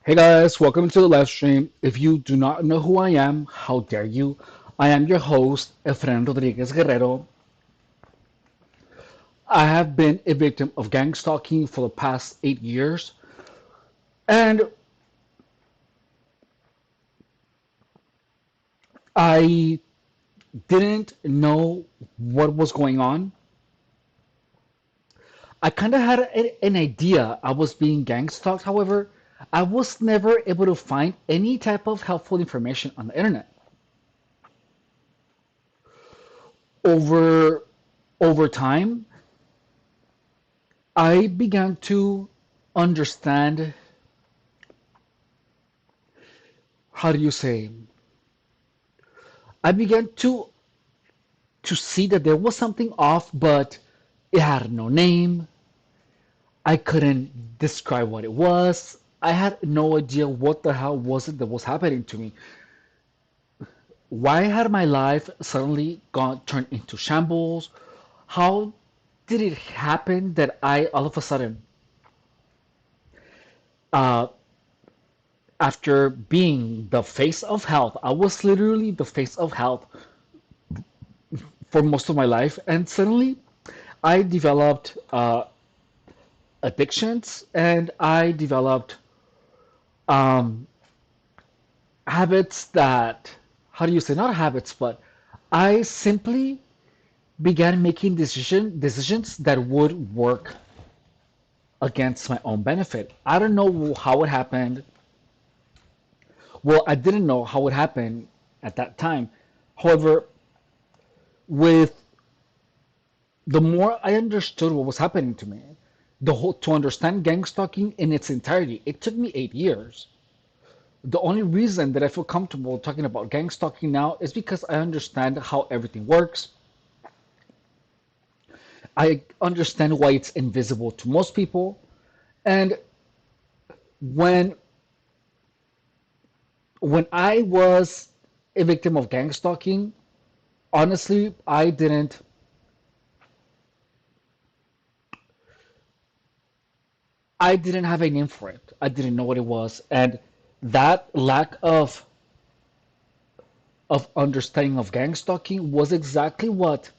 Hey guys, welcome to the live stream. If you do not know who I am, how dare you? I am your host, Efren Rodriguez Guerrero. I have been a victim of gang stalking for the past 8 years, and I didn't know what was going on. I kind of had an idea I was being gang stalked, however, I was never able to find any type of helpful information on the internet. Over over time, I began to understand, how do you say, I began to see that there was something off, but it had no name. I couldn't describe what it was. I had no idea what the hell was it that was happening to me. Why had my life suddenly gone turned into shambles? How did it happen that I all of a sudden, uh, after being the face of health, I was literally the face of health for most of my life, and suddenly I developed addictions, and I developed um, habits that, how do you say, not habits, but I simply began making decisions that would work against my own benefit. I don't know how it happened. Well, I didn't know how it happened at that time. However, with the more I understood what was happening to me, the whole to understand gang stalking in its entirety, it took me 8 years. The only reason that I feel comfortable talking about gang stalking now is because I understand how everything works. I understand why it's invisible to most people. And when when I was a victim of gang stalking, honestly, I didn't have a name for it. I didn't know what it was. And that lack of understanding of gang stalking was exactly what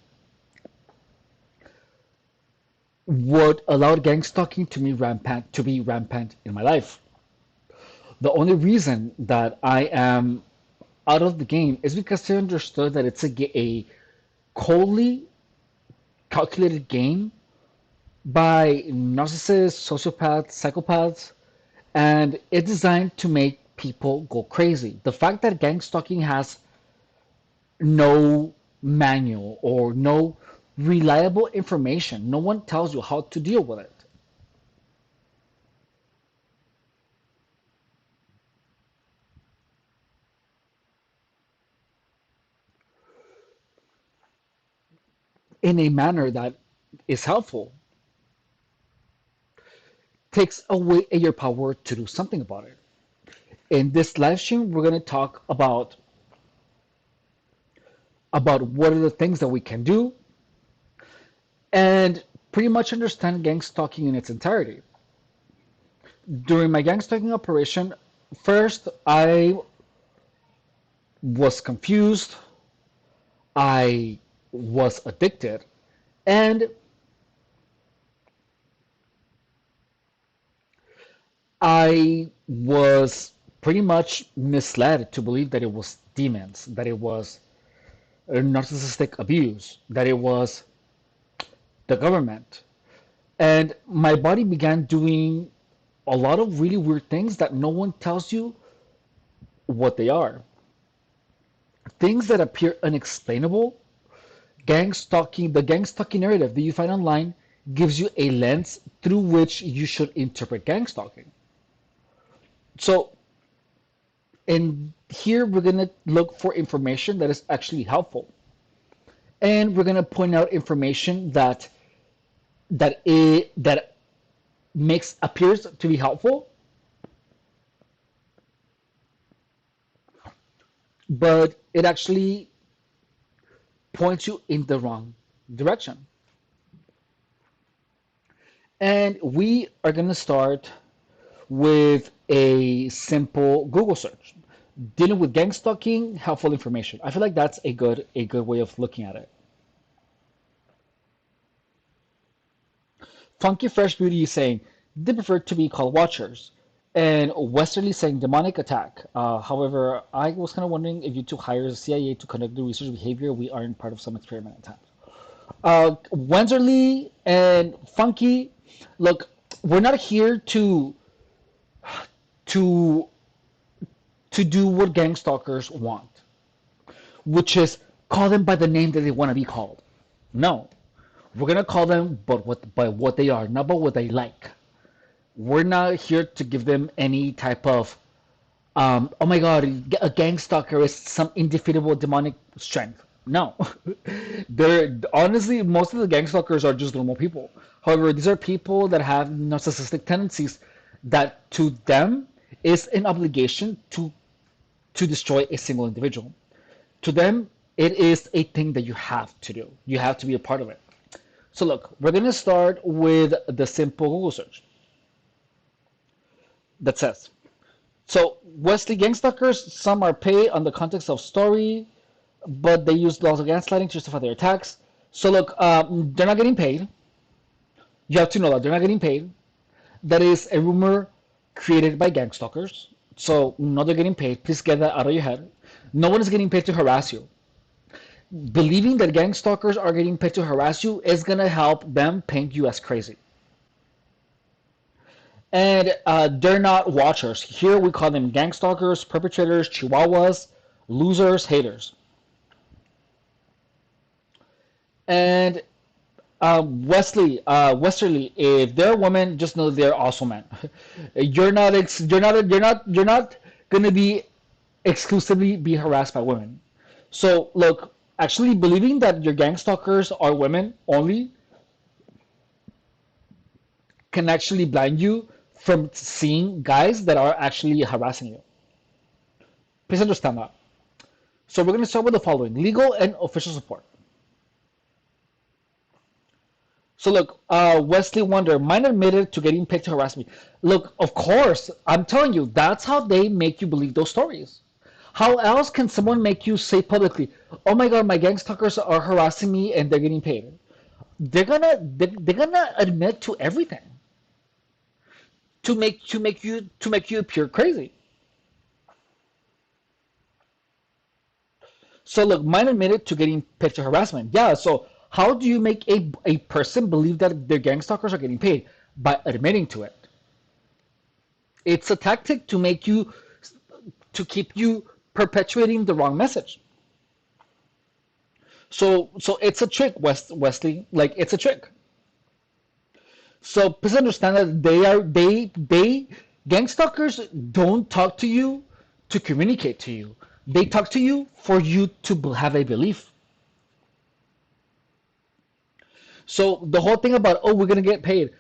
allowed gang stalking to be rampant in my life. The only reason that I am out of the game is because I understood that it's a coldly calculated game by narcissists, sociopaths, psychopaths, and it's designed to make people go crazy. The fact that gang stalking has no manual or no reliable information, no one tells you how to deal with it. In a manner that is helpful, takes away your power to do something about it. In this live stream, we're going to talk about what are the things that we can do and pretty much understand gang stalking in its entirety. During my gang stalking operation, first I was confused, I was addicted, and I was pretty much misled to believe that it was demons, that it was narcissistic abuse, that it was the government. And my body began doing a lot of really weird things that no one tells you what they are. Things that appear unexplainable. The gang stalking narrative that you find online gives you a lens through which you should interpret gang stalking. So, in here, we're going to look for information that is actually helpful. And we're going to point out information that makes appears to be helpful, but it actually points you in the wrong direction. And we are going to start with a simple Google search. Dealing with gang stalking, helpful information. I feel like that's a good way of looking at it. Funky Fresh Beauty is saying they prefer to be called watchers. And Westerly saying demonic attack. However, I was kind of wondering if you two hire the CIA to conduct the research behavior, we aren't part of some experiment at times. Wenderly and Funky, look, we're not here to to do what gang stalkers want, which is call them by the name that they want to be called. No, we're gonna call them by what they are, not by what they like. We're not here to give them any type of oh my god, a gang stalker is some indefeatable demonic strength. No, they're honestly most of the gang stalkers are just normal people. However, these are people that have narcissistic tendencies that to them is an obligation to destroy a single individual. To them, it is a thing that you have to do. You have to be a part of it. So look, we're going to start with the simple Google search that says, so Wesley gangstalkers, some are paid on the context of story, but they use laws of gaslighting to justify their attacks. So look, they're not getting paid. You have to know that they're not getting paid. That is a rumor created by gangstalkers. So no, they're getting paid. Please get that out of your head. No one is getting paid to harass you. Believing that gang stalkers are getting paid to harass you is going to help them paint you as crazy. And they're not watchers. Here we call them gang stalkers, perpetrators, chihuahuas, losers, haters. And Westerly, if they're women, just know they're also men. You're not gonna be exclusively be harassed by women. So look, actually believing that your gang stalkers are women only can actually blind you from seeing guys that are actually harassing you. Please understand that. So we're going to start with the following: legal and official support. So look, Wesley Wonder, mine admitted to getting paid to harass me. Look, of course, I'm telling you, that's how they make you believe those stories. How else can someone make you say publicly, "Oh my God, my gang stalkers are harassing me and they're getting paid"? They're gonna admit to everything to make you appear crazy. So look, mine admitted to getting paid to harassment. Yeah. So how do you make a person believe that their gang stalkers are getting paid? By admitting to it. It's a tactic to keep you perpetuating the wrong message. So it's a trick, Wesley. Like it's a trick. So please understand that they gang stalkers don't talk to you to communicate to you. They talk to you for you to have a belief. So the whole thing about, oh, we're gonna get paid,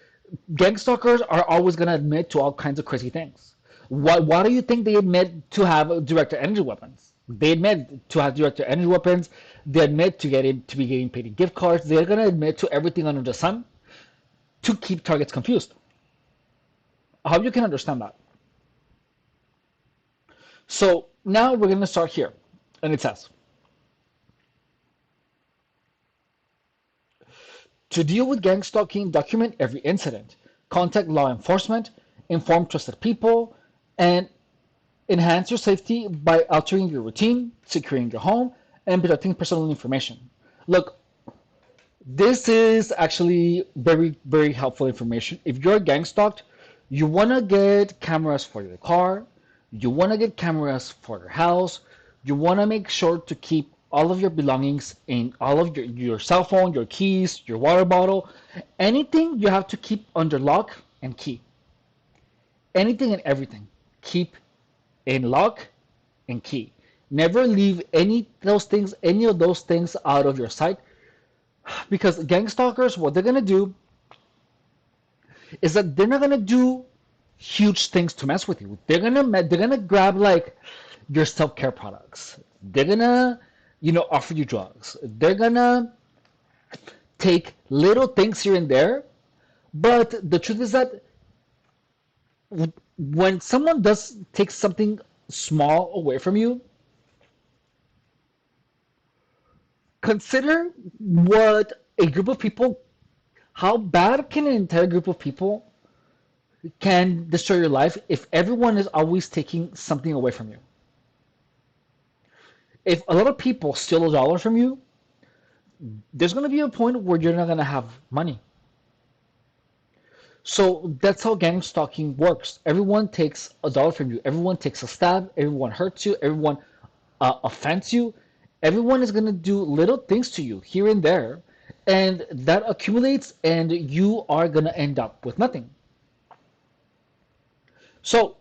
gang stalkers are always gonna admit to all kinds of crazy things. Why do you think they admit to have directed energy weapons? They admit to have directed energy weapons. They admit to be getting paid in gift cards. They're gonna admit to everything under the sun to keep targets confused. I hope you can understand that. So now we're gonna start here, and it says, to deal with gang stalking, document every incident, contact law enforcement, inform trusted people, and enhance your safety by altering your routine, securing your home, and protecting personal information. Look, this is actually very, very helpful information. If you're gang stalked, you want to get cameras for your car, you want to get cameras for your house, you want to make sure to keep all of your belongings in all of your cell phone, your keys, your water bottle, anything you have to keep under lock and key. Anything and everything. Keep in lock and key. Never leave any of those things out of your sight, because gang stalkers, what they're gonna do is that they're not gonna do huge things to mess with you. They're gonna grab like your self care products. They're gonna offer you drugs. They're gonna take little things here and there. But the truth is that when someone does take something small away from you, consider what a group of people, how bad can an entire group of people can destroy your life if everyone is always taking something away from you. If a lot of people steal $1 from you, there's going to be a point where you're not going to have money. So that's how gang stalking works. Everyone takes $1 from you. Everyone takes a stab. Everyone hurts you. Everyone offends you. Everyone is going to do little things to you here and there. And that accumulates, and you are going to end up with nothing. So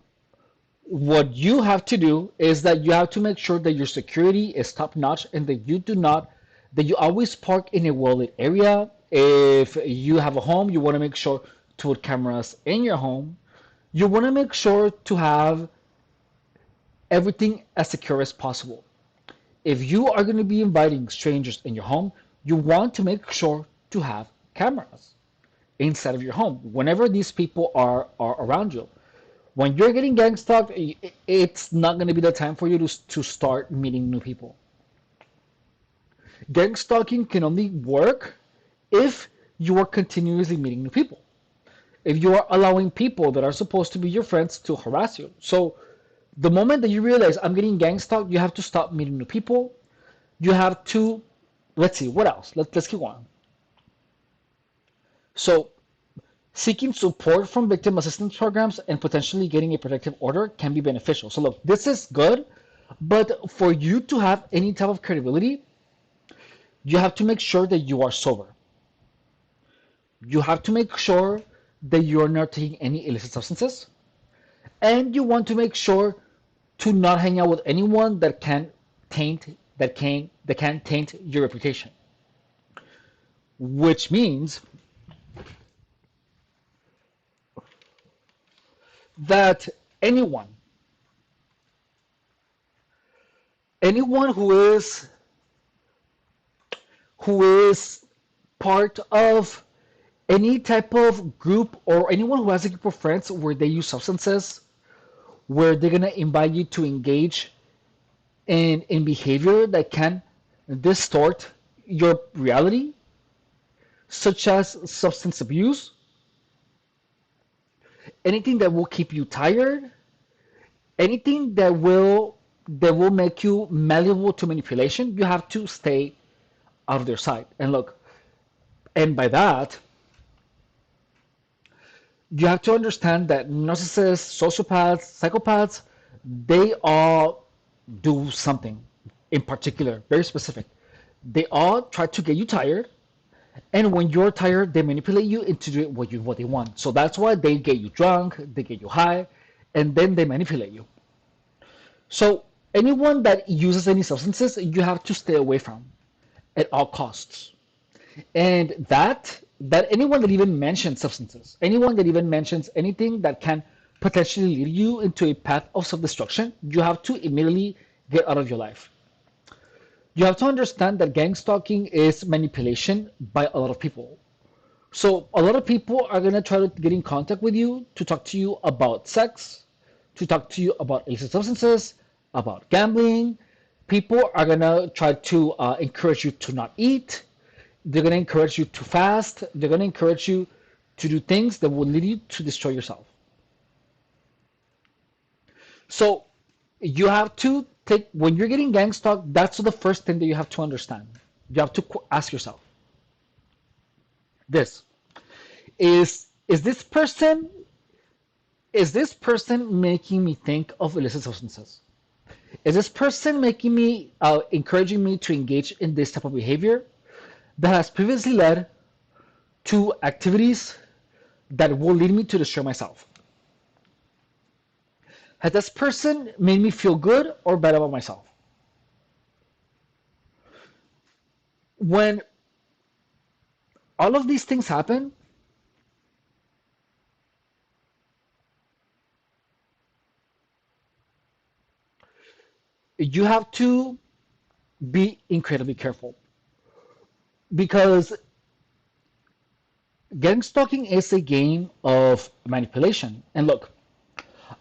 what you have to do is that you have to make sure that your security is top notch and that you do not, that you always park in a well lit area. If you have a home, you want to make sure to put cameras in your home. You want to make sure to have everything as secure as possible. If you are going to be inviting strangers in your home, you want to make sure to have cameras inside of your home whenever these people are around you. When you're getting gang stalked, it's not going to be the time for you to start meeting new people. Gang stalking can only work if you are continuously meeting new people. If you are allowing people that are supposed to be your friends to harass you. So the moment that you realize I'm getting gang stalked, you have to stop meeting new people. You have to, let's see, what else? Let's keep going. So seeking support from victim assistance programs and potentially getting a protective order can be beneficial. So look, this is good, but for you to have any type of credibility, you have to make sure that you are sober. You have to make sure that you're not taking any illicit substances, and you want to make sure to not hang out with anyone that can taint your reputation. Which means that anyone anyone who is part of any type of group, or anyone who has a group of friends where they use substances, where they're going to invite you to engage in behavior that can distort your reality, such as substance abuse, anything that will keep you tired, anything that will make you malleable to manipulation, you have to stay out of their sight. And look, and by that, you have to understand that narcissists, sociopaths, psychopaths, they all do something in particular, very specific. They all try to get you tired, and when you're tired, they manipulate you into doing what they want. So that's why they get you drunk, they get you high, and then they manipulate you. So anyone that uses any substances, you have to stay away from at all costs. And that anyone that even mentions substances, anyone that even mentions anything that can potentially lead you into a path of self-destruction, you have to immediately get out of your life. You have to understand that gang stalking is manipulation by a lot of people. So a lot of people are going to try to get in contact with you to talk to you about sex, to talk to you about illicit substances, about gambling. People are going to try to encourage you to not eat. They're going to encourage you to fast. They're going to encourage you to do things that will lead you to destroy yourself. So you have to take, when you're getting gang stalked, that's the first thing that you have to understand. You have to ask yourself this: is this person making me think of illicit substances? Is this person making me encouraging me to engage in this type of behavior that has previously led to activities that will lead me to destroy myself? Has this person made me feel good or bad about myself? When all of these things happen, you have to be incredibly careful, because gang stalking is a game of manipulation. And look,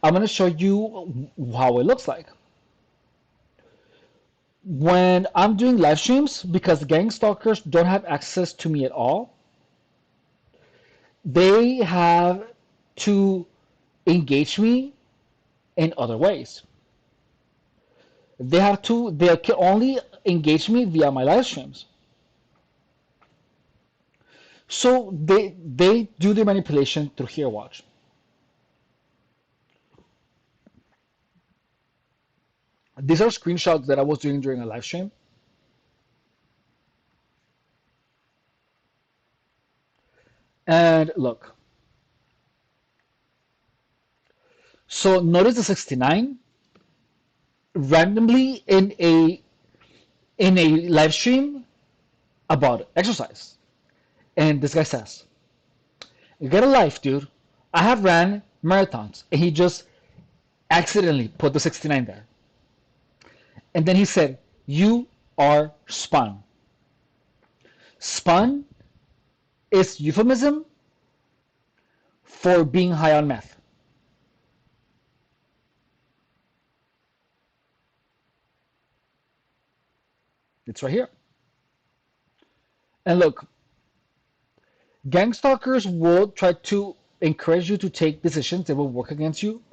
I'm going to show you how it looks like. When I'm doing live streams, because gang stalkers don't have access to me at all, they have to engage me in other ways. They can only engage me via my live streams. So they do the manipulation through here. Watch. These are screenshots that I was doing during a live stream. And look, so notice the 69 randomly in a live stream about exercise. And this guy says, "Get a life, dude. I have ran marathons." And he just accidentally put the 69 there. And then he said, "You are spun." Spun is euphemism for being high on meth. It's right here. And look, gang stalkers will try to encourage you to take decisions that will work against you.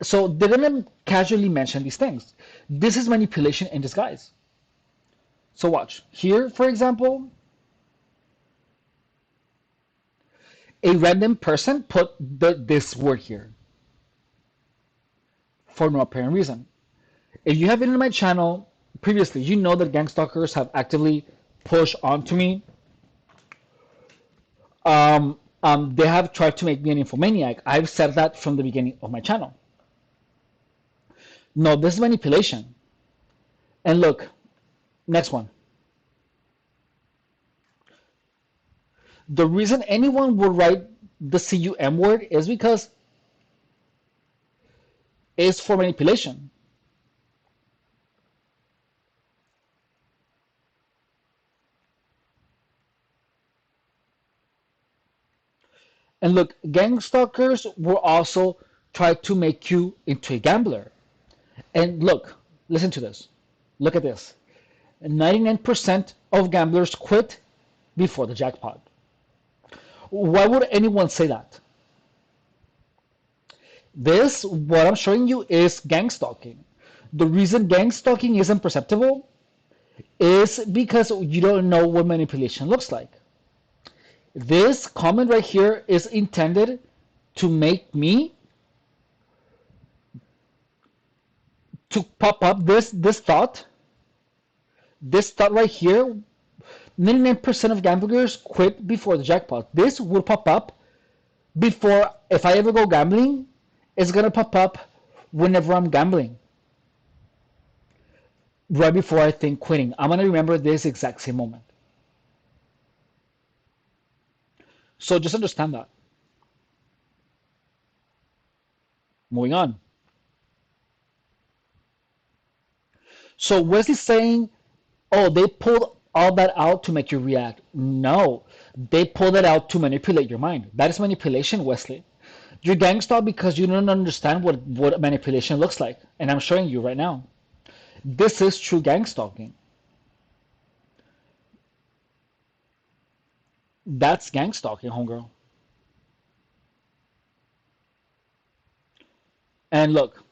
So they're going to casually mention these things. This is manipulation in disguise. So watch. Here, for example, a random person put this word here for no apparent reason. If you have been in my channel previously, you know that gang stalkers have actively pushed onto me. They have tried to make me an infomaniac. I've said that from the beginning of my channel. No, this is manipulation. And look, next one. The reason anyone would write the CUM word is because it's for manipulation. And look, gang stalkers will also try to make you into a gambler. And look, listen to this. Look at this. 99% of gamblers quit before the jackpot. Why would anyone say that? This, what I'm showing you, is gang stalking. The reason gang stalking isn't perceptible is because you don't know what manipulation looks like. This comment right here is intended to make me to pop up this thought right here. 99% of gamblers quit before the jackpot. This will pop up before, if I ever go gambling, it's gonna pop up whenever I'm gambling. Right before I think quitting. I'm gonna remember this exact same moment. So just understand that. Moving on. So Wesley's saying, oh, they pulled all that out to make you react. No, they pulled it out to manipulate your mind. That is manipulation, Wesley. You're gangsta because you don't understand what manipulation looks like. And I'm showing you right now. This is true gang stalking. That's gang stalking, homegirl. And look,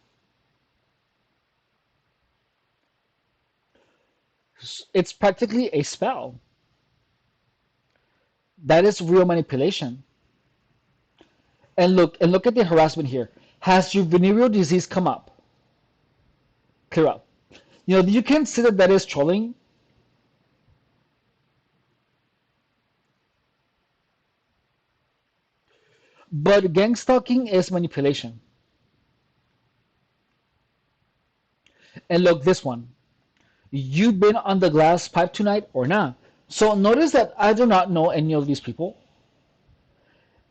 it's practically a spell. That is real manipulation. And look at the harassment here. Has your venereal disease come up? Clear up. You know, you can see that that is trolling. But gang stalking is manipulation. And look, this one. You've been on the glass pipe tonight or not? So notice that I do not know any of these people.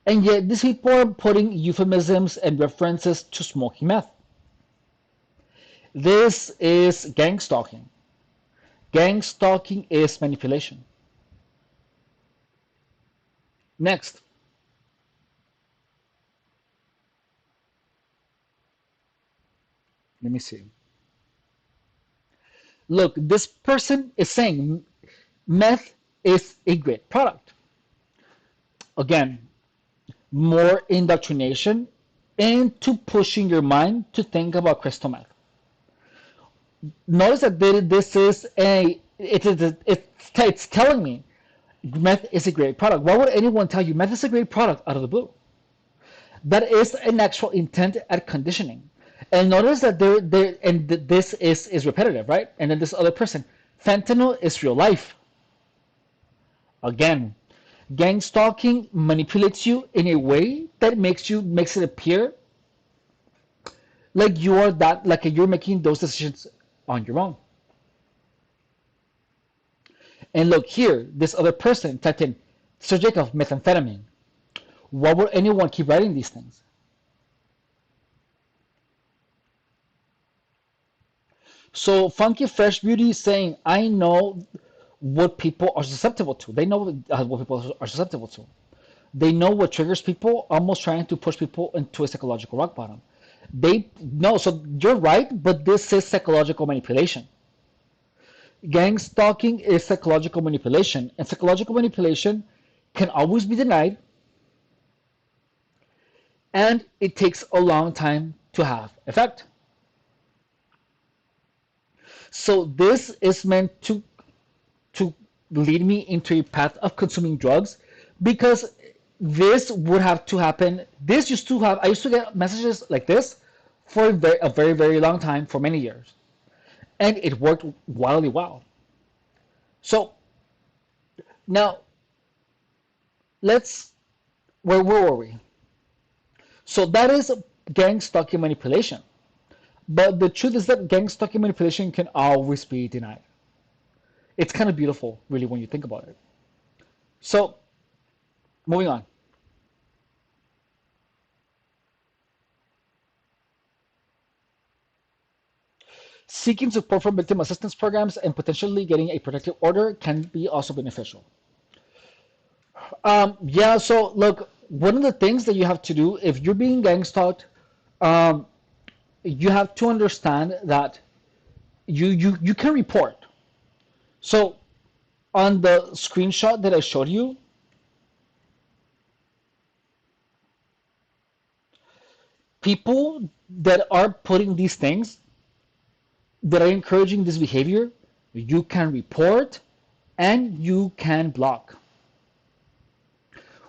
And yet these people are putting euphemisms and references to smoking meth. This is gang stalking. Gang stalking is manipulation. Next. Let me see. Look, this person is saying meth is a great product. Again, more indoctrination into pushing your mind to think about crystal meth. Notice that this is it's telling me meth is a great product. Why would anyone tell you meth is a great product out of the blue? That is an actual intent at conditioning. And notice that this is repetitive, right? And then this other person, fentanyl is real life. Again, gang stalking manipulates you in a way that makes it appear like you're making those decisions on your own. And look here, this other person typed in Sir Jacob methamphetamine. Why would anyone keep writing these things? So Funky Fresh Beauty is saying, I know what people are susceptible to. They know what people are susceptible to. They know what triggers people, almost trying to push people into a psychological rock bottom. They no, so you're right, but this is psychological manipulation. Gang stalking is psychological manipulation, and psychological manipulation can always be denied, and it takes a long time to have effect. So this is meant to lead me into a path of consuming drugs because this would have to happen. This used to have, I used to get messages like this for a very, very long time, for many years. And it worked wildly well. So now let's, where were we? So that is gang stalking manipulation. But the truth is that gang stalking manipulation can always be denied. It's kind of beautiful, really, when you think about it. So moving on. Seeking support from victim assistance programs and potentially getting a protective order can be also beneficial. Yeah, so look, one of the things that you have to do if you're being gang stalked, um, you have to understand that you can report. So on the screenshot that I showed you, people that are putting these things, that are encouraging this behavior, you can report and you can block.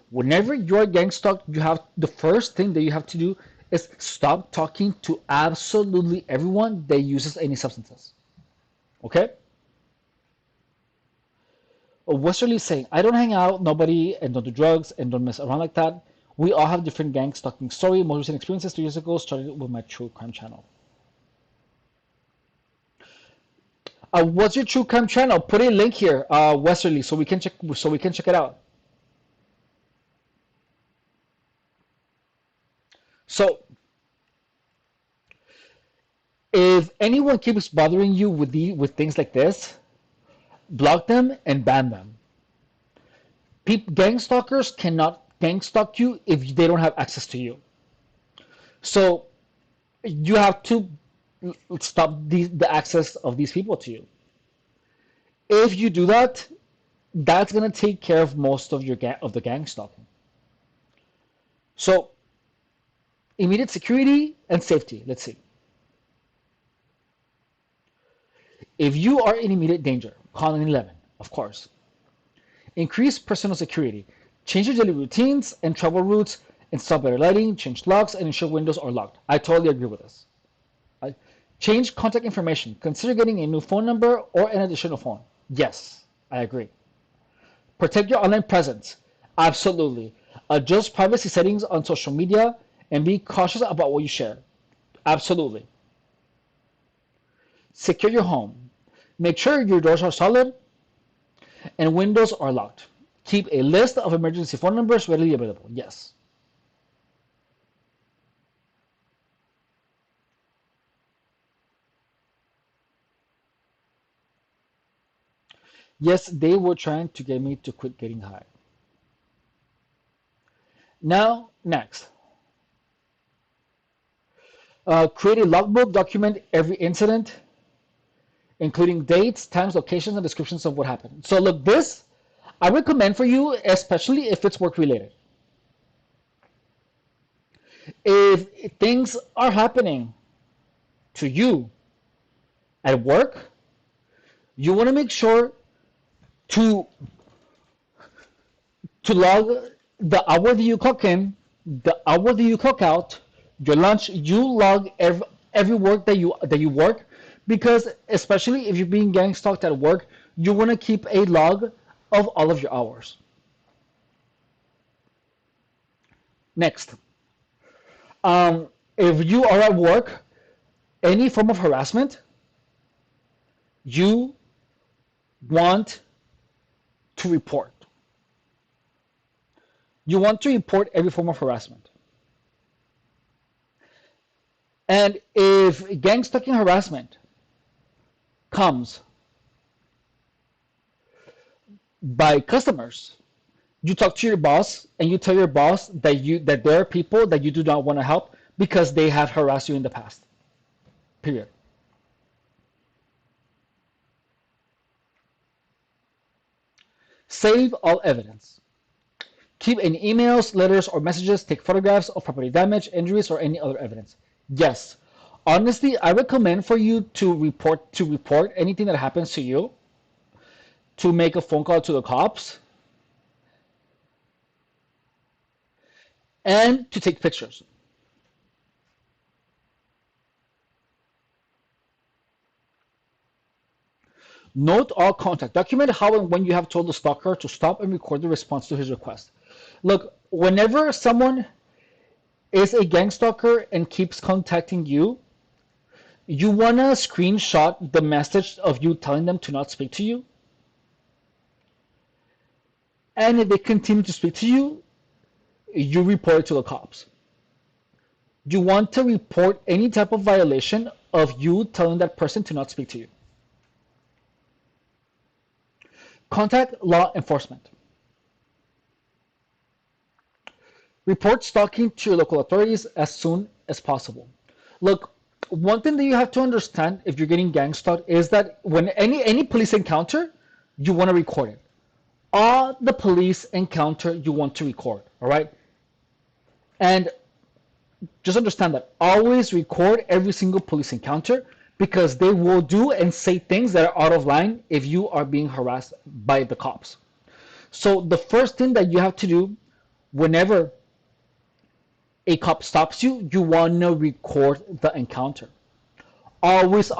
Whenever you're gang stalked, you have the first thing that you have to do is stop talking to absolutely everyone that uses any substances. Okay? Westerly is saying, I don't hang out, nobody, and don't do drugs, and don't mess around like that. We all have different gang stalking story. Most recent experiences 2 years ago started with my true crime channel. What's your true crime channel? Put a link here, Westerly, so we can check it out. So if anyone keeps bothering you with things like this, block them and ban them. Gang stalkers cannot gang stalk you if they don't have access to you. So you have to stop the access of these people to you. If you do that, that's gonna take care of most of the gang stalking. So immediate security and safety. Let's see. If you are in immediate danger, call 911, of course. Increase personal security. Change your daily routines and travel routes. Install better lighting, change locks, and ensure windows are locked. I totally agree with this. Change contact information. Consider getting a new phone number or an additional phone. Yes, I agree. Protect your online presence. Absolutely. Adjust privacy settings on social media and be cautious about what you share. Absolutely. Secure your home. Make sure your doors are solid and windows are locked. Keep a list of emergency phone numbers readily available. Yes. Yes, they were trying to get me to quit getting high. Now, next. Create a logbook, document every incident, including dates, times, locations, and descriptions of what happened. So look, this I recommend for you, especially if it's work related. If things are happening to you at work, you want to make sure to log the hour that you clock in, the hour that you clock out, your lunch. You log every work that you work, because especially if you're being gang stalked at work, you want to keep a log of all of your hours. Next, if you are at work, any form of harassment, you want to report. You want to report every form of harassment. And if gang stalking harassment comes by customers, you talk to your boss and you tell your boss that there are people that you do not want to help because they have harassed you in the past. Period. Save all evidence. Keep any emails, letters, or messages. Take photographs of property damage, injuries, or any other evidence. Yes. Honestly, I recommend for you to report anything that happens to you, to make a phone call to the cops, and to take pictures. Note all contact. Document how and when you have told the stalker to stop and record the response to his request. Look, whenever someone is a gang stalker and keeps contacting you, you want to screenshot the message of you telling them to not speak to you. And if they continue to speak to you, you report it to the cops. You want to report any type of violation of you telling that person to not speak to you. Contact law enforcement. Report stalking to your local authorities as soon as possible. Look, one thing that you have to understand if you're getting gang stalked is that when any police encounter, you want to record it. All the police encounter you want to record, all right? And just understand that always record every single police encounter, because they will do and say things that are out of line if you are being harassed by the cops. So the first thing that you have to do whenever a cop stops you, you want to record the encounter. Always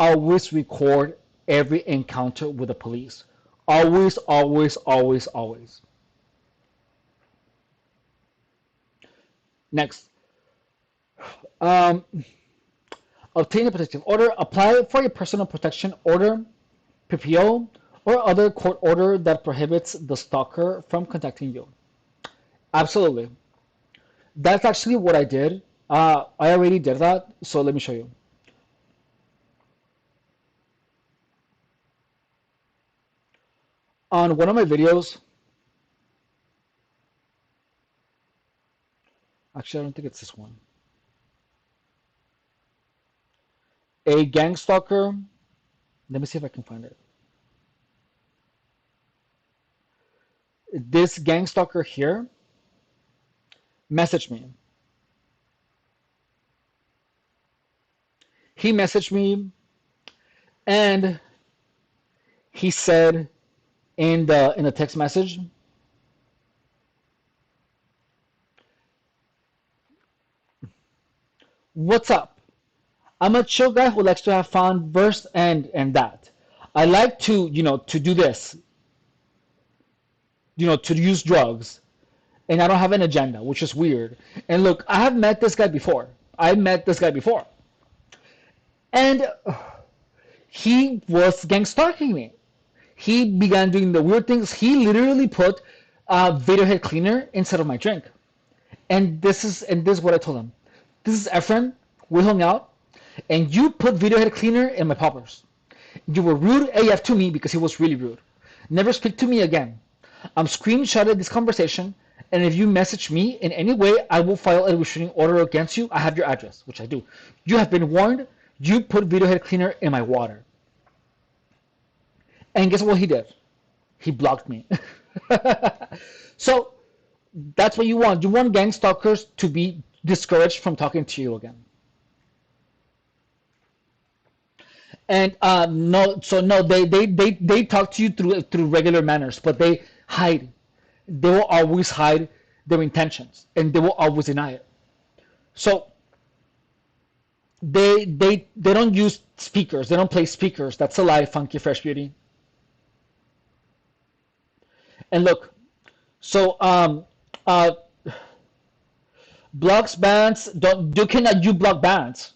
record every encounter with the police. Always. Next, um, obtain a protective order. Apply for a personal protection order, PPO, or other court order that prohibits the stalker from contacting you. Absolutely. That's actually what I did. I already did that, so let me show you. On one of my videos, actually, I don't think it's this one. A gang stalker. Let me see if I can find it. This gang stalker here messaged me. He messaged me and he said in the text message, "What's up? I'm a chill guy who likes to have fun, verse and that. I like to, to do this, to use drugs, and I don't have an agenda, which is weird. And look, I have met this guy before. And he was gang stalking me. He began doing the weird things. He literally put video head cleaner inside of my drink. And this is what I told him. This is Efren. We hung out, and you put video head cleaner in my poppers. You were rude AF to me because he was really rude. Never speak to me again. I'm screenshotted this conversation, And if you message me in any way, I will file a restraining order against you. I have your address, which I do. You have been warned. You put video head cleaner in my water. And guess what he did? He blocked me. So that's what you want. You want gang stalkers to be discouraged from talking to you again. And no, so no, they talk to you through regular manners, but they hide. They will always hide their intentions, and they will always deny it. So they don't use speakers. They don't play speakers. That's a lie, Funky Fresh Beauty. And look, so uh, blocks bans don't you cannot you block bans.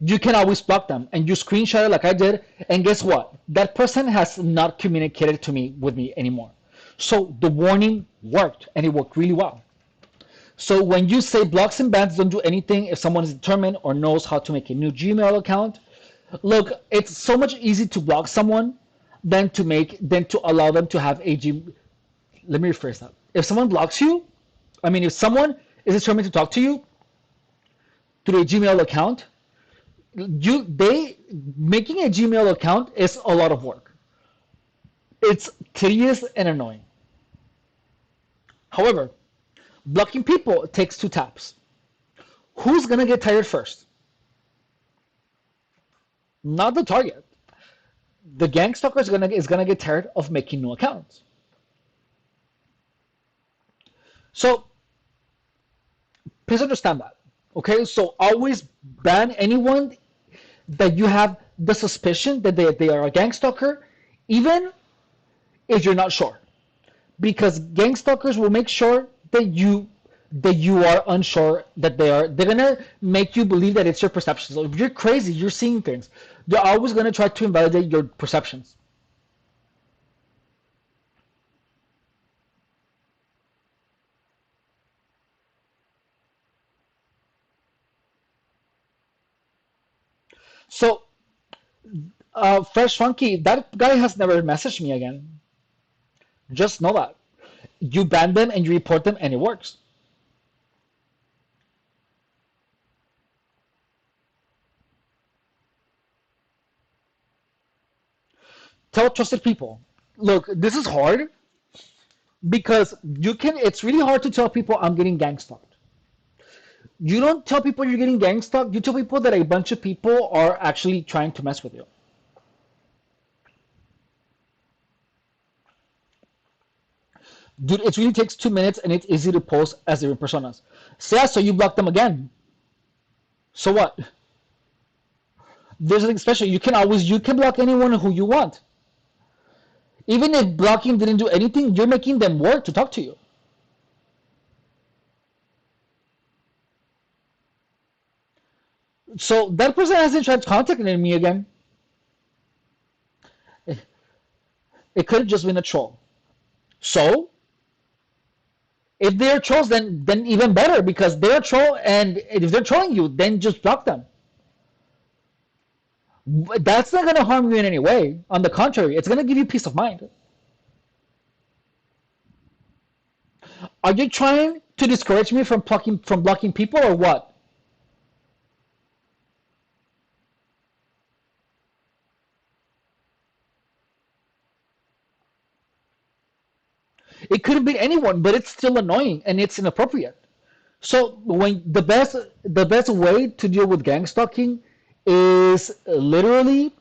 You can always block them, and you screenshot it like I did, and guess what? That person has not communicated to me with me anymore. So the warning worked, and it worked really well. So when you say blocks and bans don't do anything if someone is determined or knows how to make a new Gmail account, look, it's so much easier to block someone than to allow them to have a G. Let me rephrase that. If someone blocks you, I mean, if someone is determined to talk to you through a Gmail account, they making a Gmail account is a lot of work. It's tedious and annoying. However, blocking people takes two taps. Who's gonna get tired first? Not the target. The gang stalker is gonna get tired of making new accounts. So please understand that. Okay, so always ban anyone that you have the suspicion that they are a gang stalker, even if you're not sure, because gang stalkers will make sure that you are unsure that they are. They're gonna make you believe that it's your perception. So if you're crazy, you're seeing things. They're always gonna try to invalidate your perceptions. So Fresh Funky, that guy has never messaged me again. Just know that. You ban them and you report them, and it works. Tell trusted people. Look, this is hard because you can. It's really hard to tell people I'm getting gang stalked. You don't tell people you're getting gang stalked. You tell people that a bunch of people are actually trying to mess with you. Dude, it really takes 2 minutes and it's easy to post as different personas. So yeah, so you block them again. So what? There's nothing special. You can block anyone who you want. Even if blocking didn't do anything, you're making them work to talk to you. So that person hasn't tried contacting me again. It could have just been a troll. So if they're trolls, then even better because they're a troll, and if they're trolling you, then just block them. That's not going to harm you in any way. On the contrary, it's going to give you peace of mind. Are you trying to discourage me from blocking people or what? It could have been anyone, but it's still annoying and it's inappropriate. So when the best way to deal with gang stalking is literally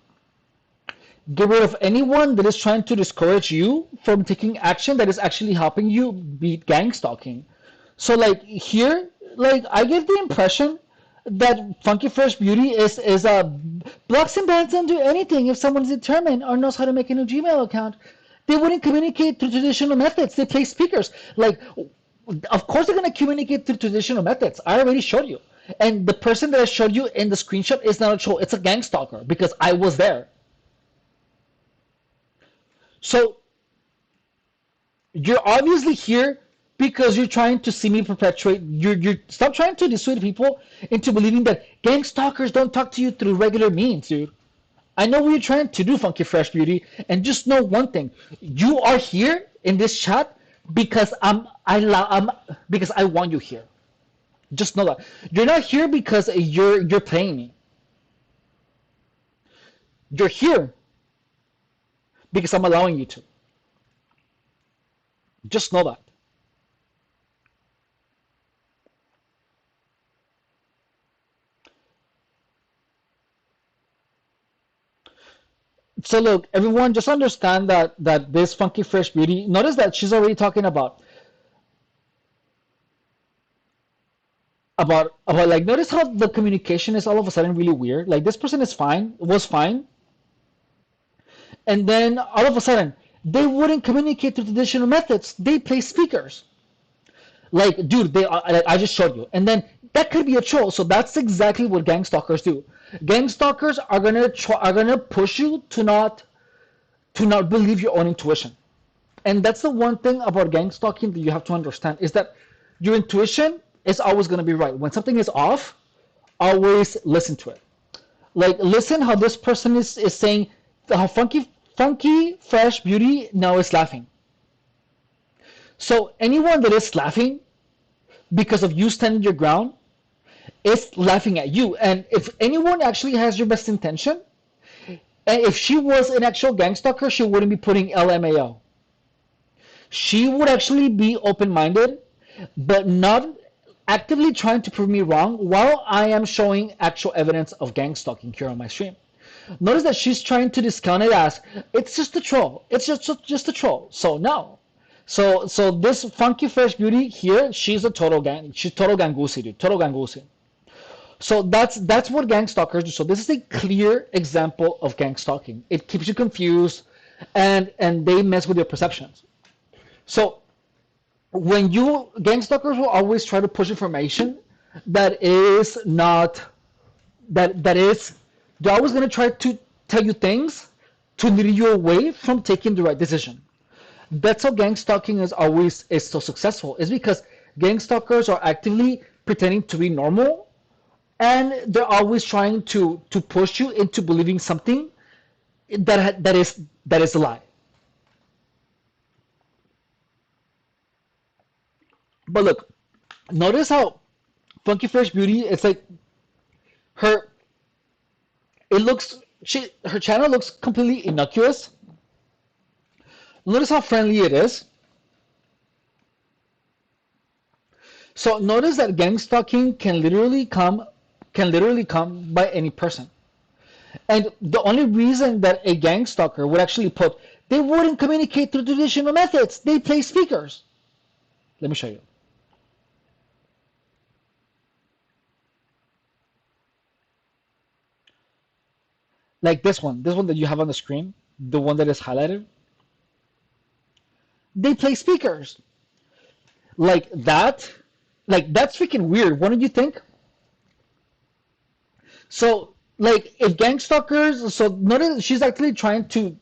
get rid of anyone that is trying to discourage you from taking action that is actually helping you beat gang stalking. So like here, like I get the impression that Funky Fresh Beauty is a blocks and bans don't do anything if someone's determined or knows how to make a new Gmail account. They wouldn't communicate through traditional methods. They play speakers. Like, of course they're gonna communicate through traditional methods. I already showed you. And the person that I showed you in the screenshot is not a troll. It's a gang stalker because I was there. So you're obviously here because you're trying to see me perpetuate. You're stop trying to dissuade people into believing that gang stalkers don't talk to you through regular means, dude. I know what you're trying to do, Funky Fresh Beauty, and just know one thing: you are here in this chat because I'm because I want you here. Just know that you're not here because you're playing me. You're here because I'm allowing you to. Just know that. So look, everyone, just understand that this funky fresh beauty. Notice that she's already talking about like. Notice how the communication is all of a sudden really weird. Like this person is fine, was fine, and then all of a sudden they wouldn't communicate through traditional methods. They play speakers. Like, dude, like, I just showed you, and then that could be a troll. So that's exactly what gang stalkers do. Gang stalkers are gonna push you to not believe your own intuition. And that's the one thing about gang stalking that you have to understand is that your intuition is always going to be right. When something is off, always listen to it. Like listen how this person is saying how funky fresh beauty now is laughing. So anyone that is laughing because of you standing your ground is laughing at you. And if anyone actually has your best intention, and if she was an actual gang stalker, she wouldn't be putting LMAO. She would actually be open-minded, but not actively trying to prove me wrong while I am showing actual evidence of gang stalking here on my stream. Notice that she's trying to discount it as it's just a troll. It's just a troll. So no. So this funky fresh beauty here, she's a total gang. She's total gangusi, dude. Total gangusi. So that's what gang stalkers do. So this is a clear example of gang stalking. It keeps you confused, and they mess with your perceptions. So when you gang stalkers will always try to push information that is not that is they're always going to try to tell you things to lead you away from taking the right decision. That's how gang stalking is so successful, is because gang stalkers are actively pretending to be normal, and they're always trying to push you into believing something that is a lie. But look, notice how funky fresh beauty, it's like her it looks she her channel looks completely innocuous. Notice how friendly it is. So notice that gang stalking can literally come by any person. And the only reason that a gang stalker would actually put they wouldn't communicate through traditional methods. They play speakers. Let me show you. Like this one that you have on the screen, the one that is highlighted. They play speakers. Like that, like that's freaking weird. What do you think? So, like, if gang stalkers, so notice she's actually trying to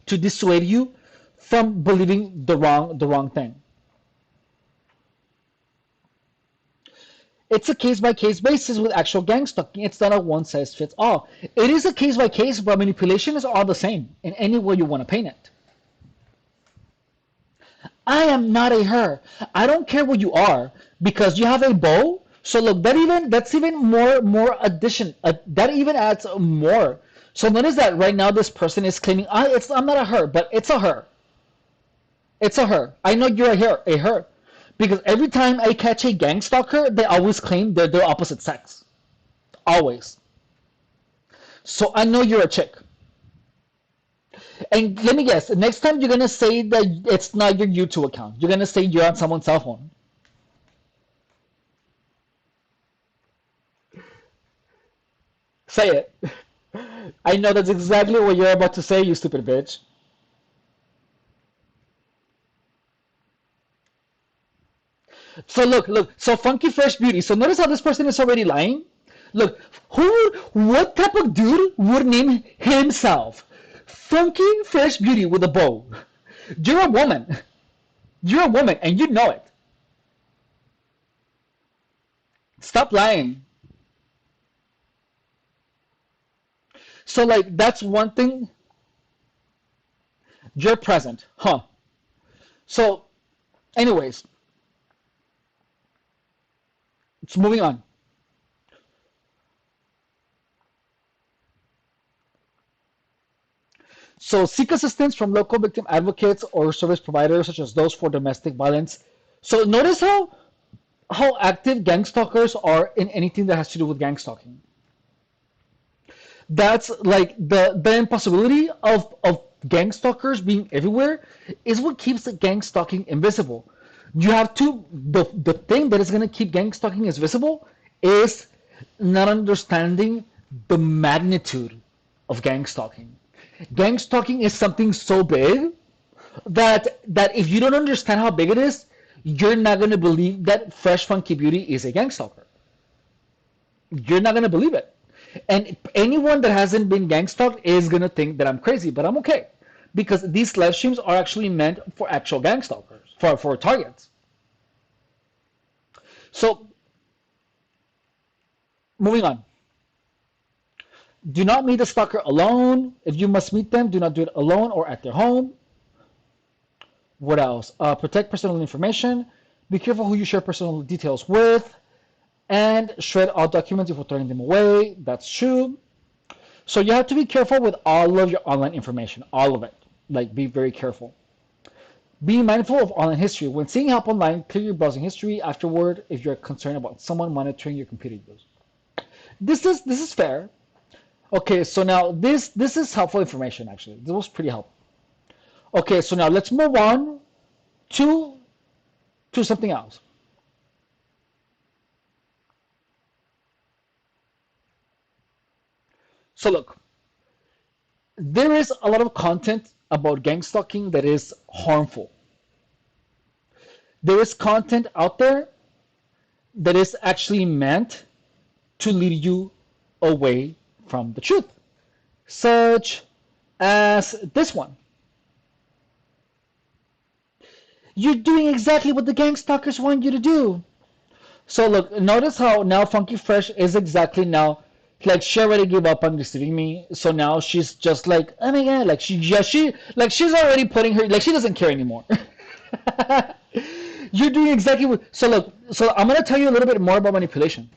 dissuade you from believing the wrong thing. It's a case by case basis with actual gang stalking. It's not a one size fits all. It is a case by case, but manipulation is all the same in any way you want to paint it. I am not a her. I don't care what you are because you have a bow. So look, that's even more addition. That even adds more. So notice that right now this person is claiming I'm not a her, but it's a her. It's a her. I know you're a her, because every time I catch a gang stalker, they always claim they're their opposite sex. Always. So I know you're a chick. And let me guess, next time you're gonna say that it's not your YouTube account. You're gonna say you're on someone's cell phone. Say it. I know that's exactly what you're about to say, you stupid bitch. So look. So funky fresh beauty. So notice how this person is already lying. Look, what type of dude would name himself funky fresh beauty with a bow? You're a woman. You're a woman, and you know it. Stop lying. So like that's one thing. You're present, huh? So, anyways, So moving on. So seek assistance from local victim advocates or service providers such as those for domestic violence. So notice how active gang stalkers are in anything that has to do with gang stalking. That's like the impossibility of gang stalkers being everywhere is what keeps the gang stalking invisible. You have to the thing that is going to keep gang stalking is visible is not understanding the magnitude of gang stalking. Gang stalking is something so big that if you don't understand how big it is, you're not going to believe that Fresh Funky Beauty is a gang stalker. You're not going to believe it. And anyone that hasn't been gang stalked is going to think that I'm crazy, but I'm okay. Because these live streams are actually meant for actual gang stalkers, for targets. So, moving on. Do not meet the stalker alone. If you must meet them, do not do it alone or at their home. What else? Protect personal information. Be careful who you share personal details with. And shred all documents before throwing them away. That's true. So you have to be careful with all of your online information, all of it. Like, be very careful. Be mindful of online history. When seeing help online, clear your browsing history afterward if you're concerned about someone monitoring your computer use. This is fair. Okay, so now this is helpful information actually. This was pretty helpful. Okay, so now let's move on to something else. So look, there is a lot of content about gang stalking that is harmful. There is content out there that is actually meant to lead you away from the truth, such as this one. You're doing exactly what the gang stalkers want you to do. So look, notice how now Funky Fresh is exactly now like she already gave up on receiving me. So now she's just like, oh my god, like she's already putting her like she doesn't care anymore. You're doing exactly what. So look, so I'm gonna tell you a little bit more about manipulation.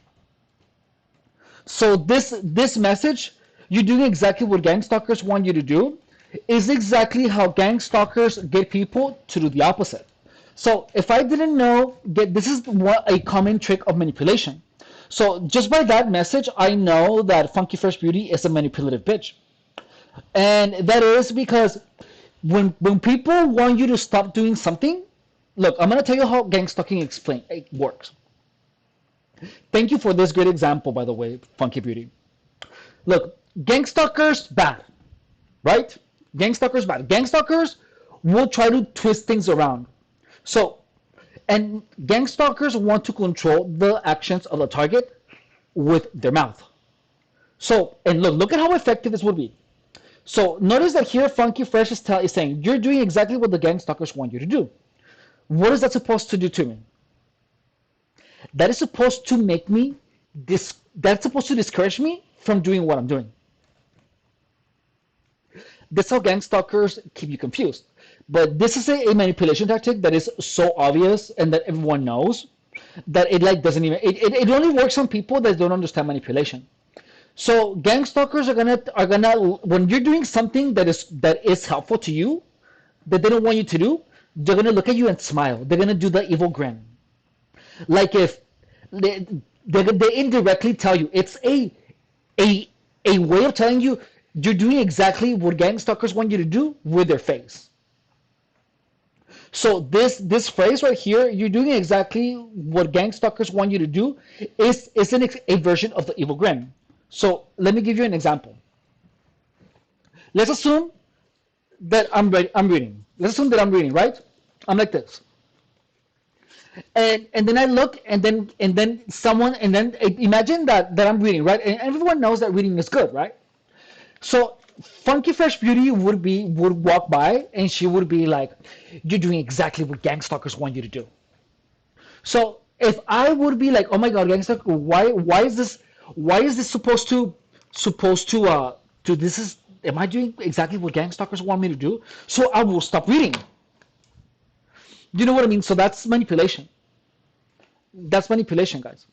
So this message, you're doing exactly what gang stalkers want you to do, is exactly how gang stalkers get people to do the opposite. So if I didn't know, this is what a common trick of manipulation. So just by that message, I know that Funky Fresh Beauty is a manipulative bitch, and that is because when people want you to stop doing something, look, I'm gonna tell you how gang stalking explain it works. Thank you for this great example, by the way, Funky Beauty. Look, gang stalkers bad, right? Gang stalkers bad. Gang stalkers will try to twist things around. So, and gang stalkers want to control the actions of the target with their mouth. So, and look at how effective this would be. So, notice that here Funky Fresh is saying, you're doing exactly what the gang stalkers want you to do. What is that supposed to do to me? That is supposed to make me that's supposed to discourage me from doing what I'm doing. That's how gang stalkers keep you confused. But this is a manipulation tactic that is so obvious and that everyone knows that it like doesn't even it only works on people that don't understand manipulation. So gang stalkers are gonna when you're doing something that is helpful to you that they don't want you to do, they're gonna look at you and smile. They're gonna do the evil grin. Like if they indirectly tell you it's a a way of telling you you're doing exactly what gang stalkers want you to do with their face. So this phrase right here, you're doing exactly what gang stalkers want you to do, is a version of the evil grin. So let me give you an example. Let's assume that I'm reading. Let's assume that I'm reading, right? I'm like this. And then I look and then someone and then imagine that I'm reading, right? And everyone knows that reading is good, right? So Funky Fresh Beauty would walk by and she would be like, "You're doing exactly what gang stalkers want you to do." So if I would be like, "Oh my God, gang stalker, why is this supposed to to this is am I doing exactly what gang stalkers want me to do?" So I will stop reading. You know what I mean? So that's manipulation. That's manipulation, guys.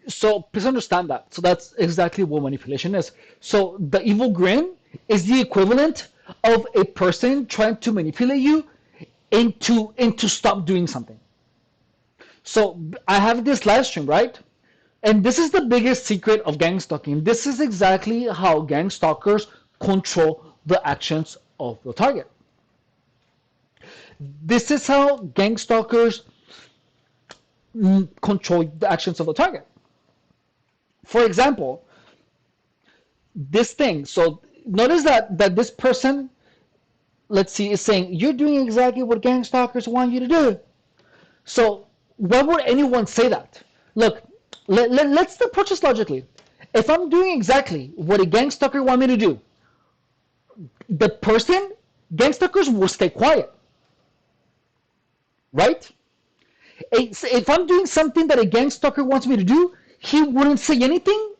So please understand that. So that's exactly what manipulation is. So the evil grin is the equivalent of a person trying to manipulate you into stop doing something. So I have this live stream, right? And this is the biggest secret of gang stalking. This is exactly how gang stalkers control the actions of the target. This is how gang stalkers control the actions of the target. For example, this thing. So notice that this person, let's see, is saying you're doing exactly what gang stalkers want you to do. So why would anyone say that? Look, let's approach this logically. If I'm doing exactly what a gang stalker want me to do, the person, gang stalkers will stay quiet, right? If I'm doing something that a gang stalker wants me to do, he wouldn't say anything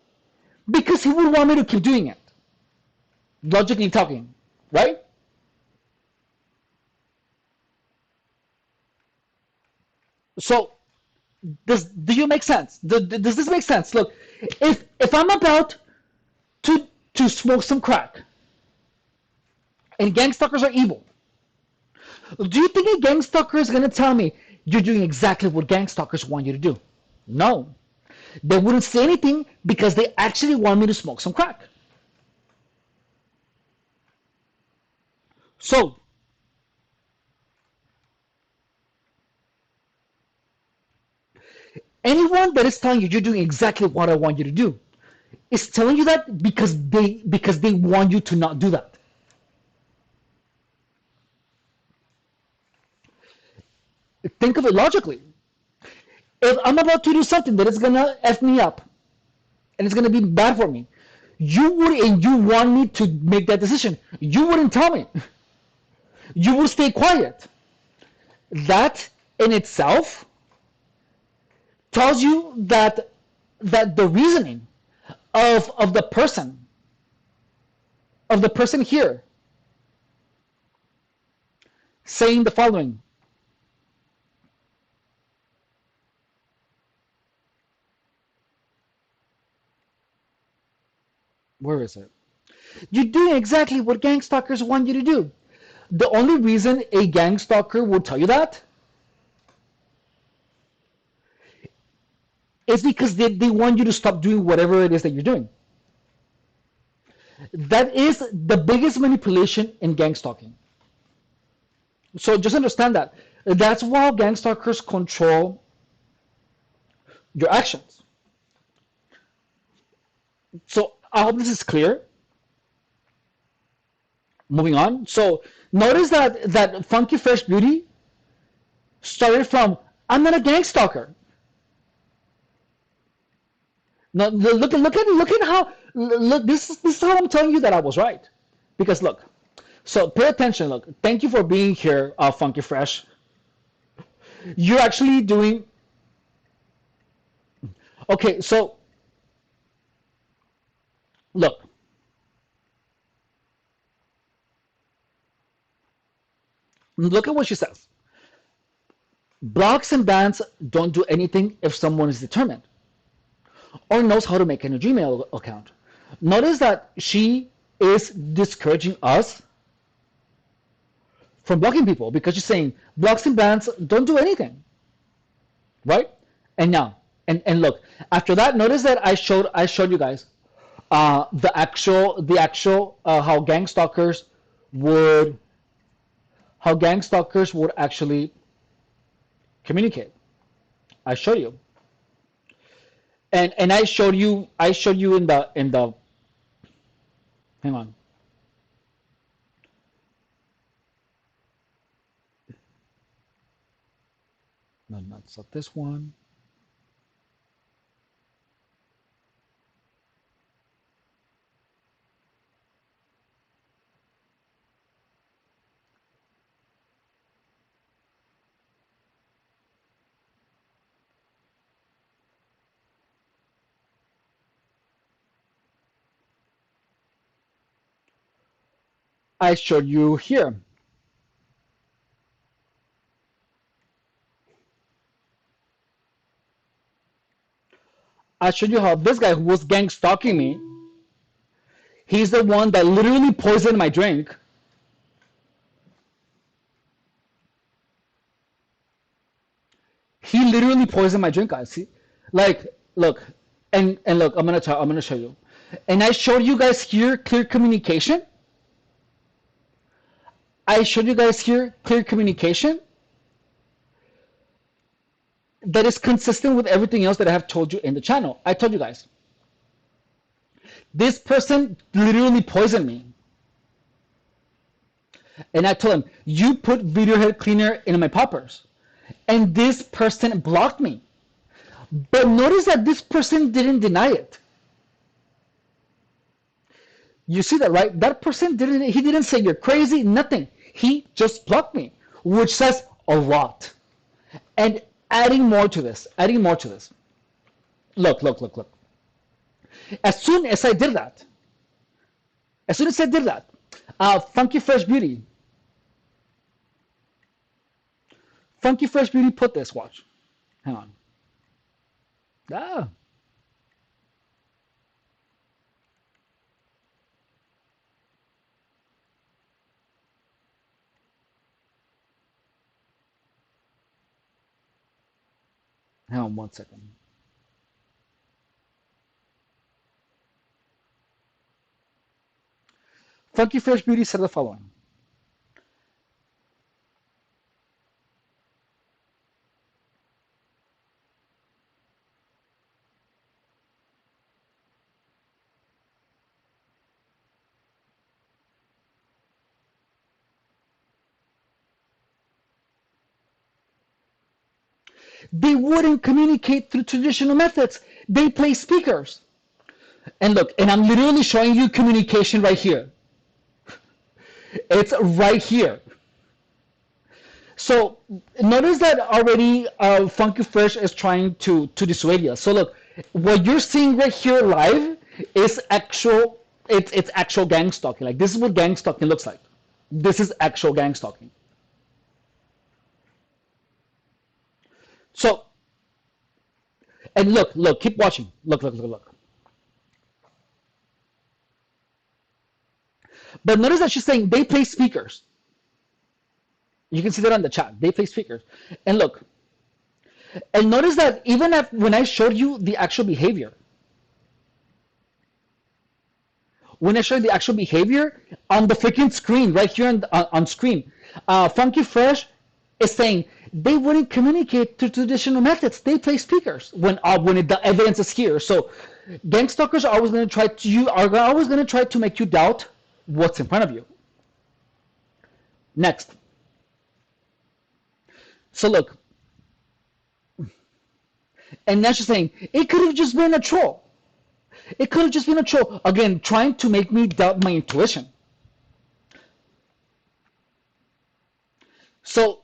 because he would want me to keep doing it. Logically talking, right? So do you make sense? Does this make sense? Look, if I'm about to smoke some crack, and gang stalkers are evil, do you think a gang stalker is gonna tell me you're doing exactly what gang stalkers want you to do? No, they wouldn't say anything because they actually want me to smoke some crack. So anyone that is telling you you're doing exactly what I want you to do is telling you that because they want you to not do that. Think of it logically. If I'm about to do something that is gonna f me up and it's gonna be bad for me, you want me to make that decision. You wouldn't tell me. You would stay quiet. That in itself tells you that the reasoning of the person here saying the following. Where is it? You're doing exactly what gang stalkers want you to do. The only reason a gang stalker will tell you that is because they want you to stop doing whatever it is that you're doing. That is the biggest manipulation in gang stalking. So just understand that. That's why gang stalkers control your actions. So I hope this is clear. Moving on. So notice that Funky Fresh Beauty started from I'm not a gang stalker. No, look at how look this is how I'm telling you that I was right. Because look, so pay attention. Look, thank you for being here, Funky Fresh. You're actually doing okay. So look, look at what she says. Blocks and bans don't do anything if someone is determined or knows how to make a new Gmail account. Notice that she is discouraging us from blocking people because she's saying blocks and bans don't do anything, right? And now, and look, after that, notice that I showed you guys the actual would how gang stalkers would actually communicate. I showed you, and I showed you in the hang on. No, not this one. I showed you here. I showed you how this guy who was gang stalking me, he's the one that literally poisoned my drink. He literally poisoned my drink, guys. See, like, look, and look, I'm gonna show you. And I showed you guys here clear communication. I showed you guys here clear communication that is consistent with everything else that I have told you in the channel. I told you guys. This person literally poisoned me. And I told him, you put video head cleaner in my poppers. And this person blocked me. But notice that this person didn't deny it. You see that, right? That person he didn't say you're crazy, nothing. He just blocked me, which says a lot. And adding more to this, Look, look, look, look. As soon as I did that, Funky Fresh Beauty, put this, watch. Hang on. Ah. Hang on 1 second. Funky Fresh Beauty said the following. They wouldn't communicate through traditional methods. They play speakers. And look, and I'm literally showing you communication right here. It's right here. So notice that already Funky Fresh is trying to dissuade you. So look, what you're seeing right here live is actual, it's actual gang stalking. Like, this is what gang stalking looks like. This is actual gang stalking. So, and look, keep watching. Look. But notice that she's saying they play speakers. You can see that on the chat. They play speakers. And look, and notice that even when I showed you the actual behavior, on the freaking screen, right here on screen, Funky Fresh is saying they wouldn't communicate through traditional methods. They play speakers when the evidence is here. So gang stalkers are always going to try to make you doubt what's in front of you. Next. So look, and now she's saying it could have just been a troll. Again, trying to make me doubt my intuition. So,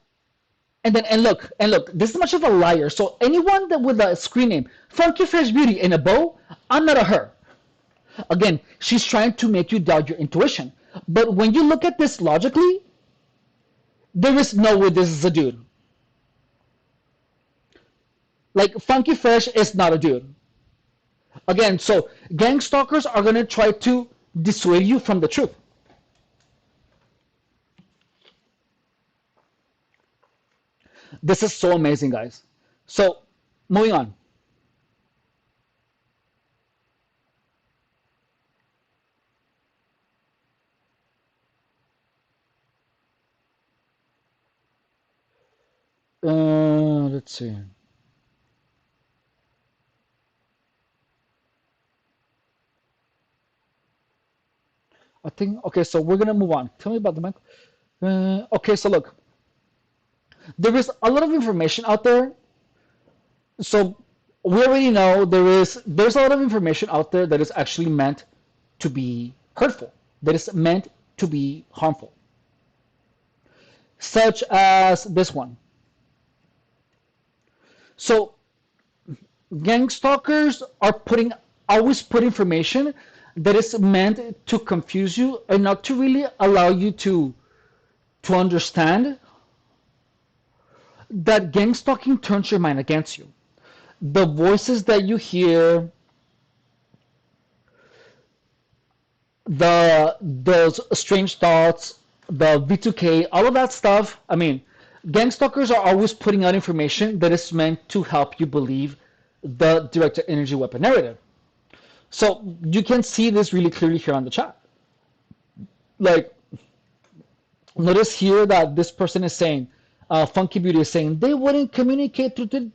and look, this is much of a liar. So anyone that with a screen name Funky Fresh Beauty in a bow, I'm not a her. Again, she's trying to make you doubt your intuition. But when you look at this logically, there is no way this is a dude. Like, Funky Fresh is not a dude. Again, so gang stalkers are going to try to dissuade you from the truth. This is so amazing, guys. So, moving on. Let's see. I think, okay, so we're going to move on. Tell me about the mic. Okay, so look. There is a lot of information out there. So we already know there's a lot of information out there that is actually meant to be hurtful, that is meant to be harmful. Such as this one. So gang stalkers are always put information that is meant to confuse you and not to really allow you to understand that gang stalking turns your mind against you. the voices that you hear, the those strange thoughts, the V2K, all of that stuff. I mean, gang stalkers are always putting out information that is meant to help you believe the directed energy weapon narrative. So you can see this really clearly here on the chat. Like, notice here that this person is saying, Funky Beauty is saying, they wouldn't communicate through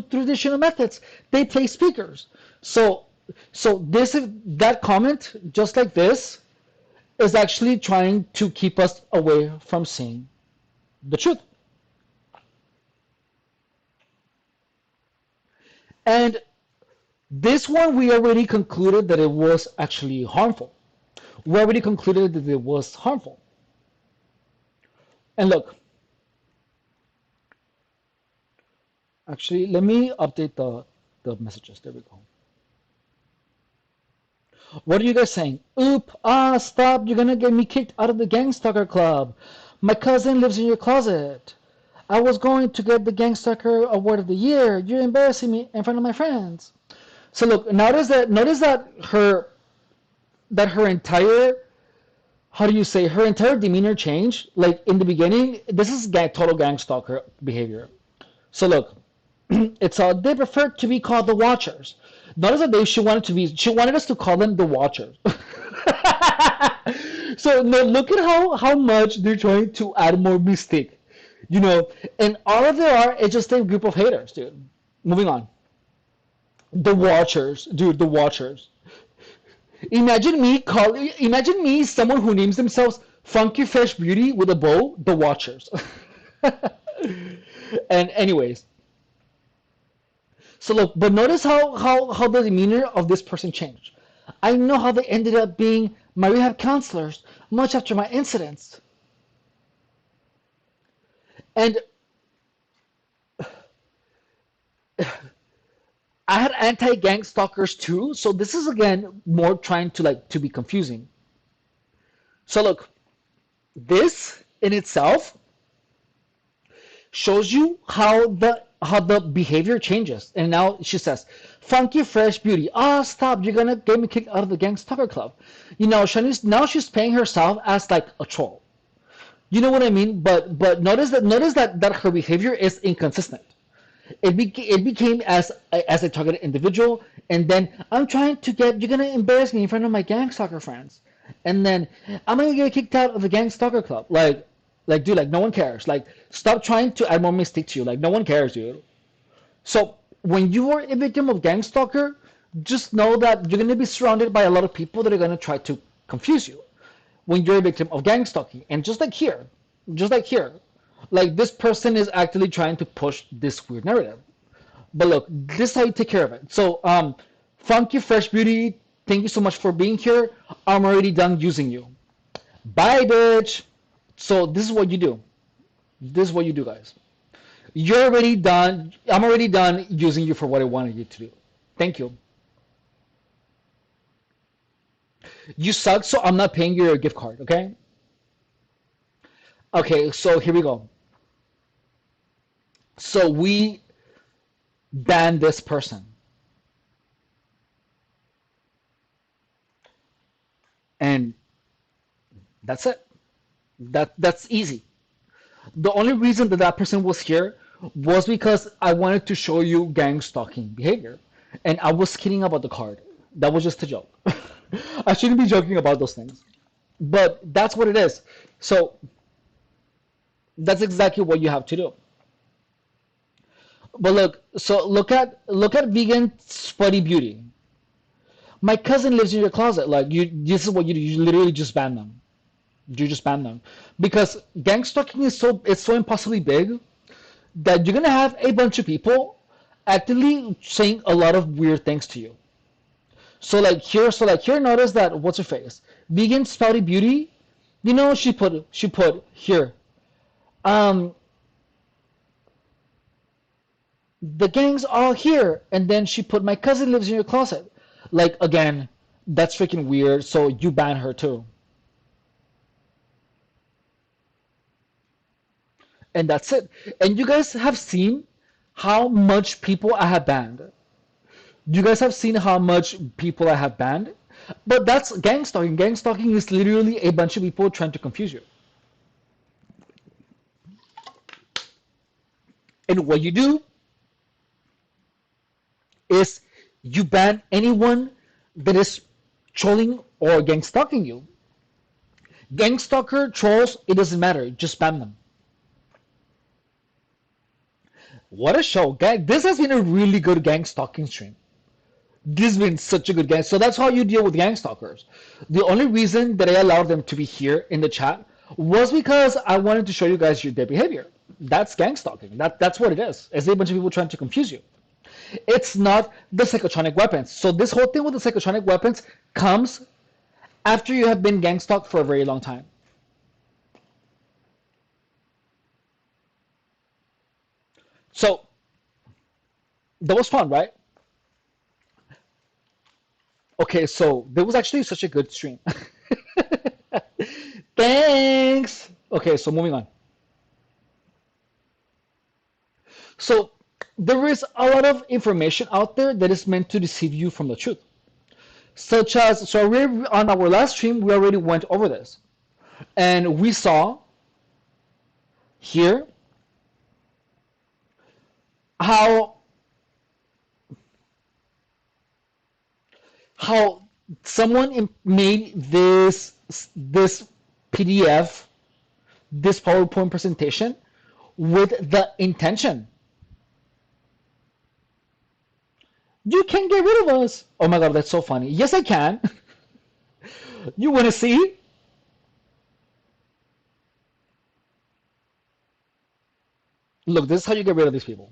traditional methods. They play speakers. So, so this is that comment, just like this, is actually trying to keep us away from seeing the truth. And this one, we already concluded that it was actually harmful. We already concluded that it was harmful. And look, actually, let me update the messages. There we go. What are you guys saying? Oop, stop, you're gonna get me kicked out of the Gangstalker Club. My cousin lives in your closet. I was going to get the Gangstalker Award of the Year. You're embarrassing me in front of my friends. So look, notice that her entire, how do you say, her entire demeanor changed. Like in the beginning, this is total Gangstalker behavior. So look, it's they prefer to be called the Watchers. Notice that she wanted us to call them the Watchers. So no, look at how much they're trying to add more mystique, you know. And all of there are is just a group of haters, dude. Moving on. The Watchers, dude. The Watchers. Imagine me, someone who names themselves Funky Fresh Beauty with a bow, the Watchers. And anyways, so look, but notice how the demeanor of this person changed. I know how they ended up being my rehab counselors much after my incidents. And I had anti-gang stalkers too, so this is again more trying to to be confusing. So look, this in itself shows you how the behavior changes. And now she says, "Funky fresh beauty. Stop! You're gonna get me kicked out of the gang stalker club." You know, now she's paying herself as like a troll. You know what I mean? But notice that her behavior is inconsistent. It became as a targeted individual, and then you're gonna embarrass me in front of my gang stalker friends, and then I'm gonna get kicked out of the gang stalker club. Like dude, like no one cares. Like stop trying to add more mystique to you. Like no one cares, dude. So when you are a victim of gang stalker, just know that you're gonna be surrounded by a lot of people that are gonna try to confuse you when you're a victim of gang stalking. And just like here, like this person is actually trying to push this weird narrative. But look, this is how you take care of it. So, Funky Fresh Beauty, thank you so much for being here. I'm already done using you. Bye, bitch. So this is what you do. This is what you do, guys. You're already done. I'm already done using you for what I wanted you to do. Thank you. You suck, so I'm not paying you your gift card, okay? Okay, so here we go. So we ban this person. And that's it. That's easy. The only reason that that person was here was because I wanted to show you gang stalking behavior. And I was kidding about the card. That was just a joke. I shouldn't be joking about those things. But that's what it is. So that's exactly what you have to do. But look, so look at vegan spuddy beauty. My cousin lives in your closet. Like you, this is what you do. You literally just ban them. You just ban them because gang stalking is so impossibly big that you're gonna have a bunch of people actively saying a lot of weird things to you. So like here, notice that what's her face? Vegan spouty beauty. You know, she put here. Um, the gang's all here, and then she put my cousin lives in your closet. Like again, that's freaking weird. So you ban her too, and that's it. And you guys have seen how much people I have banned. You guys have seen how much people I have banned, but that's gang stalking. Gang stalking is literally a bunch of people trying to confuse you. And what you do is you ban anyone that is trolling or gang stalking you. Gang stalker, trolls, it doesn't matter. Just spam them. What a show. Gang, this has been a really good gang stalking stream. This has been such a good gang. So that's how you deal with gang stalkers. The only reason that I allowed them to be here in the chat was because I wanted to show you guys their behavior. That's gang stalking. That's what it is. It's a bunch of people trying to confuse you. It's not the psychotronic weapons. So this whole thing with the psychotronic weapons comes after you have been gang stalked for a very long time. So that was fun, right? Okay, so there was actually such a good stream. Thanks. Okay, so moving on. So there is a lot of information out there that is meant to deceive you from the truth. Such as, so we on our last stream, we already went over this. And we saw here how how someone made this PDF, this PowerPoint presentation with the intention. You can get rid of us. Oh my god, that's so funny. Yes, I can. You want to see? Look, this is how you get rid of these people.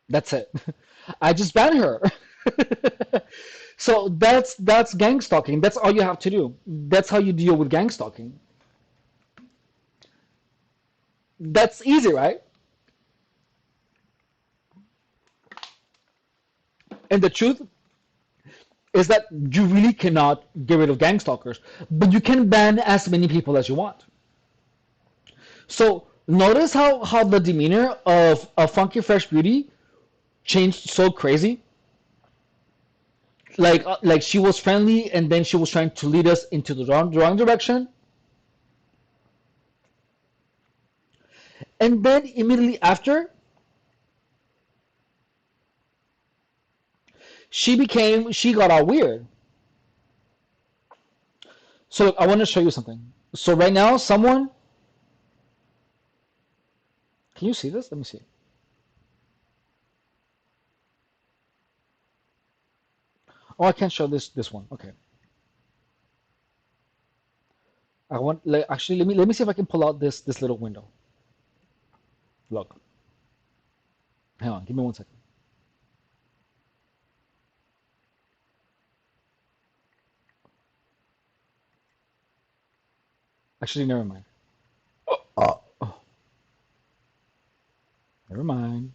That's it. I just banned her. So that's gang stalking. That's all you have to do. That's how you deal with gang stalking. That's easy, right? And the truth is that you really cannot get rid of gang stalkers, but you can ban as many people as you want. So notice how the demeanor of a Funky Fresh Beauty changed so crazy. Like she was friendly and then she was trying to lead us into the wrong direction. And then immediately after, she got all weird. So look, I want to show you something. So right now, someone, can you see this? Let me see. Oh, I can't show this one. Okay. I want like actually let me see if I can pull out this little window. Look. Hang on, give me 1 second. Actually, never mind. Oh, never mind.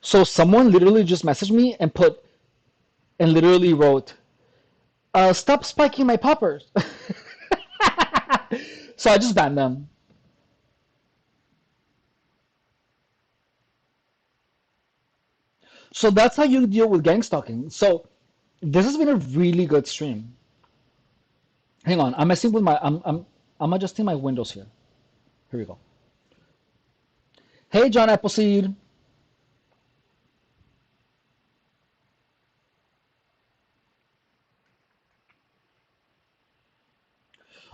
So someone literally just messaged me and literally wrote, stop spiking my poppers. So I just banned them. So that's how you deal with gang stalking. So this has been a really good stream. Hang on, I'm messing with my I'm adjusting my windows here. Here we go. Hey John Appleseed.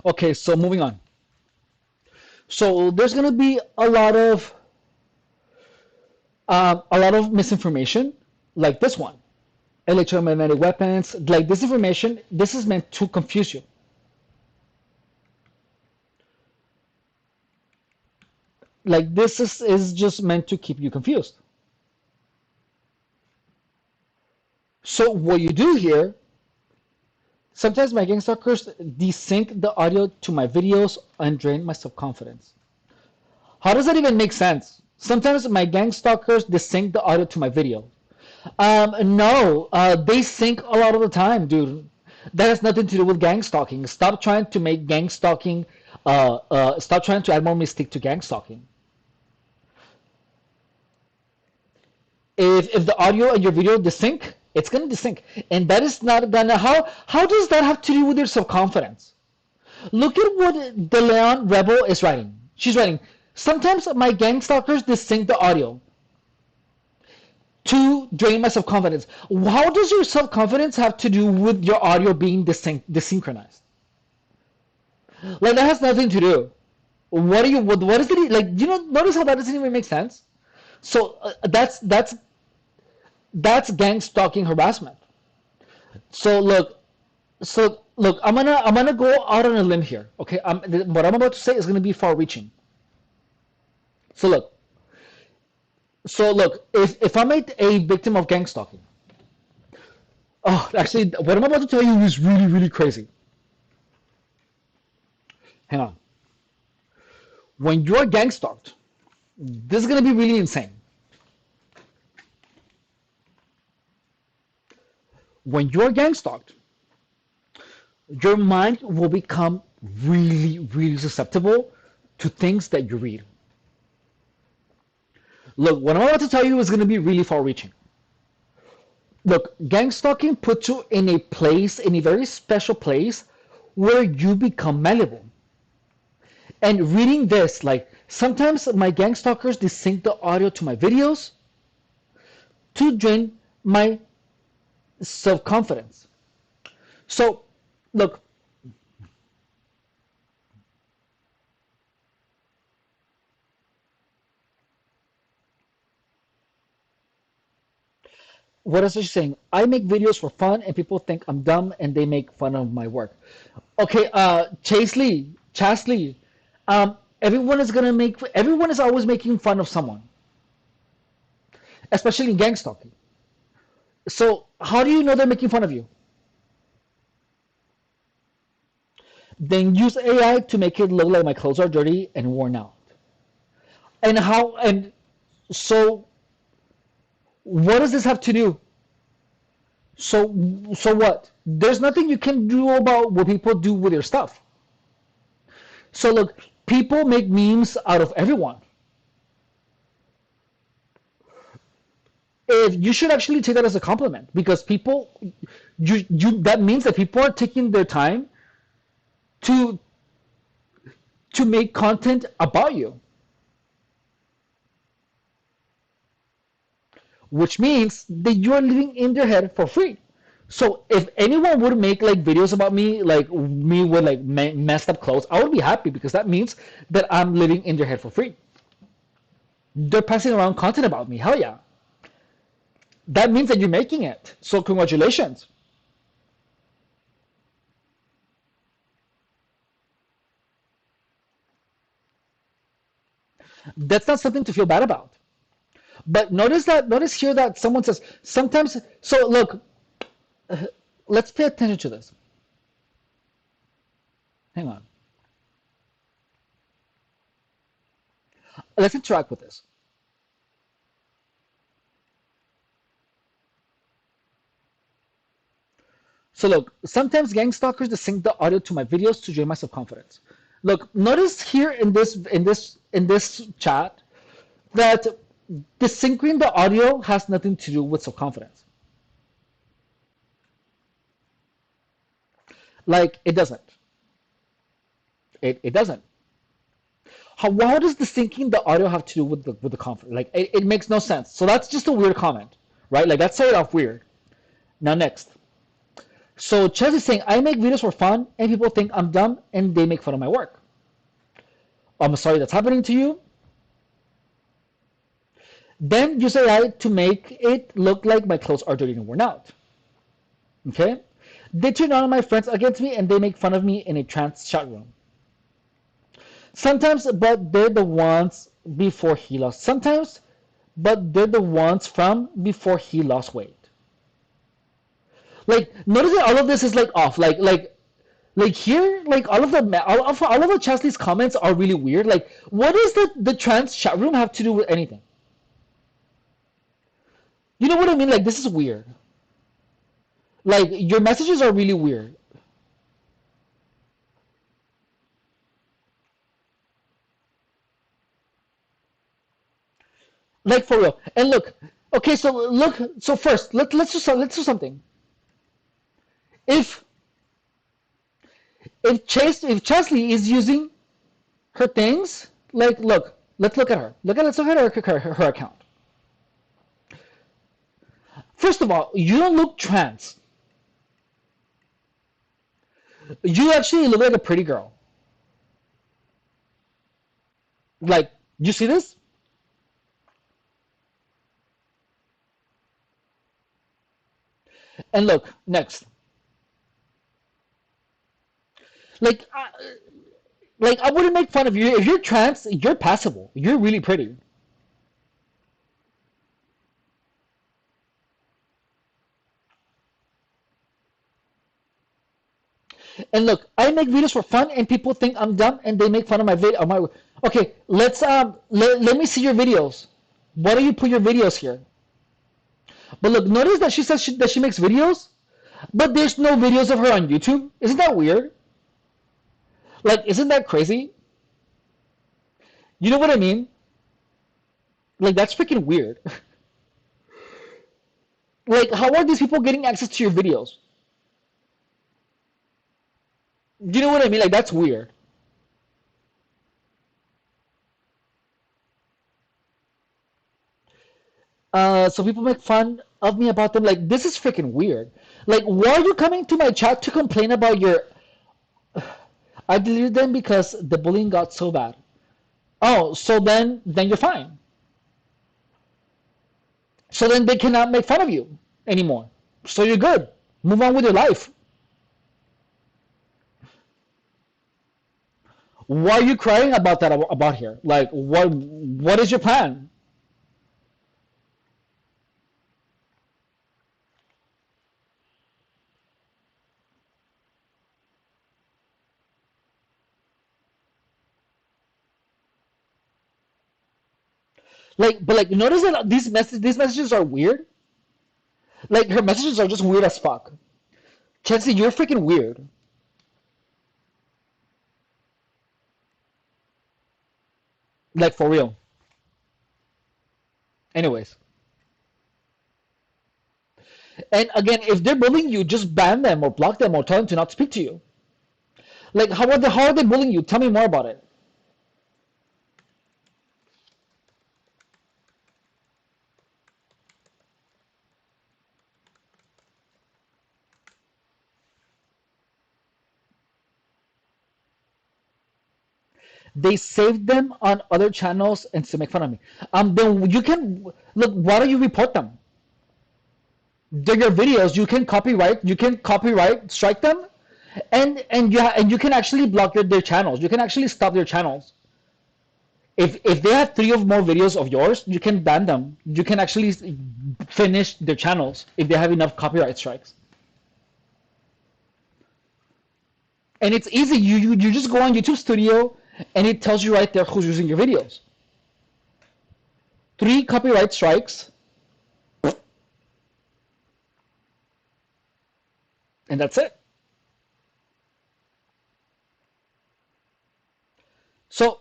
Okay, so moving on. So there's gonna be a lot of misinformation, like this one, electromagnetic weapons. Like this information, this is meant to confuse you. Like this is just meant to keep you confused. So what you do here, Sometimes my gang stalkers desync the audio to my videos and drain my self-confidence. How does that even make sense? Sometimes my gang stalkers desync the audio to my video. No, they sync a lot of the time, dude. That has nothing to do with gang stalking. Stop trying to make gang stalking. Stop trying to add more mystique to gang stalking. If the audio and your video desync, it's gonna desync, and that is not gonna. How does that have to do with your self confidence? Look at what the Leon Rebel is writing. She's writing. Sometimes my gang stalkers desync the audio to drain my self confidence. How does your self confidence have to do with your audio being desynchronized? Like that has nothing to do. What are you? What is it? Like you know? Notice how that doesn't even make sense. So that's gang stalking harassment. So look. I'm gonna go out on a limb here. Okay, what I'm about to say is gonna be far-reaching. So look. If I'm a victim of gang stalking, oh, actually, what I'm about to tell you is really really crazy. Hang on. When you're gang stalked, this is gonna be really insane. When you're gang stalked, your mind will become really, really susceptible to things that you read. Look, what I'm about to tell you is going to be really far reaching. Look, gang stalking puts you in a place, in a very special place, where you become malleable. And reading this, like, sometimes my gang stalkers desync the audio to my videos to drain my self confidence. So, look, what is she saying? I make videos for fun and people think I'm dumb and they make fun of my work. Okay, Chas Lee, everyone is always making fun of someone, especially in gang stalking. So how do you know they're making fun of you? Then use AI to make it look like my clothes are dirty and worn out. And so what does this have to do? So what? There's nothing you can do about what people do with your stuff. So look, people make memes out of everyone. If you should actually take that as a compliment because people, you that means that people are taking their time to to make content about you, which means that you're living in their head for free. So if anyone would make like videos about me, like me with like messed up clothes, I would be happy because that means that I'm living in their head for free. They're passing around content about me. Hell yeah. That means that you're making it. So congratulations. That's not something to feel bad about. But notice here that someone says sometimes. So look, let's pay attention to this. Hang on. Let's interact with this. So look, sometimes gang stalkers they sync the audio to my videos to drain my self-confidence. Look, notice here in this chat that the syncing the audio has nothing to do with self-confidence. Like it doesn't. It doesn't. How does the syncing the audio have to do with the confidence? Like it makes no sense. So that's just a weird comment, right? Like that started off weird. Now next. So Chess is saying I make videos for fun and people think I'm dumb and they make fun of my work. I'm sorry that's happening to you. Then use AI to make it look like my clothes are dirty and worn out. Okay? They turn on my friends against me and they make fun of me in a trans chat room. Sometimes, but they're the ones before he lost. Sometimes, but they're the ones from before he lost weight. Like, notice that all of this is like off. Like here, like all of the Chesley's comments are really weird. Like, what does the trans chat room have to do with anything? You know what I mean? Like, this is weird. Like, your messages are really weird. Like, for real. And look, okay, so look, so first, let's do something. If if Chesley is using her things, like, look, let's look at her account. First of all, you don't look trans. You actually look like a pretty girl. Like, you see this? And look, next. Like, like I wouldn't make fun of you if you're trans. You're passable. You're really pretty. And look, I make videos for fun, and people think I'm dumb, and they make fun of my video. My okay, let me see your videos. Why don't you put your videos here? But look, notice that she says that she makes videos, but there's no videos of her on YouTube. Isn't that weird? Like, isn't that crazy? You know what I mean? Like, that's freaking weird. Like, how are these people getting access to your videos? Do you know what I mean? Like, that's weird. So people make fun of me about them. Like, this is freaking weird. Like, why are you coming to my chat to complain about your? I deleted them because the bullying got so bad. Oh, so then you're fine. So then they cannot make fun of you anymore. So you're good. Move on with your life. Why are you crying about that about here? Like, what is your plan? Like, but like, notice that these messages are weird. Like, her messages are just weird as fuck. Chansey, you're freaking weird. Like, for real. Anyways, and again, if they're bullying you, just ban them or block them or tell them to not speak to you. Like, how are they bullying you? Tell me more about it. They saved them on other channels and to make fun of me. Then you can look. Why don't you report them? They're your videos. You can copyright. You can copyright strike them, and you can actually block their channels. You can actually stop their channels. If they have three or more videos of yours, you can ban them. You can actually finish their channels if they have enough copyright strikes. And it's easy. You just go on YouTube Studio, and it tells you right there who's using your videos. Three copyright strikes, and that's it. So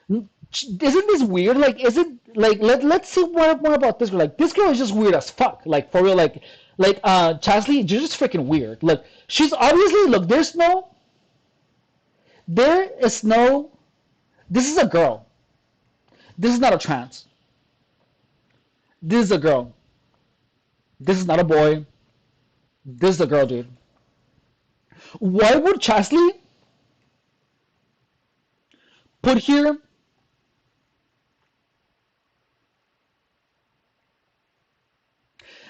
isn't this weird? Like, is it like let's see more about this girl. Like, this girl is just weird as fuck. Like, for real. Like Chasley, you're just freaking weird. Look, she's obviously look. There is no. This is a girl. This is not a trans. This is a girl. This is not a boy. This is a girl, dude. Why would Chasley put here?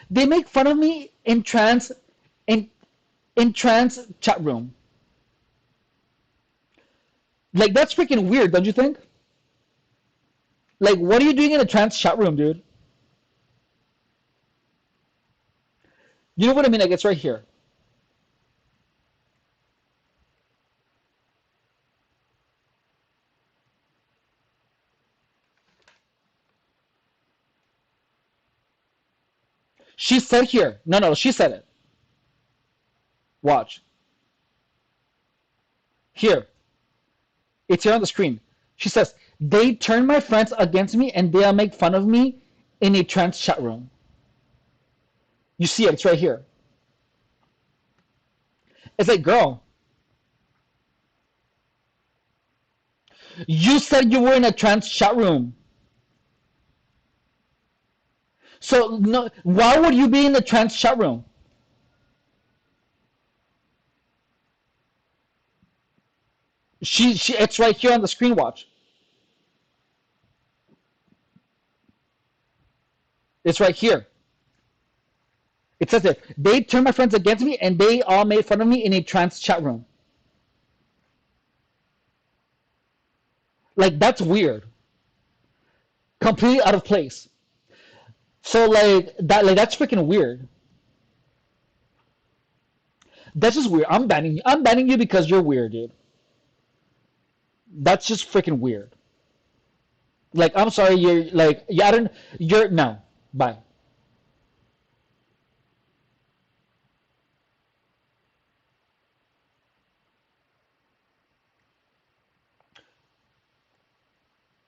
They make fun of me in in trans chat room. Like, that's freaking weird, don't you think? Like, what are you doing in a trans chat room, dude? You know what I mean? Like it's right here. She said here. No, no, she said it. Watch. Here. It's here on the screen. She says, they turn my friends against me and they'll make fun of me in a trans chat room. You see it. It's right here. It's like, girl, you said you were in a trans chat room. So no, why would you be in the trans chat room? It's right here on the screen. Watch. It's right here. It says it. They turned my friends against me and they all made fun of me in a trans chat room. Like that's weird. Completely out of place. So like that's freaking weird. That's just weird. I'm banning you. I'm banning you because you're weird, dude. That's just freaking weird. Like I'm sorry, you're like yeah, I don't. You're no. Bye.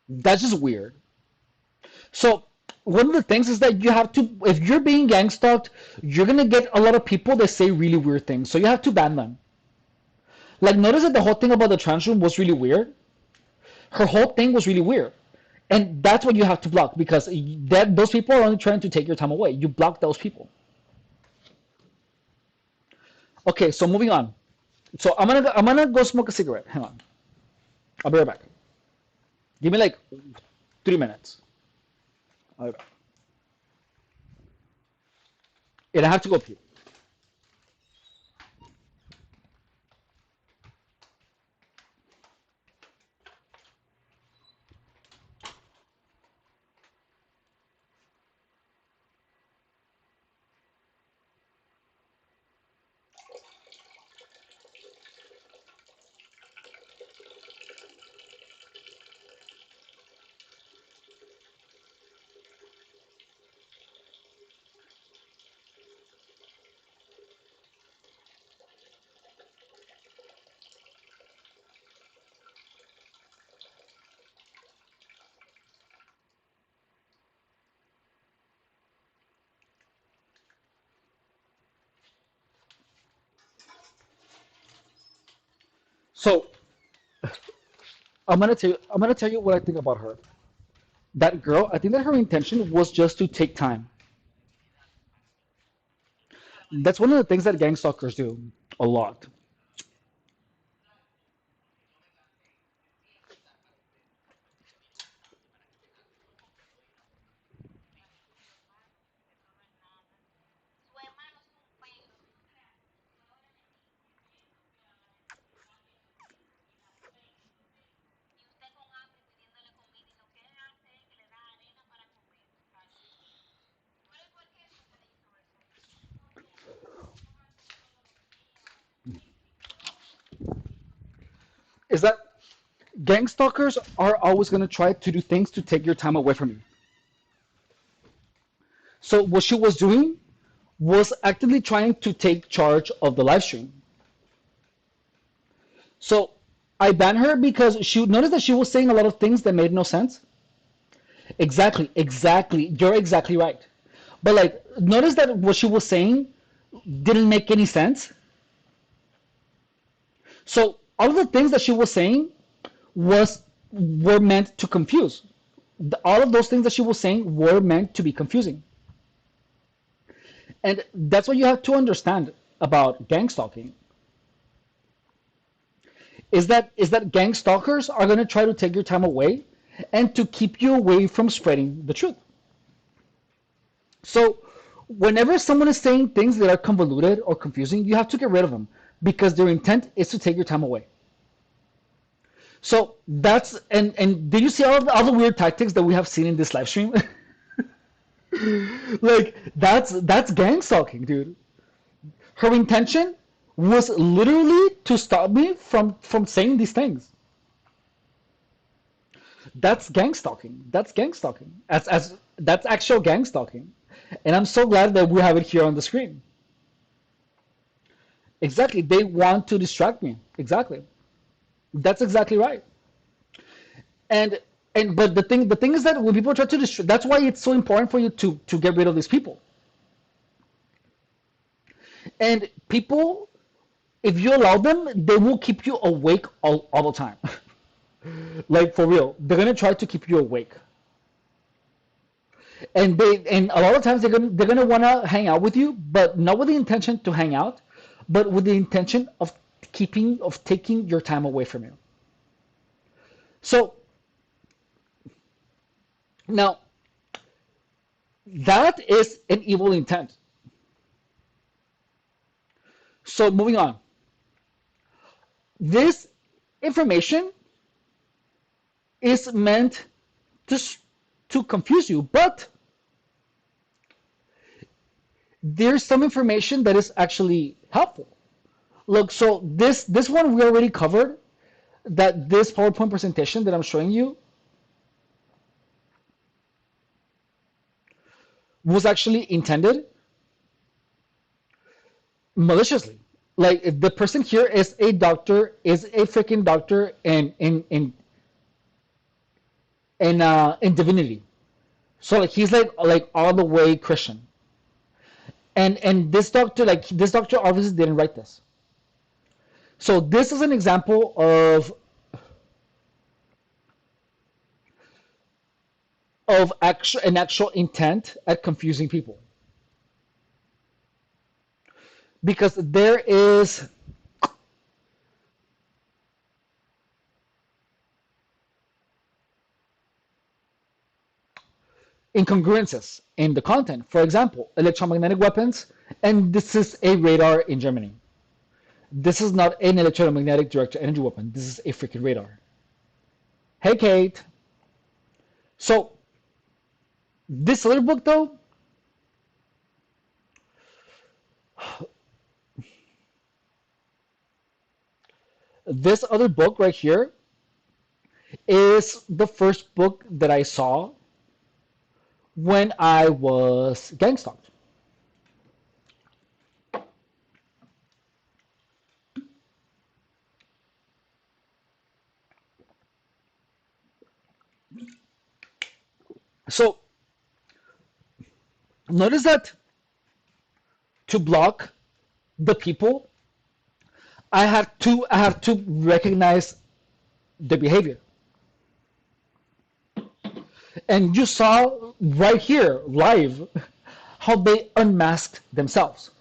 That's just weird. So one of the things is that you have to, if you're being gang stalked, you're gonna get a lot of people that say really weird things. So you have to ban them. Like notice that the whole thing about the trans room was really weird. Her whole thing was really weird. And that's what you have to block because those people are only trying to take your time away. You block those people. Okay, so moving on. So I'm gonna go smoke a cigarette. Hang on. I'll be right back. Give me like 3 minutes. I'll be back. And I have to go pee. So I'm gonna tell you what I think about her. That girl, I think that her intention was just to take time. That's one of the things that gang stalkers do a lot. Is that gang stalkers are always going to try to do things to take your time away from you. So what she was doing was actively trying to take charge of the live stream. So I banned her because she noticed that she was saying a lot of things that made no sense. Exactly, exactly. You're exactly right. But like, notice that what she was saying didn't make any sense. So all of the things that she was saying was were meant to confuse. All of those things that she was saying were meant to be confusing. And that's what you have to understand about gang stalking is that gang stalkers are going to try to take your time away and to keep you away from spreading the truth. So whenever someone is saying things that are convoluted or confusing, you have to get rid of them because their intent is to take your time away. So and did you see all the weird tactics that we have seen in this live stream? Like that's gang stalking, dude. Her intention was literally to stop me from saying these things. That's gang stalking. That's gang stalking. As that's actual gang stalking. And I'm so glad that we have it here on the screen. Exactly. They want to distract me. Exactly. That's exactly right. And but the thing is that when people try to distract, that's why it's so important for you to get rid of these people. And people, if you allow them, they will keep you awake all the time. Like for real, they're gonna try to keep you awake. And a lot of times they're gonna wanna hang out with you, but not with the intention to hang out, but with the intention of taking your time away from you. So now that is an evil intent. So moving on, this information is meant to to confuse you, but there's some information that is actually helpful. Look, so this one we already covered. That this PowerPoint presentation that I'm showing you was actually intended maliciously. Like the person here is a doctor, is a freaking doctor in divinity. So like he's like all the way Christian. And this doctor obviously didn't write this. So this is an example of actual intent at confusing people, because there is incongruences in the content. For example, electromagnetic weapons, and this is a radar in Germany. This is not an electromagnetic direct energy weapon. This is a freaking radar. Hey, Kate. So this other book, though, this other book right here is the first book that I saw when I was gang stalked. So notice that to block the people, I have to recognize the behavior. And you saw right here live how they unmasked themselves.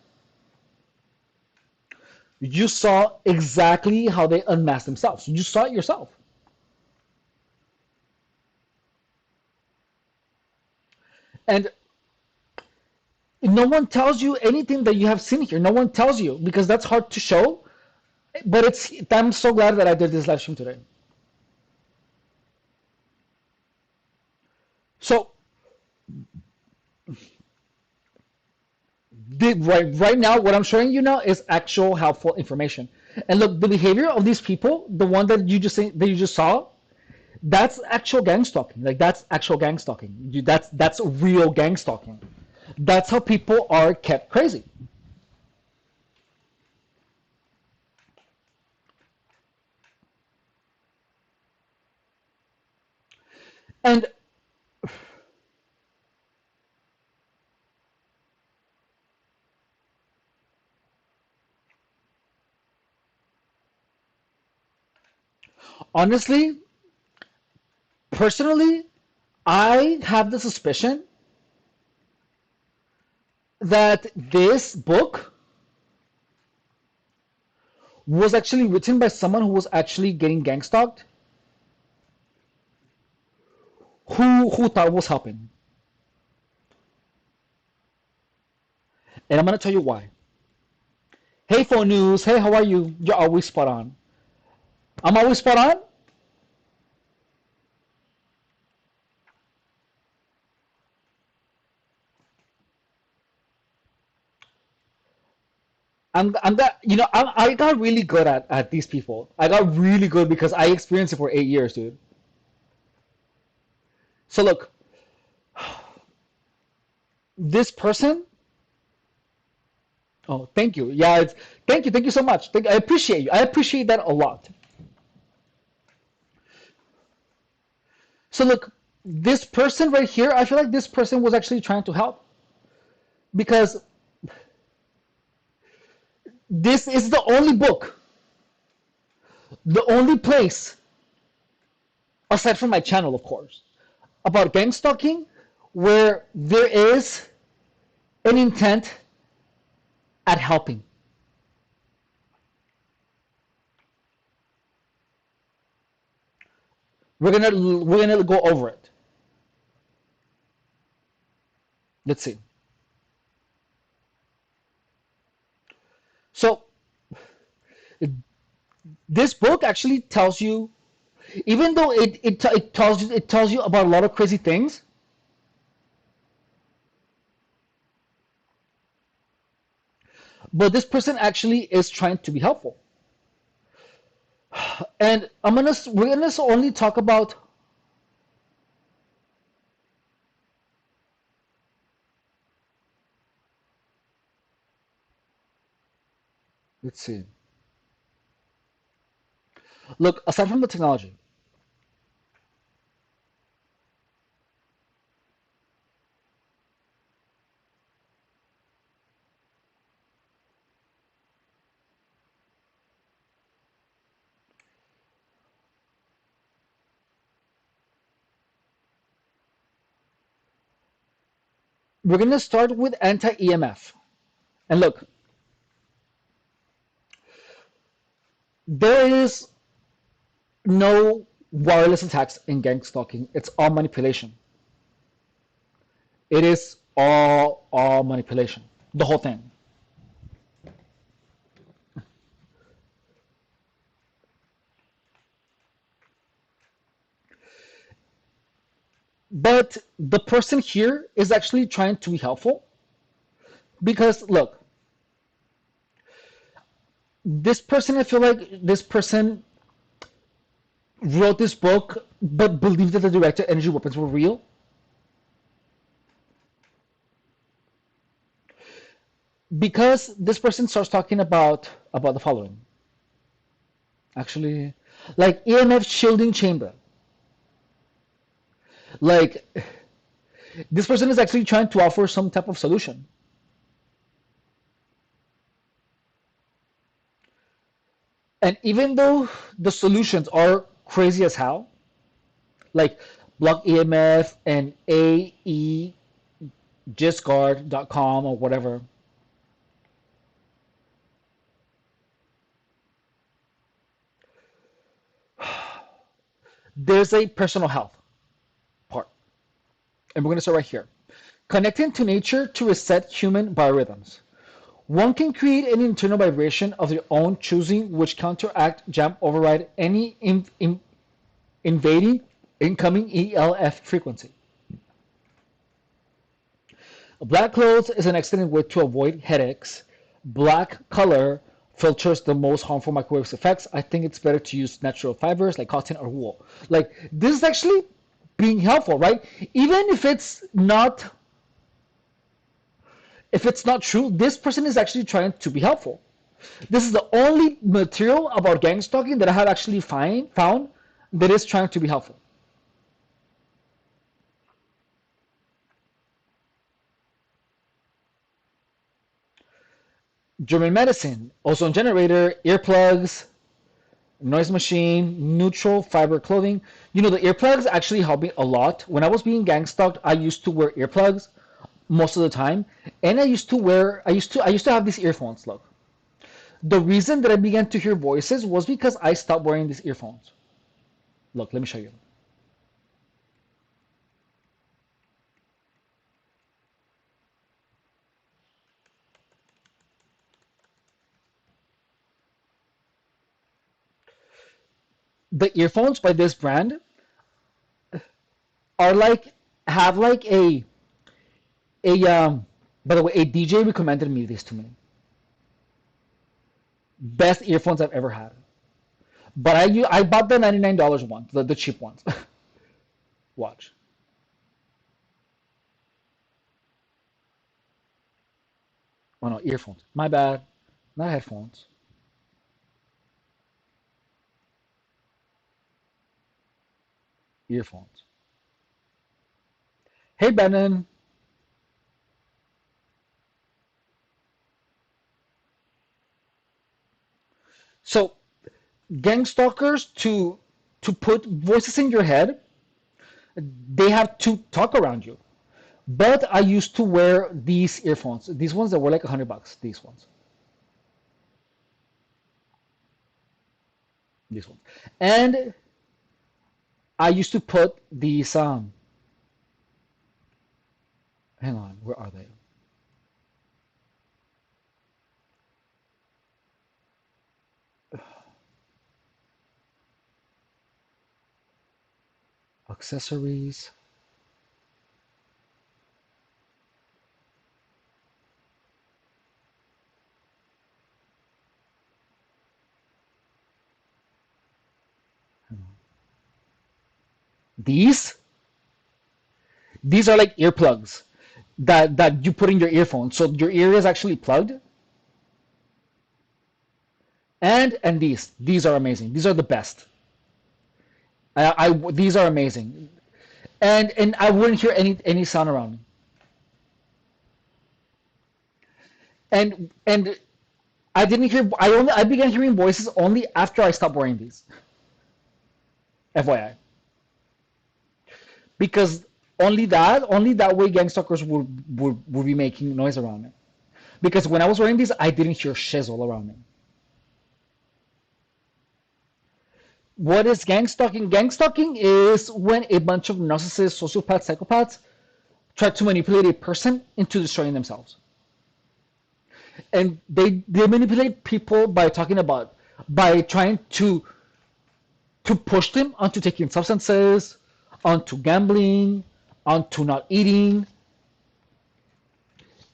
You saw exactly how they unmasked themselves. You saw it yourself. And no one tells you anything that you have seen here. No one tells you because that's hard to show. But I'm so glad that I did this live stream today. So right now, what I'm showing you now is actual helpful information. And look, the behavior of these people, the one that you just saw, that's actual gang stalking. Like that's actual gang stalking. That's real gang stalking. That's how people are kept crazy. And honestly, personally, I have the suspicion that this book was actually written by someone who was actually getting gang stalked, who thought was helping. And I'm gonna tell you why. Hey, phone news. Hey, how are you? You're always spot on. I'm always spot on. I'm got you know I got really good at these people. I got really good because I experienced it for 8 years, dude. So look, this person. Oh, thank you. Yeah, thank you so much. I appreciate you. I appreciate that a lot. So look, this person right here, I feel like this person was actually trying to help because this is the only book, the only place, aside from my channel, of course, about gang stalking where there is an intent at helping. We're gonna go over it. Let's see. So this book actually tells you, even though it tells you about a lot of crazy things, but this person actually is trying to be helpful. And we're gonna only talk about. Let's see. Look, aside from the technology, we're gonna start with anti-EMF. And look, there is no wireless attacks in gang stalking. It's all manipulation. It is all manipulation. The whole thing. But the person here is actually trying to be helpful because look, this person, I feel like this person wrote this book but believed that the directed energy weapons were real because this person starts talking about the following. Actually, like EMF shielding chamber. Like this person is actually trying to offer some type of solution. And even though the solutions are crazy as hell, like block EMF and aegiscard.com or whatever, there's a personal health part. And we're going to start right here. Connecting to nature to reset human biorhythms. One can create an internal vibration of their own choosing which counteract, jump, override any invading incoming ELF frequency. Black clothes is an excellent way to avoid headaches. Black color filters the most harmful microwave effects. I think it's better to use natural fibers like cotton or wool. Like this is actually being helpful, right? Even if it's not true, this person is actually trying to be helpful. This is the only material about gang stalking that I have actually found that is trying to be helpful. German medicine, ozone generator, earplugs, noise machine, neutral fiber clothing. You know, the earplugs actually helped me a lot. When I was being gang stalked, I used to wear earplugs most of the time, and I used to have these earphones. Look, the reason that I began to hear voices was because I stopped wearing these earphones. Look, let me show you. The earphones by this brand are like have like a by the way, a DJ recommended me this to me. Best earphones I've ever had. But I bought the $99 ones, the cheap ones. Watch. Oh no, earphones. My bad. Not headphones. Earphones. Hey, Brennan. So, gang stalkers to put voices in your head, they have to talk around you. But I used to wear these earphones. These ones that were like $100. These ones. These ones. And I used to put these hang on, where are they? Accessories. These these are like earplugs that you put in your earphone. So your ear is actually plugged. And these are amazing. These are the best. These are amazing. And I wouldn't hear any sound around me. And I didn't hear I began hearing voices only after I stopped wearing these. FYI. Because only that way gang stalkers would be making noise around me. Because when I was wearing these, I didn't hear shizzle around me. What is gang stalking? Gang stalking is when a bunch of narcissists, sociopaths, psychopaths try to manipulate a person into destroying themselves. And they manipulate people by talking about by trying to push them onto taking substances, onto gambling, onto not eating,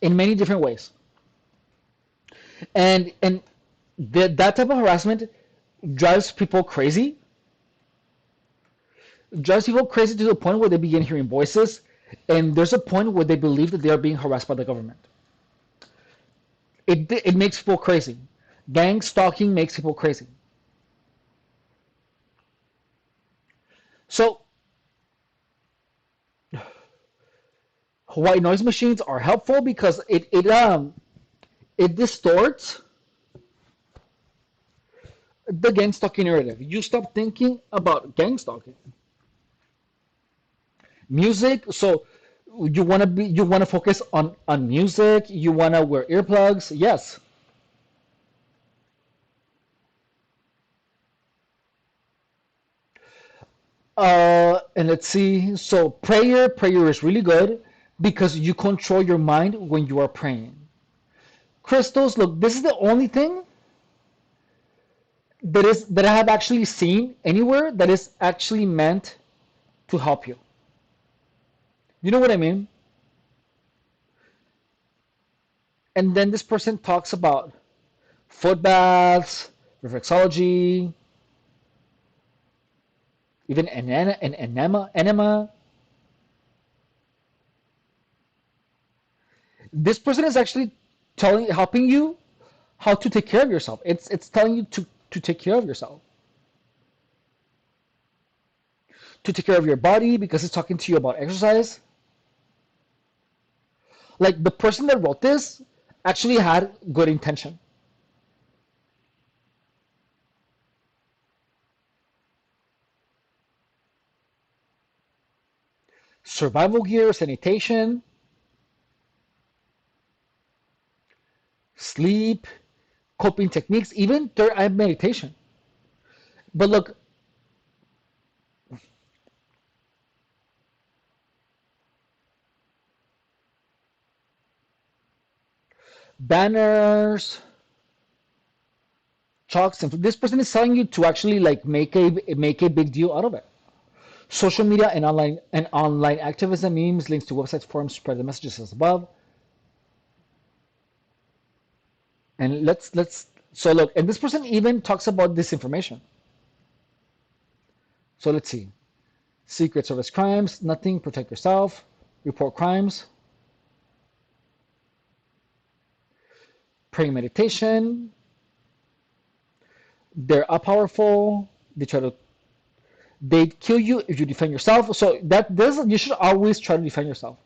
in many different ways. And that type of harassment drives people crazy, drives people crazy to the point where they begin hearing voices, and there's a point where they believe that they are being harassed by the government. It makes people crazy. Gang stalking makes people crazy. So white noise machines are helpful because it distorts the gang stalking narrative. You stop thinking about gang stalking. Music, so you want to focus on music, you want to wear earplugs. Yes. And let's see. So prayer is really good because you control your mind when you are praying. Crystals, look, this is the only thing that I have actually seen anywhere that is actually meant to help you. You know what I mean? And then this person talks about foot baths, reflexology, even enema. This person is actually helping you how to take care of yourself. It's telling you to take care of yourself, to take care of your body because it's talking to you about exercise. Like the person that wrote this actually had good intention. Survival gear, sanitation, sleep, coping techniques, even third eye meditation. But look, banners, chalks, and this person is telling you to actually like make a big deal out of it. Social media and online activism, memes, links to websites, forums, spread the messages as above. And let's So look, and this person even talks about disinformation. So let's see. Secret Service crimes, nothing, protect yourself, report crimes, premeditation, they're up powerful, they try to they kill you if you defend yourself. So that this you should always try to defend yourself.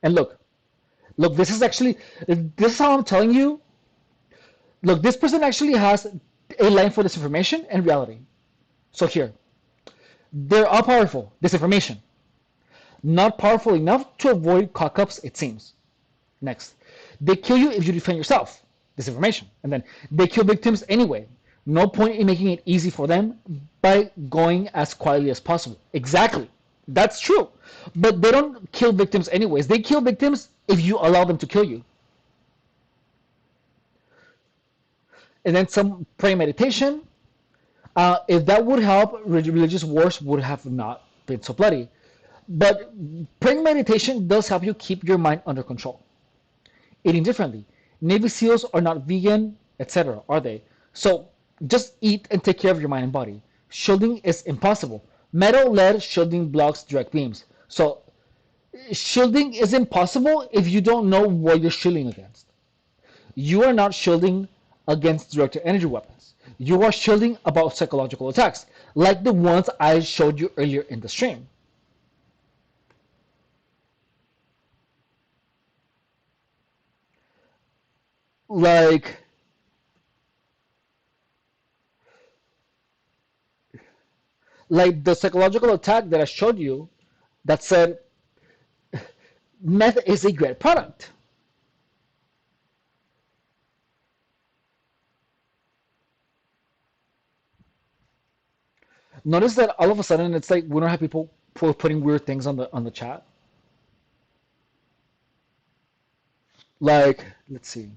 And look, this is actually this is how I'm telling you. Look, this person actually has a line for disinformation and reality. So here, they're all powerful. Disinformation, not powerful enough to avoid cock-ups. It seems. Next, they kill you if you defend yourself. Disinformation, and then they kill victims anyway. No point in making it easy for them by going as quietly as possible. Exactly. That's true. But they don't kill victims anyways. They kill victims if you allow them to kill you. And then some premeditation. If that would help, religious wars would have not been so bloody. But premeditation does help you keep your mind under control. Eating differently. Navy SEALs are not vegan, etc., are they? So just eat and take care of your mind and body. Shielding is impossible. Metal lead shielding blocks direct beams. So shielding is impossible if you don't know what you're shielding against. You are not shielding against directed energy weapons. You are shielding about psychological attacks, like the ones I showed you earlier in the stream. Like like the psychological attack that I showed you that said meth is a great product. Notice that all of a sudden it's like we don't have people putting weird things on the chat. Like, let's see.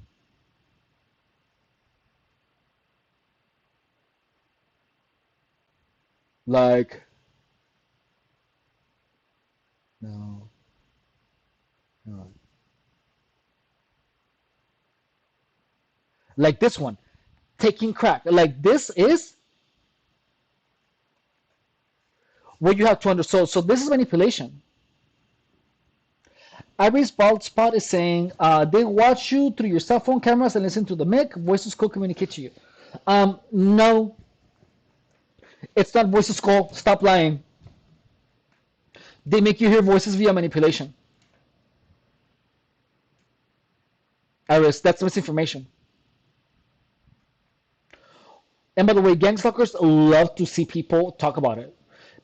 Like, no, no. Like this one, taking crack. Like this is what you have to understand. So this is manipulation. Iris Bald Spot is saying they watch you through your cell phone cameras and listen to the mic. Voices could communicate to you. No, it's not voices call. Stop lying. They make you hear voices via manipulation. Iris, that's misinformation. And by the way, gang stalkers love to see people talk about it.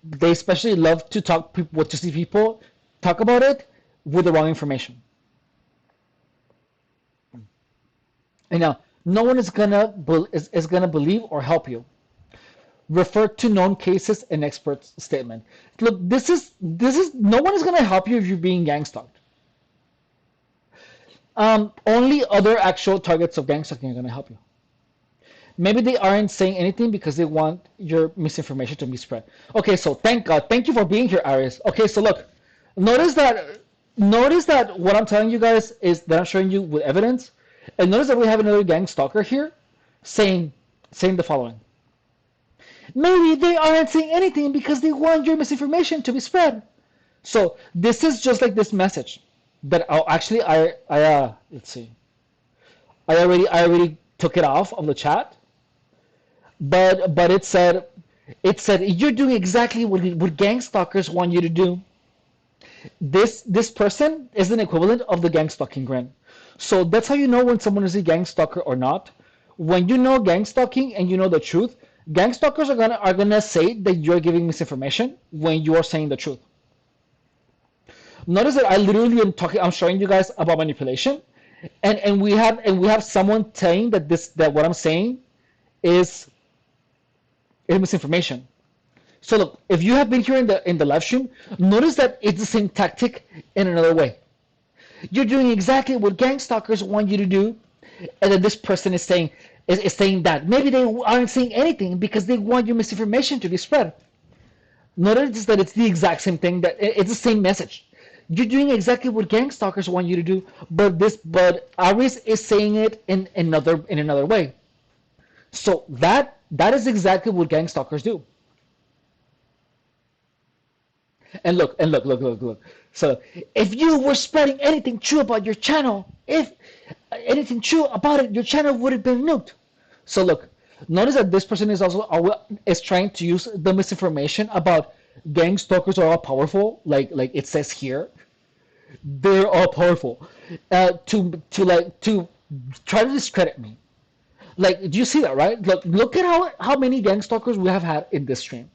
They especially love to to see people talk about it with the wrong information. And now, no one is gonna believe or help you. Refer to known cases and experts' statement. Look, this is no one is gonna help you if you're being gang stalked. Only other actual targets of gang stalking are gonna help you. Maybe they aren't saying anything because they want your misinformation to be spread. Okay, so thank God. Thank you for being here, Aries. Okay, so look, notice that notice that what I'm telling you guys is that I'm showing you with evidence. And notice that we have another gang stalker here saying saying the following. Maybe they aren't saying anything because they want your misinformation to be spread. So this is just like this message that actually I let's see. I already took it off of the chat, but it said you're doing exactly what gang stalkers want you to do. This person is an equivalent of the gang stalking grin. So that's how you know when someone is a gang stalker or not. When you know gang stalking and you know the truth, gang stalkers are gonna say that you're giving misinformation when you are saying the truth. Notice that I literally am talking. I'm showing you guys about manipulation, and we have someone saying that what I'm saying is misinformation. So look, if you have been here in the live stream, notice that it's the same tactic in another way. You're doing exactly what gang stalkers want you to do, and then this person is saying that maybe they aren't saying anything because they want your misinformation to be spread. Notice that it's the exact same thing. That it's the same message. You're doing exactly what gang stalkers want you to do, but Aris is saying it in another way. So that is exactly what gang stalkers do. And look. So if you were spreading anything true about your channel, if anything true about it, your channel would have been nuked. So look, notice that this person is also is trying to use the misinformation about gang stalkers are all powerful, like it says here. They're all powerful, to try to discredit me. Like, do you see that, right? Look at how many gang stalkers we have had in this stream.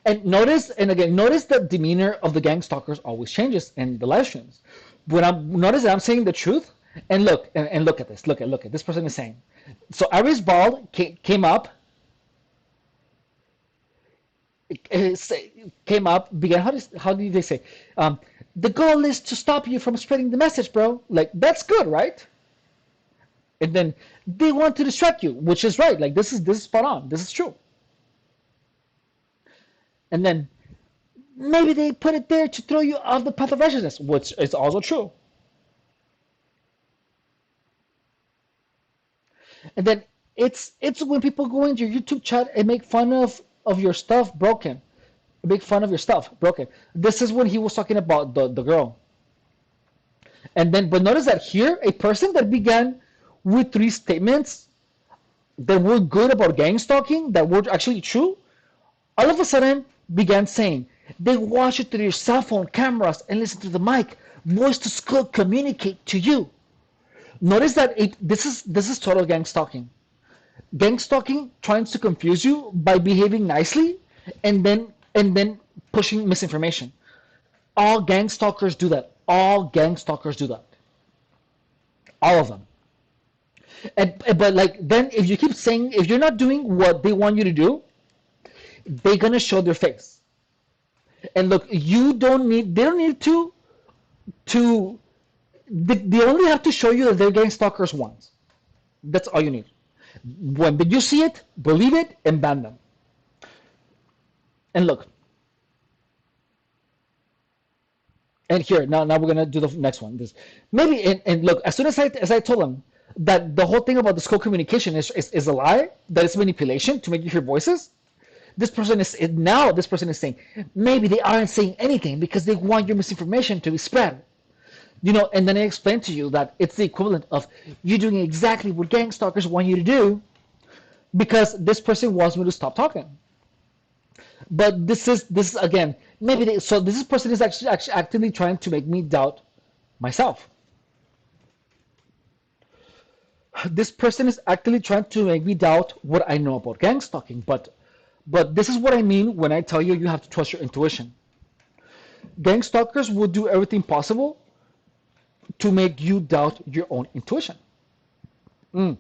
And notice, and again, notice the demeanor of the gang stalkers always changes in the live streams. When I'm notice that I'm saying the truth, and look at this. Look at this person is saying. So Aries Bald came up, came up, began. How did they say? The goal is to stop you from spreading the message, bro. Like that's good, right? And then they want to distract you, which is right. Like this is spot on. This is true. And then maybe they put it there to throw you off the path of righteousness, which is also true. And then it's when people go into your YouTube chat and make fun of your stuff broken, make fun of your stuff broken. This is when he was talking about the girl. And then, but notice that here, a person that began with three statements that were good about gang stalking, that were actually true, all of a sudden began saying they watch it through your cell phone cameras and listen to the mic, voice to skull communicate to you. Notice that this is total gang stalking. Gang stalking trying to confuse you by behaving nicely and then pushing misinformation. All gang stalkers do that. All gang stalkers do that. All of them. But like then if you keep saying if you're not doing what they want you to do, they're gonna show their face. And look, you don't need they don't need to they only have to show you that they're gang stalkers once. That's all you need. When you see it, believe it, and ban them. And look, and here now we're gonna do the next one. This maybe and look, as soon as I told them that the whole thing about the skull communication is a lie, that it's manipulation to make you hear voices. This person is saying maybe they aren't saying anything because they want your misinformation to be spread. And then I explained to you that it's the equivalent of you doing exactly what gang stalkers want you to do because this person wants me to stop talking. But this is again so this person is actually actively trying to make me doubt myself. This person is actively trying to make me doubt what I know about gang stalking. But this is what I mean when I tell you you have to trust your intuition. Gang stalkers will do everything possible to make you doubt your own intuition. Mm.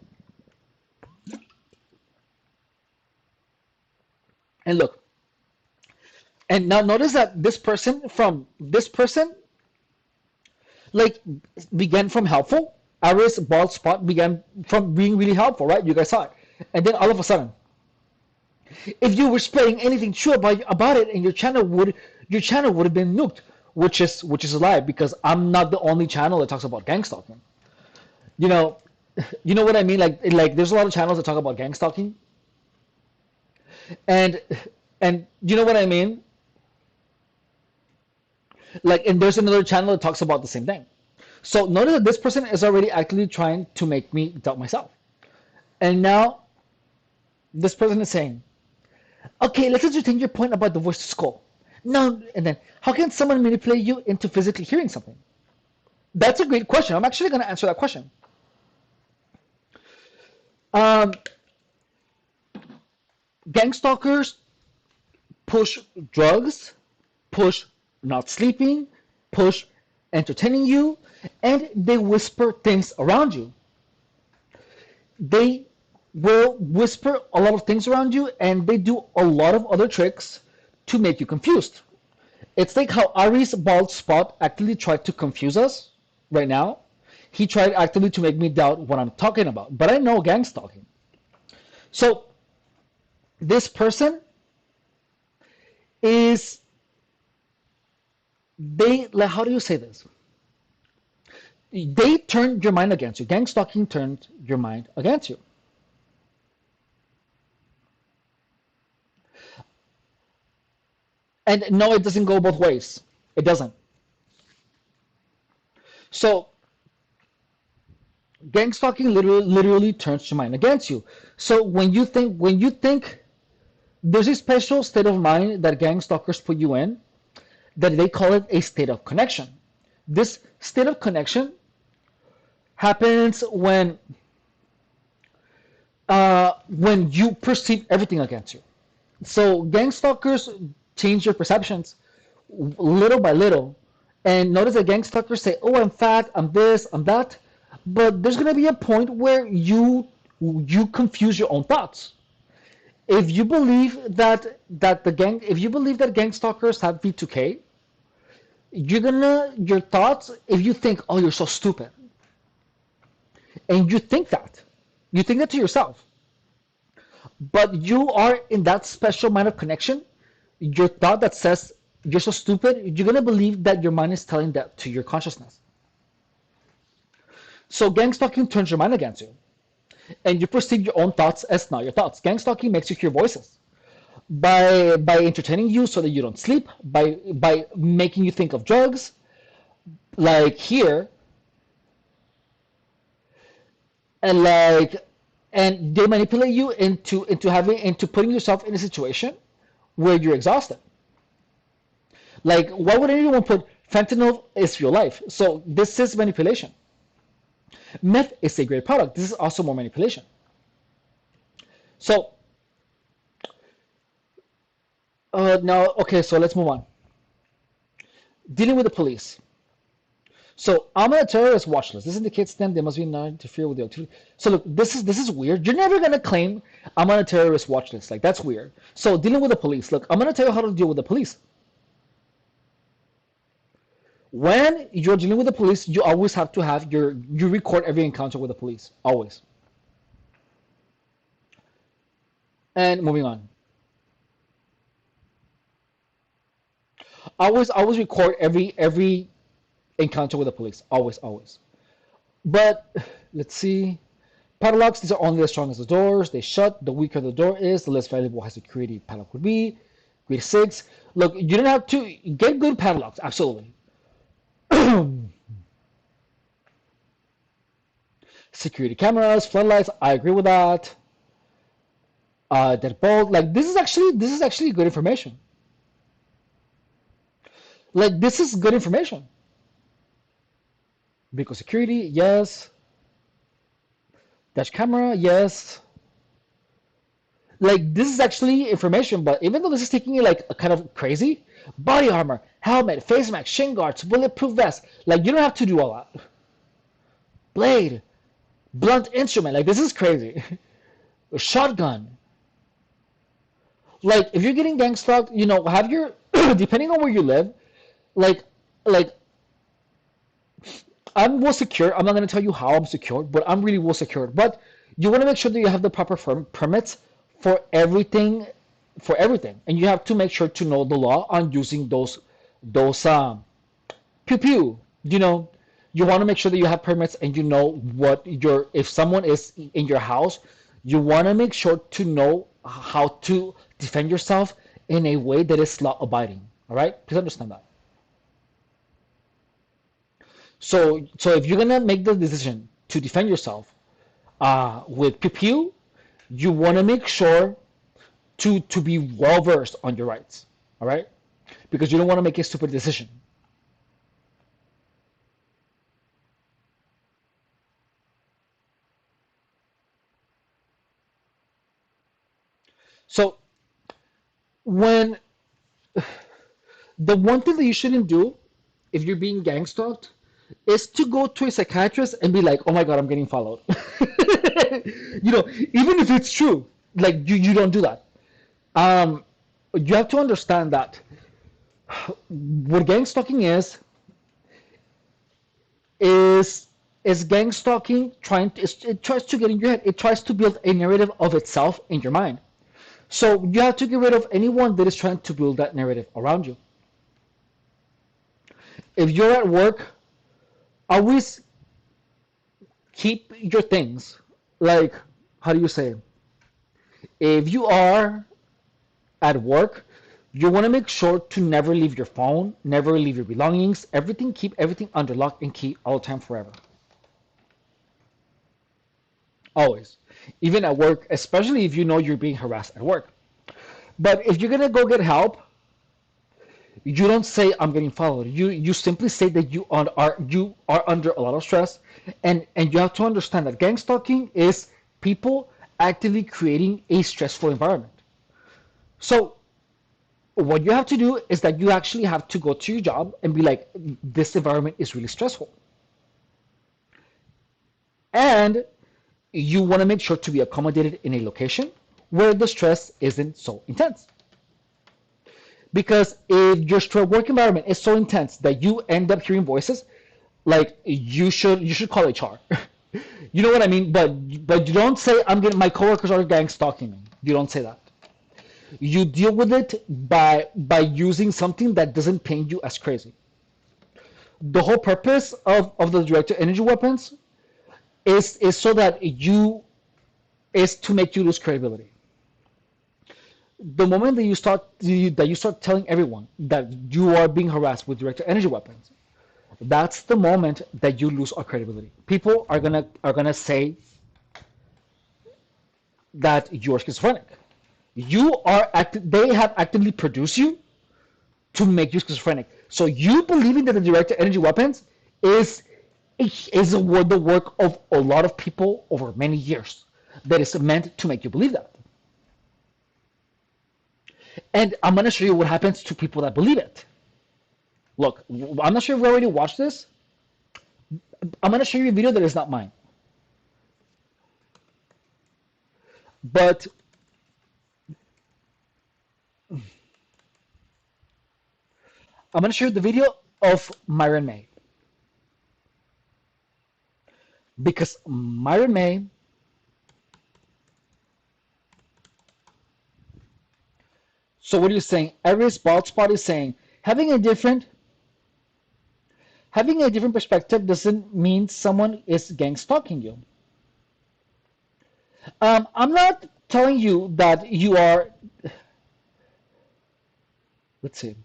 And look, and now notice that this person like began from helpful. Aris bald spot began from being really helpful, right? You guys saw it. And then all of a sudden, if you were spreading anything true about it, and your channel would have been nuked, which is a lie because I'm not the only channel that talks about gang stalking. You know, you know what I mean? Like there's a lot of channels that talk about gang stalking, and and you know what I mean? Like, and there's another channel that talks about the same thing. So notice that this person is already actively trying to make me doubt myself, and now this person is saying, okay, let's entertain your point about the voice to skull. No, and then how can someone manipulate you into physically hearing something? That's a great question. I'm actually going to answer that question. Um, Gang stalkers push drugs, push not sleeping, push entertaining you, and they whisper things around you. They will whisper a lot of things around you, and they do a lot of other tricks to make you confused. It's like how Ari's bald spot actually tried to confuse us right now. He tried actively to make me doubt what I'm talking about, but I know gang stalking. So this person is they, like, how do you say this? They turned your mind against you. Gang stalking turned your mind against you. And no, it doesn't go both ways. It doesn't. So gang stalking literally turns your mind against you. So when you think there's a special state of mind that gang stalkers put you in, that they call it a state of connection. This state of connection happens when you perceive everything against you. So gang stalkers change your perceptions little by little. And notice that gang stalkers say, "Oh, I'm fat, I'm this, I'm that," but there's gonna be a point where you confuse your own thoughts. If you believe if you believe that gang stalkers have V2K, your thoughts, if you think, "Oh, you're so stupid," and you think that to yourself, but you are in that special mind of connection, your thought that says you're so stupid, you're gonna believe that your mind is telling that to your consciousness. So gang stalking turns your mind against you, and you perceive your own thoughts as not your thoughts. Gang stalking makes you hear voices by entertaining you so that you don't sleep, by making you think of drugs, like here, and they manipulate you into putting yourself in a situation where you're exhausted. Like, why would anyone put fentanyl is real life? So this is manipulation. Meth is a great product. This is also more manipulation. So now, okay, so let's move on. Dealing with the police. So I'm on a terrorist watch list. This indicates them they must be not interfere with the activity. So look, this is weird. You're never gonna claim I'm on a terrorist watch list. Like, that's weird. So dealing with the police. Look, I'm gonna tell you how to deal with the police. When you're dealing with the police, you always have to have you record every encounter with the police. Always. And moving on. Always record every encounter with the police. Always, always. But let's see. Padlocks, these are only as strong as the doors. They shut. The weaker the door is, the less valuable high security padlock would be. Grade 6. Look, you don't have to get good padlocks. Absolutely. Security cameras, floodlights. I agree with that. Deadbolt. Like, this is actually good information. Like, this is good information. Vehicle security, yes. Dash camera, yes. Like, this is actually information, but even though this is taking it like a kind of crazy, body armor, helmet, face mask, shin guards, bulletproof vest. Like, you don't have to do all that. Blade, blunt instrument. Like, this is crazy. A shotgun. Like, if you're getting gang stalked, have your depending on where you live, like like I'm well secured. I'm not going to tell you how I'm secured, but I'm really well secured. But you want to make sure that you have the proper permits for everything, and you have to make sure to know the law on using those pew pew. You want to make sure that you have permits, and you know what your if someone is in your house, you want to make sure to know how to defend yourself in a way that is law abiding. All right, please understand that. So if you're gonna make the decision to defend yourself with pew pew, you want to make sure to be well versed on your rights. All right, because you don't want to make a stupid decision. So when the one thing that you shouldn't do if you're being gang stalked is to go to a psychiatrist and be like, "Oh my God, I'm getting followed." Even if it's true, like you don't do that. Um, you have to understand that what gang stalking is is gang stalking it tries to get in your head. It tries to build a narrative of itself in your mind. So you have to get rid of anyone that is trying to build that narrative around you. if you're at work, always keep your things. Like, how do you say? If you are at work, you want to make sure to never leave your phone, never leave your belongings, everything, keep everything under lock and key all the time forever. Always. Even at work, especially if you know you're being harassed at work. But if you're going to go get help, you don't say I'm getting followed. You simply say that you are under a lot of stress, and you have to understand that gang stalking is people actively creating a stressful environment. So what you have to do is that you actually have to go to your job and be like, this environment is really stressful, and you want to make sure to be accommodated in a location where the stress isn't so intense. Because if your work environment is so intense that you end up hearing voices, like you should call HR. You know what I mean? But you don't say I'm getting my coworkers are gang stalking me. You don't say that. You deal with it by using something that doesn't paint you as crazy. The whole purpose of the directed energy weapons is so that you is to make you lose credibility. The moment that you start telling everyone that you are being harassed with directed energy weapons, that's the moment that you lose all credibility. People are gonna say that you're schizophrenic. They have actively produced you to make you schizophrenic. So you believing that the directed energy weapons is the work of a lot of people over many years. That is meant to make you believe that. And I'm gonna show you what happens to people that believe it. Look, I'm not sure if we already watched this. I'm gonna show you a video that is not mine. But I'm gonna show you the video of Myron May. Because Myron May, so what are you saying? Iris Baldspot is saying having a different perspective doesn't mean someone is gang stalking you. I'm not telling you that you are. Let's see.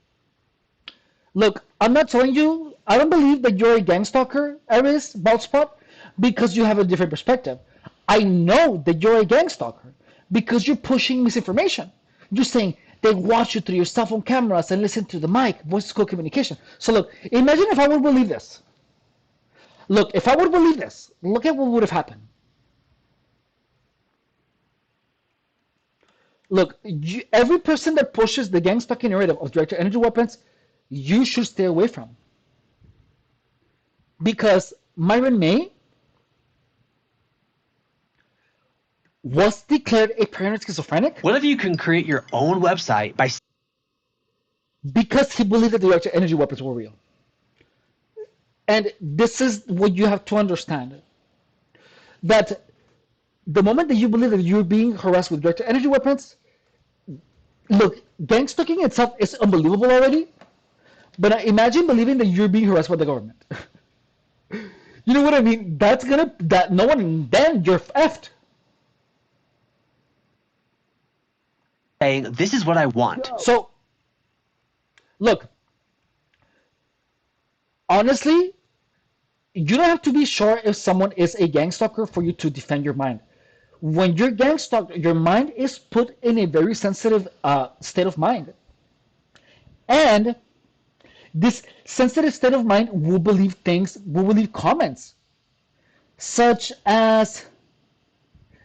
Look, I'm not telling you. I don't believe that you're a gang stalker, Iris Baldspot, because you have a different perspective. I know that you're a gang stalker because you're pushing misinformation. You're saying they watch you through your cell phone cameras and listen to the mic, voice call communication. So look, imagine if I would believe this. Look, if I would believe this, look at what would have happened. Look, every person that pushes the gang stalking narrative of directed energy weapons, you should stay away from. Because Myron May was declared a paranoid schizophrenic. What if you can create your own website by... Because he believed that the directed energy weapons were real. And this is what you have to understand. That the moment that you believe that you're being harassed with directed energy weapons, look, gang stalking itself is unbelievable already. But imagine believing that you're being harassed by the government. You know what I mean? That no one, then you're effed. saying, this is what I want. So, look, honestly, you don't have to be sure if someone is a gang stalker for you to defend your mind. When you're gang stalked, your mind is put in a very sensitive state of mind. And this sensitive state of mind will believe comments, such as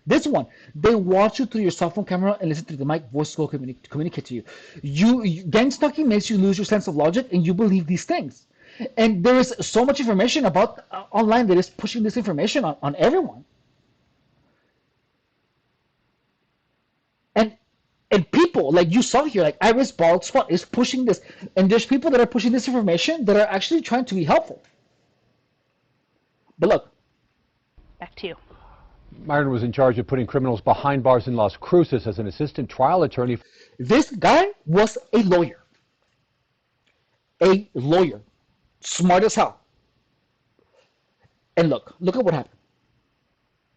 this one. They watch you through your cell phone camera and listen to the mic, voice call, communicate to you. Gang stalking makes you lose your sense of logic, and you believe these things. And there is so much information about online that is pushing this information on everyone. And people, like you saw here, like Iris Baldspot is pushing this. And there's people that are pushing this information that are actually trying to be helpful. But look. Back to you. Myron was in charge of putting criminals behind bars in Las Cruces as an assistant trial attorney. This guy was a lawyer. A lawyer. smart as hell. And look at what happened.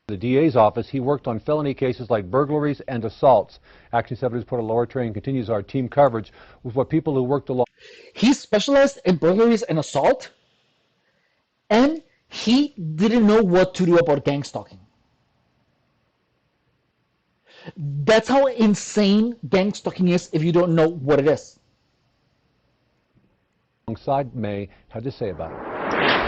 The DA's office, he worked on felony cases like burglaries and assaults. Action 7 reporter Laura Train continues our team coverage with what people who worked along. He specialized in burglaries and assault, and he didn't know what to do about gang stalking. That's how insane gang stalking is if you don't know what it is. Alongside May had to say about it.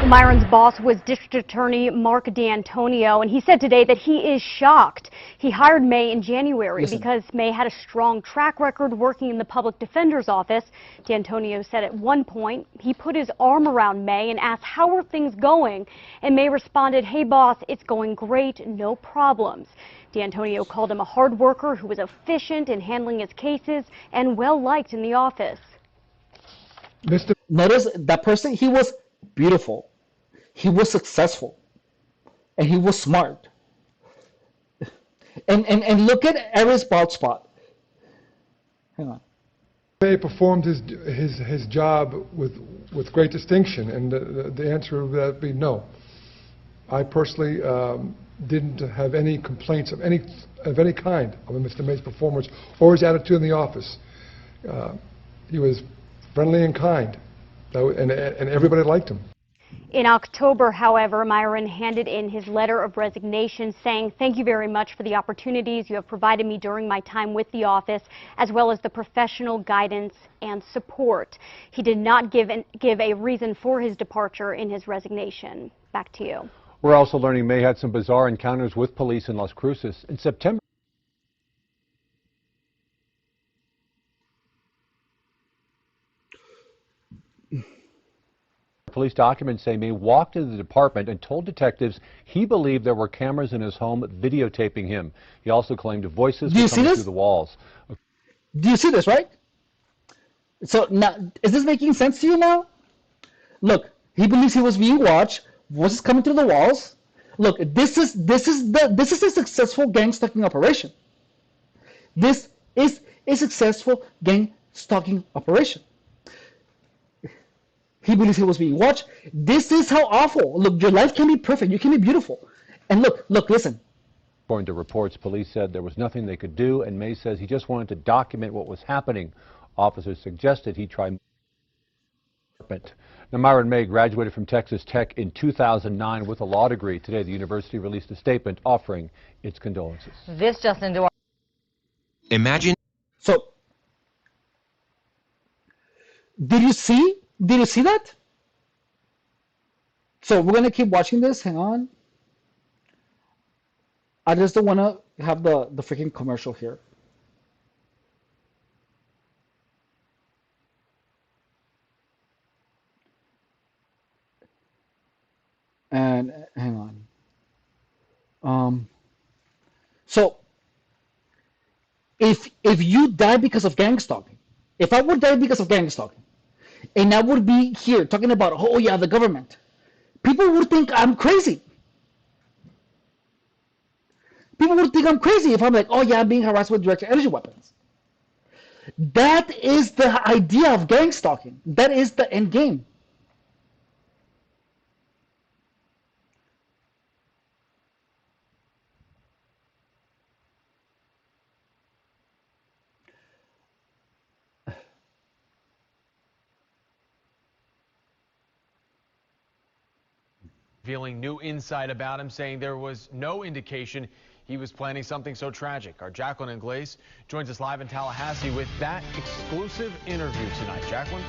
Myron's boss was District Attorney Mark D'Antonio, and he said today that he is shocked. He hired May in January because May had a strong track record working in the public defender's office. D'Antonio said at one point he put his arm around May and asked, "How are things going?" And May responded, "Hey boss, it's going great, no problems." D'Antonio called him a hard worker who was efficient in handling his cases and well liked in the office. Notice that person, he was beautiful, he was successful, and he was smart. And look at Eric's bald spot. Hang on. May performed his job with great distinction, and the answer would that be no. I personally didn't have any complaints of any kind of Mr. May's performance or his attitude in the office. He was friendly and kind, and everybody liked him. In October, however, Myron handed in his letter of resignation saying, "Thank you very much for the opportunities you have provided me during my time with the office, as well as the professional guidance and support." He did not give a reason for his departure in his resignation. Back to you. We're also learning May had some bizarre encounters with police in Las Cruces. In September, police documents say May walked into the department and told detectives he believed there were cameras in his home videotaping him. He also claimed voices were coming through the walls. Do you see this, right? So now, is this making sense to you now? Look, he believes he was being watched, voices coming through the walls. Look, this is a successful gang stalking operation. This is a successful gang stalking operation. He believes he was being watched. This is how awful. Look, your life can be perfect. You can be beautiful. And look, listen. According to reports, police said there was nothing they could do, and May says he just wanted to document what was happening. Officers suggested he try. Now, Myron May graduated from Texas Tech in 2009 with a law degree. Today, the university released a statement offering its condolences. This just into our... Imagine. So, did you see that? So we're gonna keep watching this. Hang on. I just don't want to have the freaking commercial here. And hang on. So if you die because of gang stalking, if I would die because of gang stalking, and I would be here talking about, oh yeah, the government, people would think I'm crazy. People would think I'm crazy if I'm like, oh yeah, I'm being harassed with direct energy weapons. That is the idea of gang stalking. That is the end game. Revealing new insight about him, saying there was no indication he was planning something so tragic. Our Jacqueline Inglese joins us live in Tallahassee with that exclusive interview tonight. Jacqueline?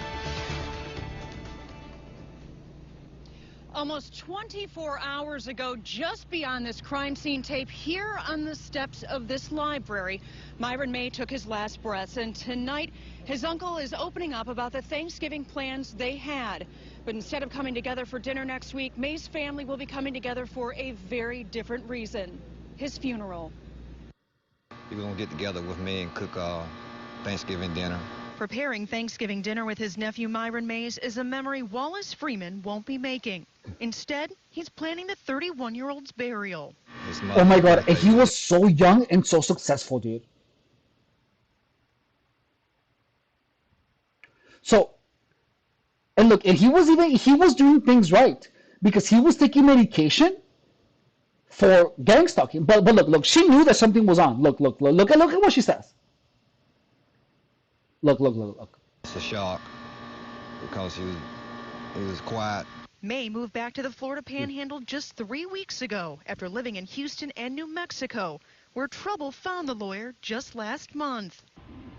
Almost 24 hours ago, just beyond this crime scene tape, here on the steps of this library, Myron May took his last breaths, and tonight his uncle is opening up about the Thanksgiving plans they had. But instead of coming together for dinner next week, May's family will be coming together for a very different reason: his funeral. He was going to get together with me and cook Thanksgiving dinner. Preparing Thanksgiving dinner with his nephew Myron Mays is a memory Wallace Freeman won't be making. Instead, he's planning the 31-year-old's burial. Oh my God, and he was so young and so successful, dude. So, And look, and he was doing things right because he was taking medication for gang stalking. But look, she knew that something was on. Look at what she says. Look. It's a shock because he was quiet. May moved back to the Florida Panhandle just 3 weeks ago after living in Houston and New Mexico, where trouble found the lawyer just last month.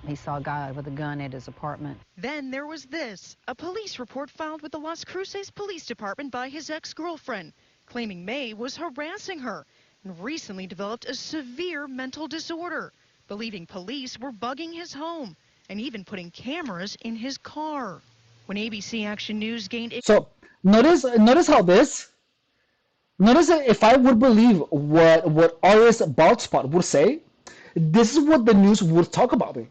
He saw a guy with a gun at his apartment. Then there was this, a police report filed with the Las Cruces Police Department by his ex-girlfriend, claiming May was harassing her and recently developed a severe mental disorder, believing police were bugging his home and even putting cameras in his car. When ABC Action News gained... So notice how this. Notice that if I would believe what Arias Baldspot would say, this is what the news would talk about me.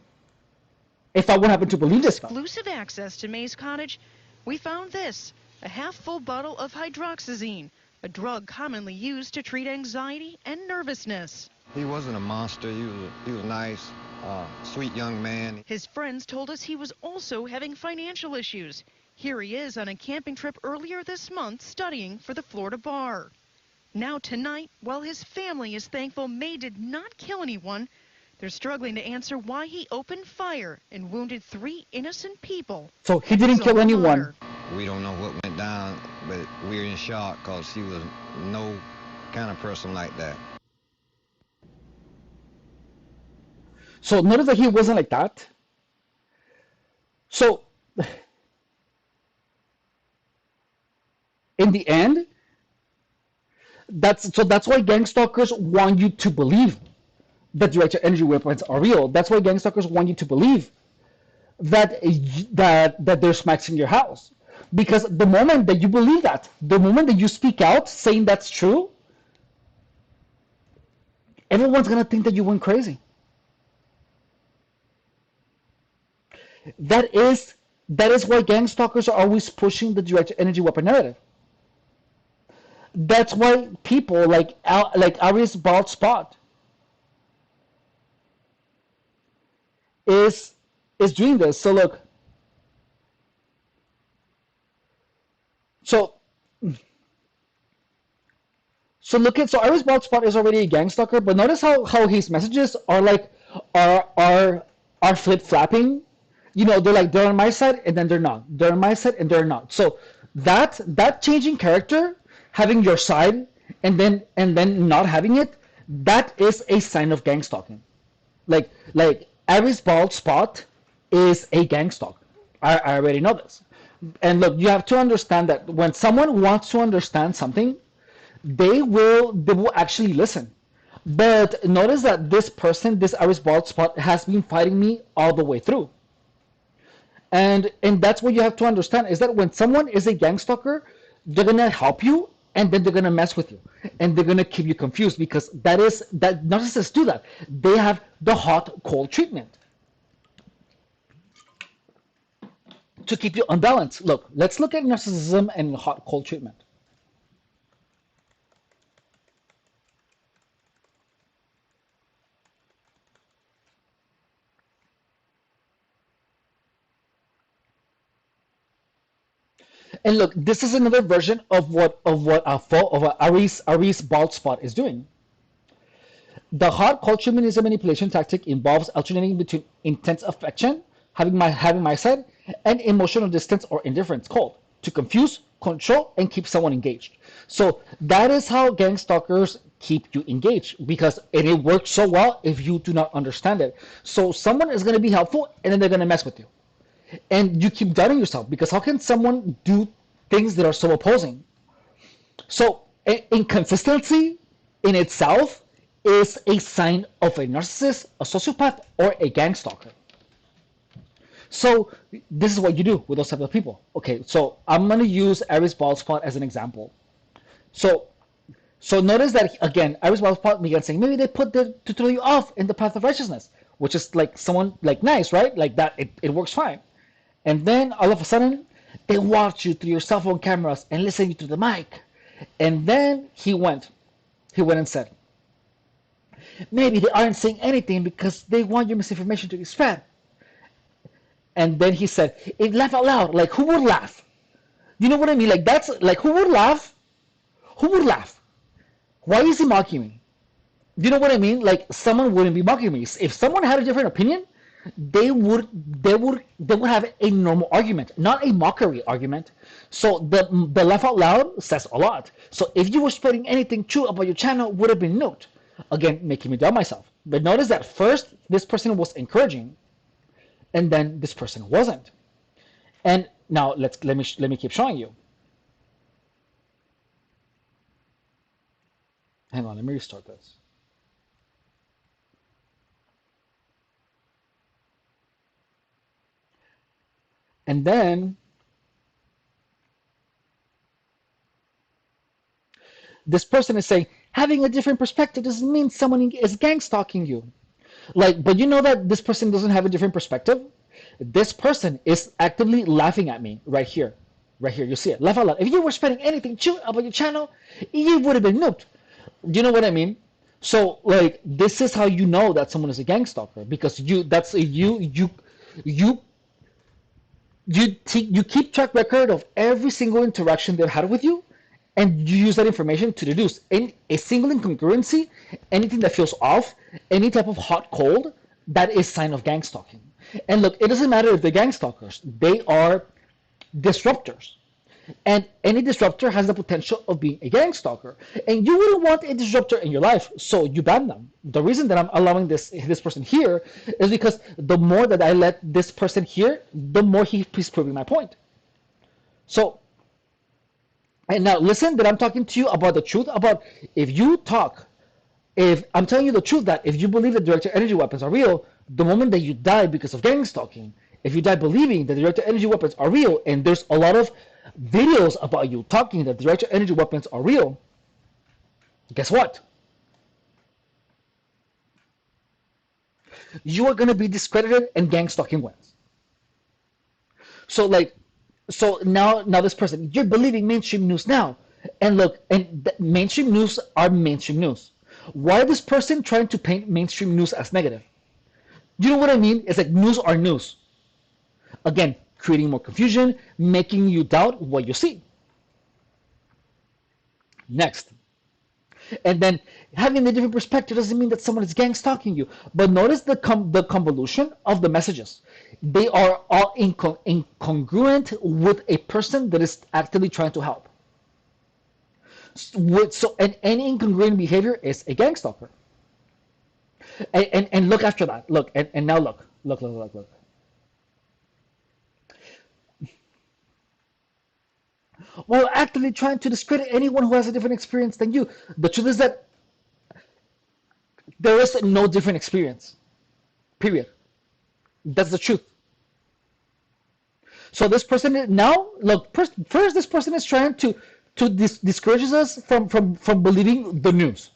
If I would happen to believe this. Exclusive access to May's cottage, we found this, a half-full bottle of hydroxyzine, a drug commonly used to treat anxiety and nervousness. He wasn't a monster. He was nice, sweet young man. His friends told us he was also having financial issues. Here he is on a camping trip earlier this month studying for the Florida bar. Now tonight, while his family is thankful May did not kill anyone, they're struggling to answer why he opened fire and wounded 3 innocent people. So he didn't kill anyone. We don't know what went down, but we're in shock because he was no kind of person like that. So notice that he wasn't like that. So in the end, that's why gang stalkers want you to believe that direct energy weapons are real. That's why gang stalkers want you to believe that there's smacks in your house. Because the moment that you believe that, the moment that you speak out saying that's true, everyone's gonna think that you went crazy. That is why gang stalkers are always pushing the direct energy weapon narrative. That's why people like Arias Baldspot is doing this. So look, so Arias Baldspot is already a gang stalker, but notice how his messages are like are flip flapping. You know, they're on my side and then they're not. They're on my side and they're not. So that changing character, having your side and then not having it, that is a sign of gang stalking. Like Arias Baldspot is a gang stalker. I already know this. And look, you have to understand that when someone wants to understand something, they will actually listen. But notice that this person, this Arias Baldspot, has been fighting me all the way through. And that's what you have to understand, is that when someone is a gang stalker, they're gonna help you and then they're gonna mess with you and they're gonna keep you confused, because that narcissists do that. They have the hot cold treatment to keep you unbalanced. Look, let's look at narcissism and hot cold treatment. And look, this is another version of what Arias Baldspot is doing. The hot cold treatment is a manipulation tactic, involves alternating between intense affection, having my side, and emotional distance or indifference, cold, to confuse, control, and keep someone engaged. So that is how gang stalkers keep you engaged, because it works so well if you do not understand it. So someone is going to be helpful and then they're going to mess with you. And you keep doubting yourself, because how can someone do things that are so opposing? So inconsistency in itself is a sign of a narcissist, a sociopath, or a gang stalker. So this is what you do with those type of people. Okay, so I'm going to use Arias Baldspot as an example. So notice that, again, Arias Baldspot began saying, maybe they put to throw you off in the path of righteousness, which is like someone like nice, right? Like that, it works fine. And then all of a sudden, they watch you through your cell phone cameras and listen to the mic. And then he went and said, maybe they aren't saying anything because they want your misinformation to be spread. And then he said, laugh out loud. Like, who would laugh? You know what I mean? Like, that's like, who would laugh? Who would laugh? Why is he mocking me? You know what I mean? Like, someone wouldn't be mocking me. If someone had a different opinion, they would have a normal argument, not a mockery argument. So the laugh out loud says a lot. So if you were spreading anything true about your channel, would have been nuked. Again, making me doubt myself. But notice that first this person was encouraging, and then this person wasn't. And now let me keep showing you. Hang on, let me restart this. And then this person is saying, having a different perspective doesn't mean someone is gang stalking you. Like, but you know that this person doesn't have a different perspective? This person is actively laughing at me right here. Right here, you see it. Laugh out loud. If you were spreading anything true about your channel, you would have been nuked. You know what I mean? So, like, this is how you know that someone is a gang stalker, because you you keep track record of every single interaction they've had with you, and you use that information to deduce a single incongruency, anything that feels off, any type of hot cold, that is sign of gang stalking. And look, it doesn't matter if they're gang stalkers, they are disruptors. And any disruptor has the potential of being a gang stalker. And you wouldn't want a disruptor in your life, so you ban them. The reason that I'm allowing this person here is because the more that I let this person here, the more he's proving my point. So, and now listen, that I'm talking to you about the truth, about if I'm telling you the truth, that if you believe that directed energy weapons are real, the moment that you die because of gang stalking, if you die believing that directed energy weapons are real, and there's a lot of videos about you talking that directed energy weapons are real, guess what? You are going to be discredited and gang stalking wins. So like, so now this person, you're believing mainstream news now. And look, and mainstream news are mainstream news. Why this person trying to paint mainstream news as negative? You know what I mean? It's like, news are news. Again, creating more confusion, making you doubt what you see. Next. And then having a different perspective doesn't mean that someone is gang stalking you. But notice the convolution of the messages. They are all incongruent with a person that is actively trying to help. And any incongruent behavior is a gang stalker. And look after that. Look, and now look. While actively trying to discredit anyone who has a different experience than you. The truth is that there is no different experience. Period. That's the truth. So this person now, look, first this person is trying to discourage us from believing the news.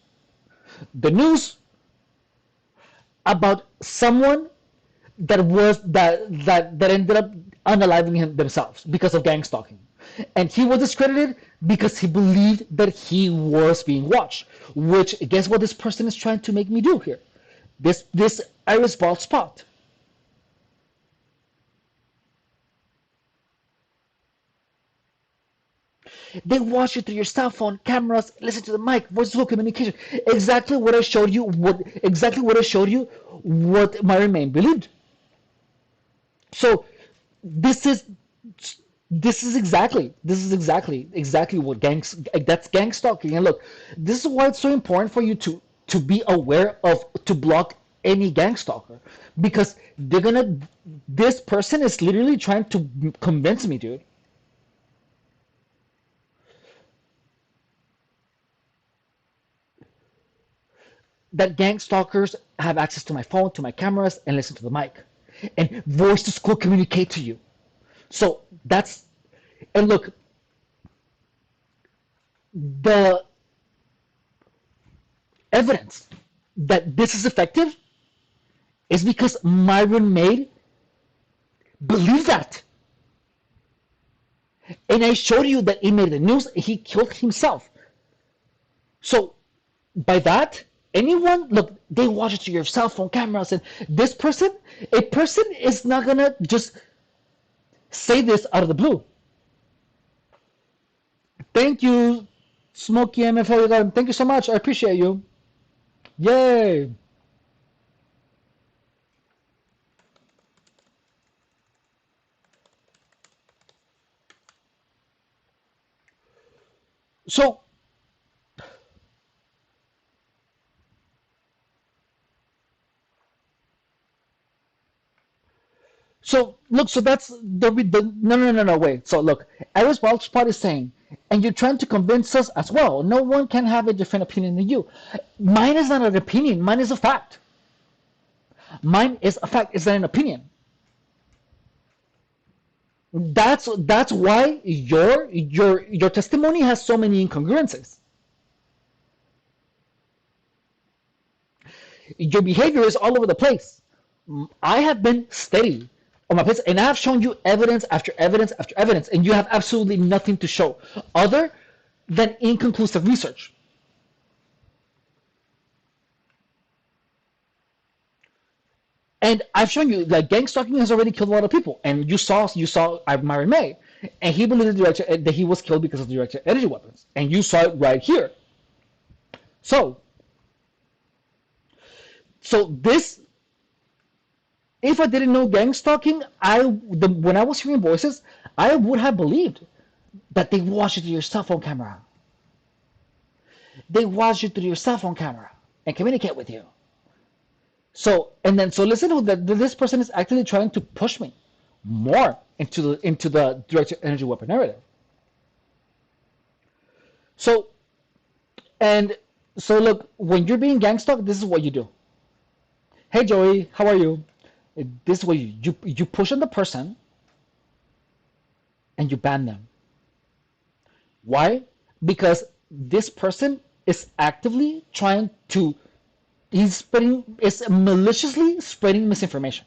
The news about someone that ended up unaliving themselves because of gang stalking. And he was discredited because he believed that he was being watched. Which, guess what this person is trying to make me do here? This iris bald spot. They watch you through your cell phone, cameras, listen to the mic, voice-to-voice communication. Exactly what I showed you. What my remain believed. So this is exactly what that's gang stalking. And look, this is why it's so important for you to be aware of, to block any gang stalker, because this person is literally trying to convince me, dude, that gang stalkers have access to my phone, to my cameras, and listen to the mic, and voice to school communicate to you. So that's, and look, the evidence that this is effective is because Myron Maid believed that. And I showed you that he made the news, he killed himself. So by that, anyone, look, they watch it to your cell phone cameras, and this person, a person is not gonna just say this out of the blue. Thank you, Smokey MFO. Thank you so much. I appreciate you. Yay. So, look, so that's the no, no, no, no, wait. So look, Iris Wildspot is saying, and you're trying to convince us as well. No one can have a different opinion than you. Mine is not an opinion. Mine is a fact. Mine is a fact. It's not an opinion. That's why your testimony has so many incongruences. Your behavior is all over the place. I have been steady on my place, and I have shown you evidence after evidence after evidence, and you have absolutely nothing to show other than inconclusive research. And I've shown you that gang stalking has already killed a lot of people, and you saw Myron May, and he believed that he was killed because of the directed energy weapons, and you saw it right here. So this, if I didn't know gang stalking, when I was hearing voices, I would have believed that they watch it through your cell phone camera. They watch it through your cell phone camera and communicate with you. So listen to that. This person is actually trying to push me more into the directed energy weapon narrative. So look, when you're being gang stalked, this is what you do. Hey Joey, how are you? This is what you push on the person and you ban them. Why? Because this person is actively trying to, is maliciously spreading misinformation.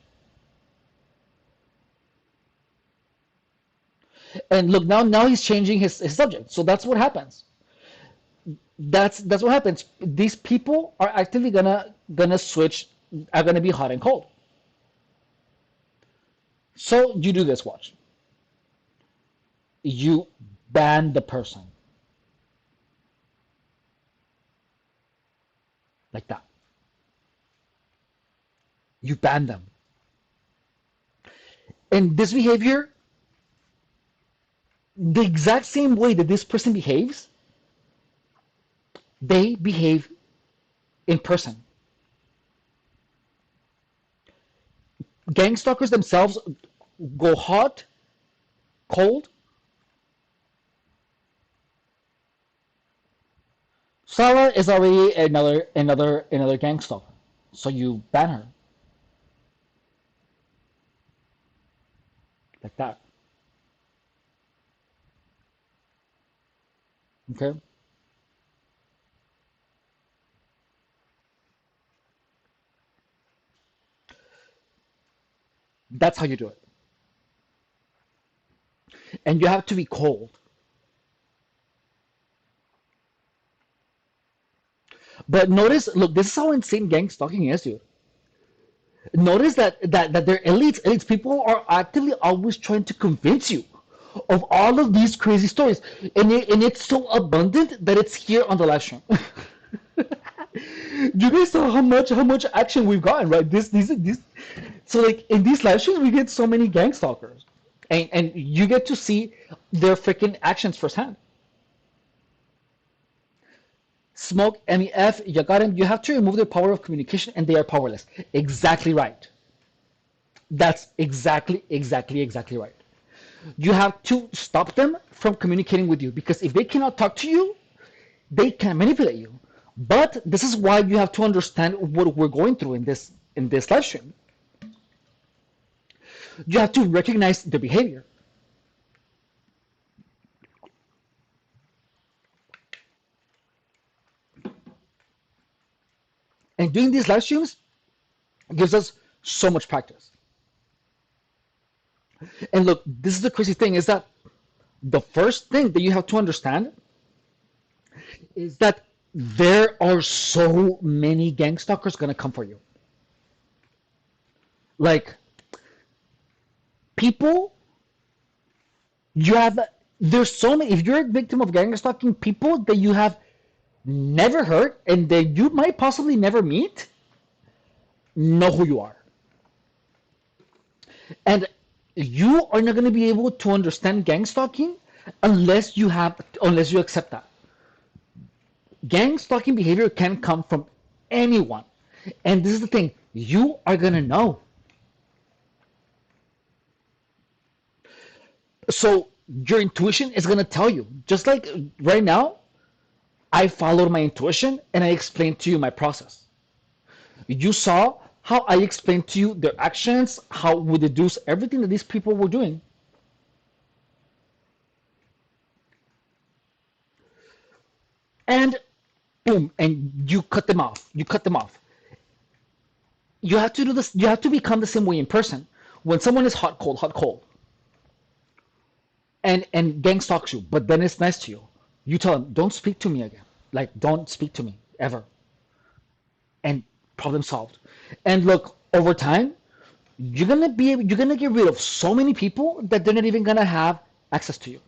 And look, now he's changing his subject. So that's what happens. That's what happens. These people are actively gonna switch, are gonna be hot and cold. So you do this, watch. You ban the person. Like that. You ban them. And this behavior, the exact same way that this person behaves, they behave in person. Gang stalkers themselves go hot, cold. Sarah is already another gang stalker, so you ban her like that. Okay. That's how you do it. And you have to be cold. But notice, look, this is how insane gang stalking is, dude. Notice that they're elites. People are actively always trying to convince you of all of these crazy stories, and it's so abundant that it's here on the live stream. You guys saw how much action we've gotten, right? This so like in these live streams we get so many gang stalkers, and you get to see their freaking actions firsthand. Smoke, MEF, you got him. You have to remove their power of communication, and they are powerless. Exactly right. That's exactly right. You have to stop them from communicating with you, because if they cannot talk to you, they can manipulate you. But this is why you have to understand what we're going through in this live stream. You have to recognize their behavior. And doing these live streams gives us so much practice. And look, this is the crazy thing, is that the first thing that you have to understand is that there are so many gang stalkers gonna come for you. Like, people, you have There's so many. If you're a victim of gang stalking, people that you have never heard and that you might possibly never meet know who you are. And you are not going to be able to understand gang stalking unless you accept that. Gang stalking behavior can come from anyone. And this is the thing, you are going to know. So your intuition is going to tell you. Just like right now, I followed my intuition and I explained to you my process. You saw how I explained to you their actions, how we deduce everything that these people were doing. And boom, and you cut them off. You cut them off. You have to do this. You have to become the same way in person. When someone is hot, cold, and gang stalks you, but then it's nice to you, you tell them, don't speak to me again. Like, don't speak to me ever. And problem solved. And look, over time, you're gonna get rid of so many people that they're not even gonna have access to you.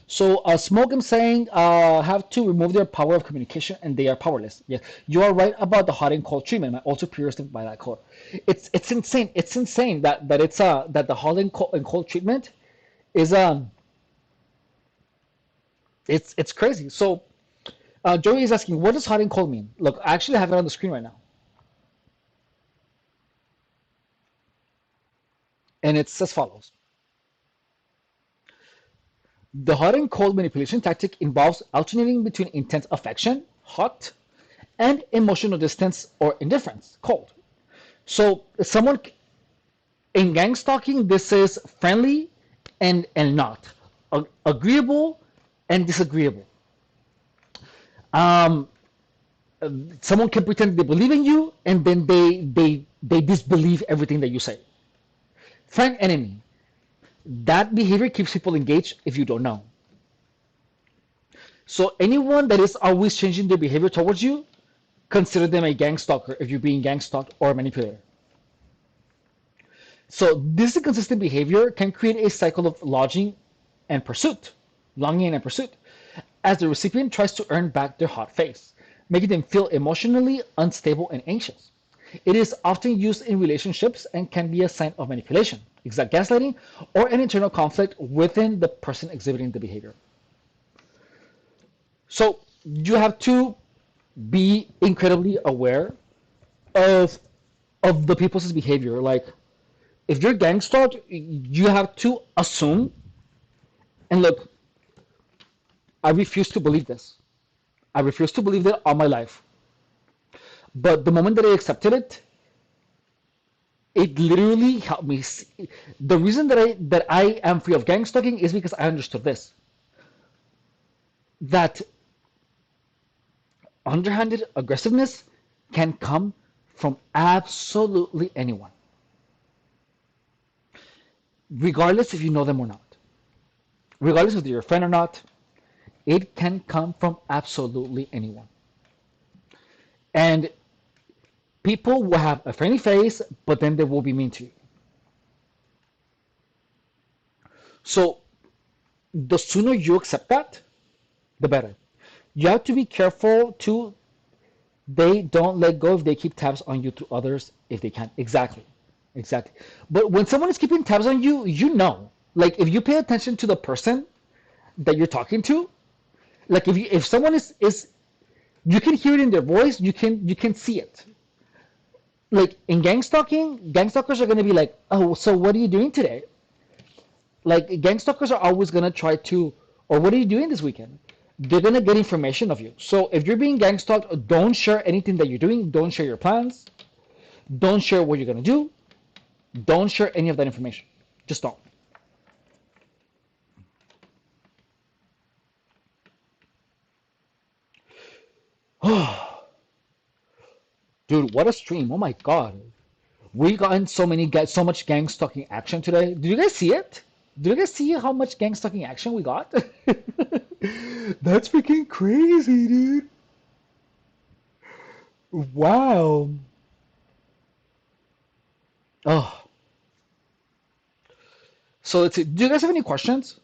So Smoke, I'm saying, have to remove their power of communication, and they are powerless. Yes, you are right about the hot and cold treatment. My also superiors think by that code. It's insane. It's insane that the hot and cold treatment is it's crazy. So Joey is asking, what does hot and cold mean? Look, I actually have it on the screen right now, and it's as follows. The hot and cold manipulation tactic involves alternating between intense affection, hot, and emotional distance or indifference, cold. So someone in gang stalking, this is friendly and not, agreeable and disagreeable. Um, Someone can pretend they believe in you, and then they disbelieve everything that you say. Friend, enemy. That behavior keeps people engaged if you don't know. So anyone that is always changing their behavior towards you, consider them a gang stalker if you're being gang stalked or a manipulator. So this inconsistent behavior can create a cycle of longing and pursuit, as the recipient tries to earn back their hot face, making them feel emotionally unstable and anxious. It is often used in relationships and can be a sign of manipulation, exact gaslighting, or an internal conflict within the person exhibiting the behavior. So you have to be incredibly aware of the people's behavior. Like, if you're gang stalked, you have to assume. And look, I refuse to believe this. I refuse to believe that all my life. But the moment that I accepted it, it literally helped me see. The reason that I am free of gang stalking is because I understood this. That underhanded aggressiveness can come from absolutely anyone, regardless if you know them or not. Regardless if they're your friend or not, it can come from absolutely anyone. And people will have a friendly face, but then they will be mean to you. So the sooner you accept that, the better. You have to be careful too. They don't let go if they keep tabs on you to others if they can. Exactly. Exactly. But when someone is keeping tabs on you, you know. Like, if you pay attention to the person that you're talking to, like if someone is you can hear it in their voice, you can see it. Like in gang stalking, gang stalkers are going to be like, oh, so what are you doing today? Like, gang stalkers are always going to try to, or what are you doing this weekend? They're going to get information of you. So if you're being gang stalked, don't share anything that you're doing. Don't share your plans. Don't share what you're going to do. Don't share any of that information. Just don't. Dude, what a stream. Oh my God. We got in so much gang stalking action today. Did you guys see it? Did you guys see how much gang stalking action we got? That's freaking crazy, dude. Wow. Oh. So let's see. Do you guys have any questions?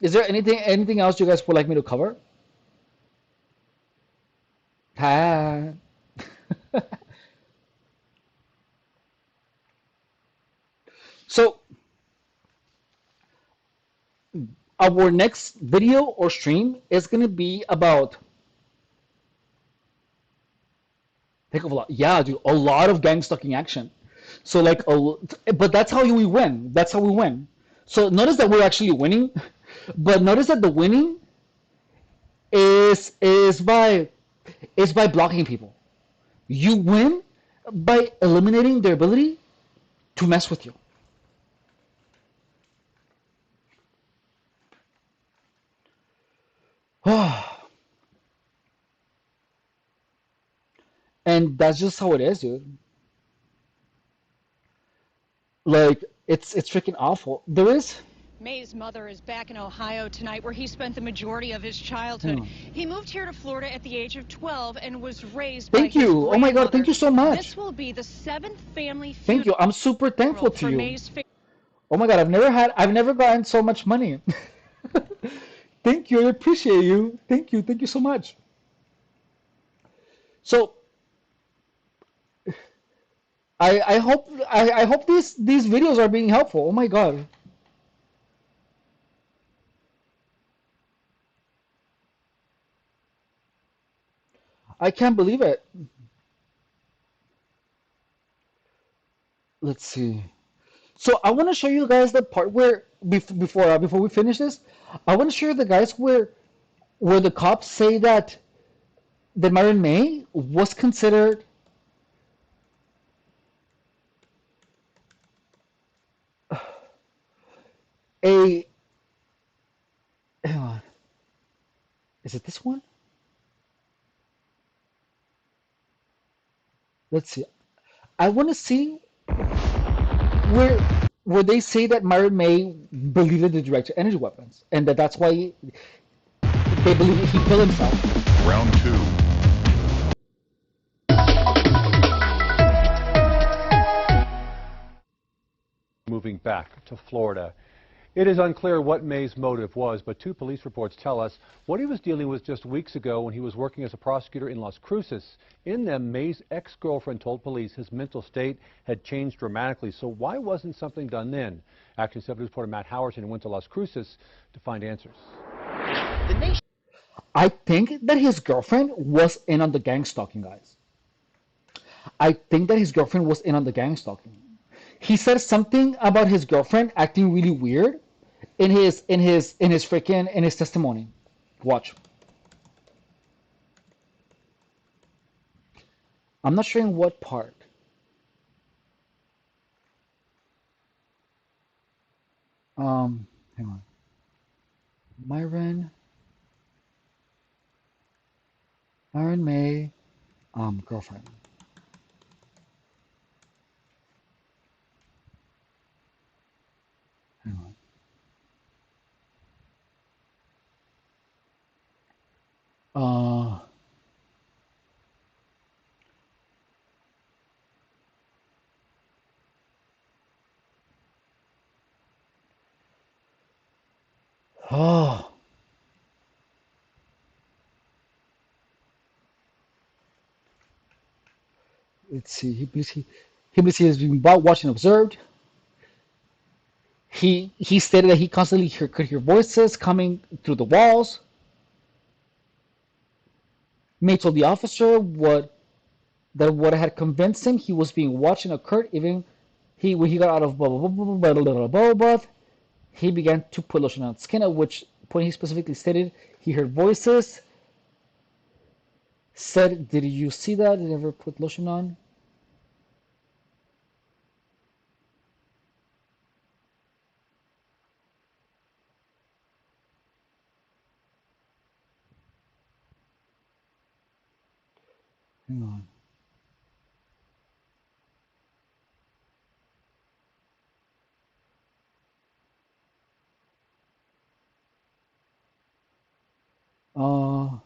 Is there anything else you guys would like me to cover? Ah. So our next video or stream is gonna be about think of a lot. Yeah, dude, a lot of gang stalking action. So like but that's how we win. That's how we win. So notice that we're actually winning, but notice that the winning is by blocking people. You win by eliminating their ability to mess with you. And that's just how it is, dude. Like it's freaking awful. There is. May's mother is back in Ohio tonight, where he spent the majority of his childhood. He moved here to Florida at the age of 12 and was raised by Thank his you. Oh my God, thank grandmother. you so much. This will be the 7th family Thank you. funeral I'm super thankful to for you. May's Oh my God, I've never gotten so much money. Thank you. I appreciate you. Thank you. Thank you so much. So I hope these videos are being helpful. Oh my God. I can't believe it. Let's see. So I want to show you guys the part where before we finish this, I want to show you the guys where the cops say that Myron May was considered a. Hang on. Is it this one? Let's see. I want to see where where they say that Myron May believed in the directed energy weapons and that's why they believe he killed himself. Round two. Moving back to Florida. It is unclear what May's motive was, but two police reports tell us what he was dealing with just weeks ago when he was working as a prosecutor in Las Cruces. In them, May's ex-girlfriend told police his mental state had changed dramatically. So why wasn't something done then? Action 7 reporter Matt Howerton went to Las Cruces to find answers. I think that his girlfriend was in on the gang stalking, guys. I think that his girlfriend was in on the gang stalking. He said something about his girlfriend acting really weird in his testimony. Watch. I'm not sure in what part. Hang on. Myron May, girlfriend. Hang on. Uh, oh, let's see. He has been watched and observed. He stated that he constantly could hear voices coming through the walls. May told the officer what had convinced him he was being watched and occurred even when he got out of blah blah. He began to put lotion on his skin, at which point he specifically stated he heard voices. Said, "Did you see that? Did you ever put lotion on?" Hang on. Uh,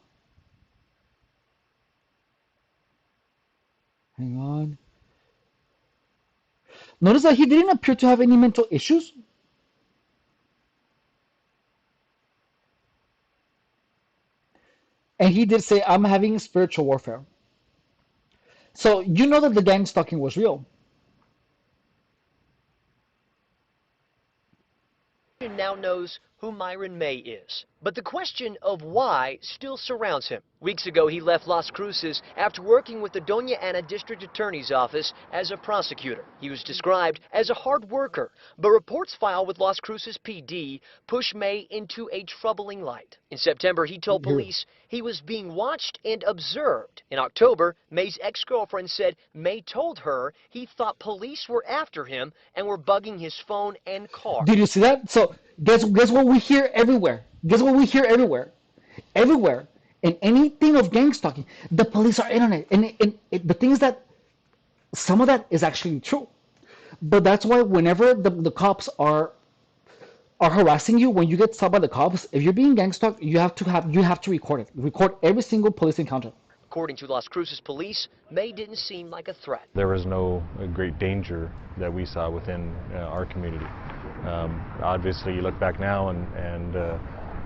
Hang on. Notice that he didn't appear to have any mental issues. And he did say, I'm having spiritual warfare. So you know that the gang stalking was real. Now knows who Myron May is, but the question of why still surrounds him. Weeks ago, he left Las Cruces after working with the Doña Ana District Attorney's Office as a prosecutor. He was described as a hard worker, but reports filed with Las Cruces PD push May into a troubling light. In September, he told police he was being watched and observed. In October, May's ex-girlfriend said May told her he thought police were after him and were bugging his phone and car. Did you see that? So guess what we hear everywhere? Guess what we hear everywhere? Everywhere. In anything of gang stalking, the police are in on it. And the thing is that some of that is actually true. But that's why whenever the cops are harassing you, when you get stopped by the cops, if you're being gang stalked, you have to record it. Record every single police encounter. According to Las Cruces police, May didn't seem like a threat. There was no great danger that we saw within our community. Obviously, you look back now and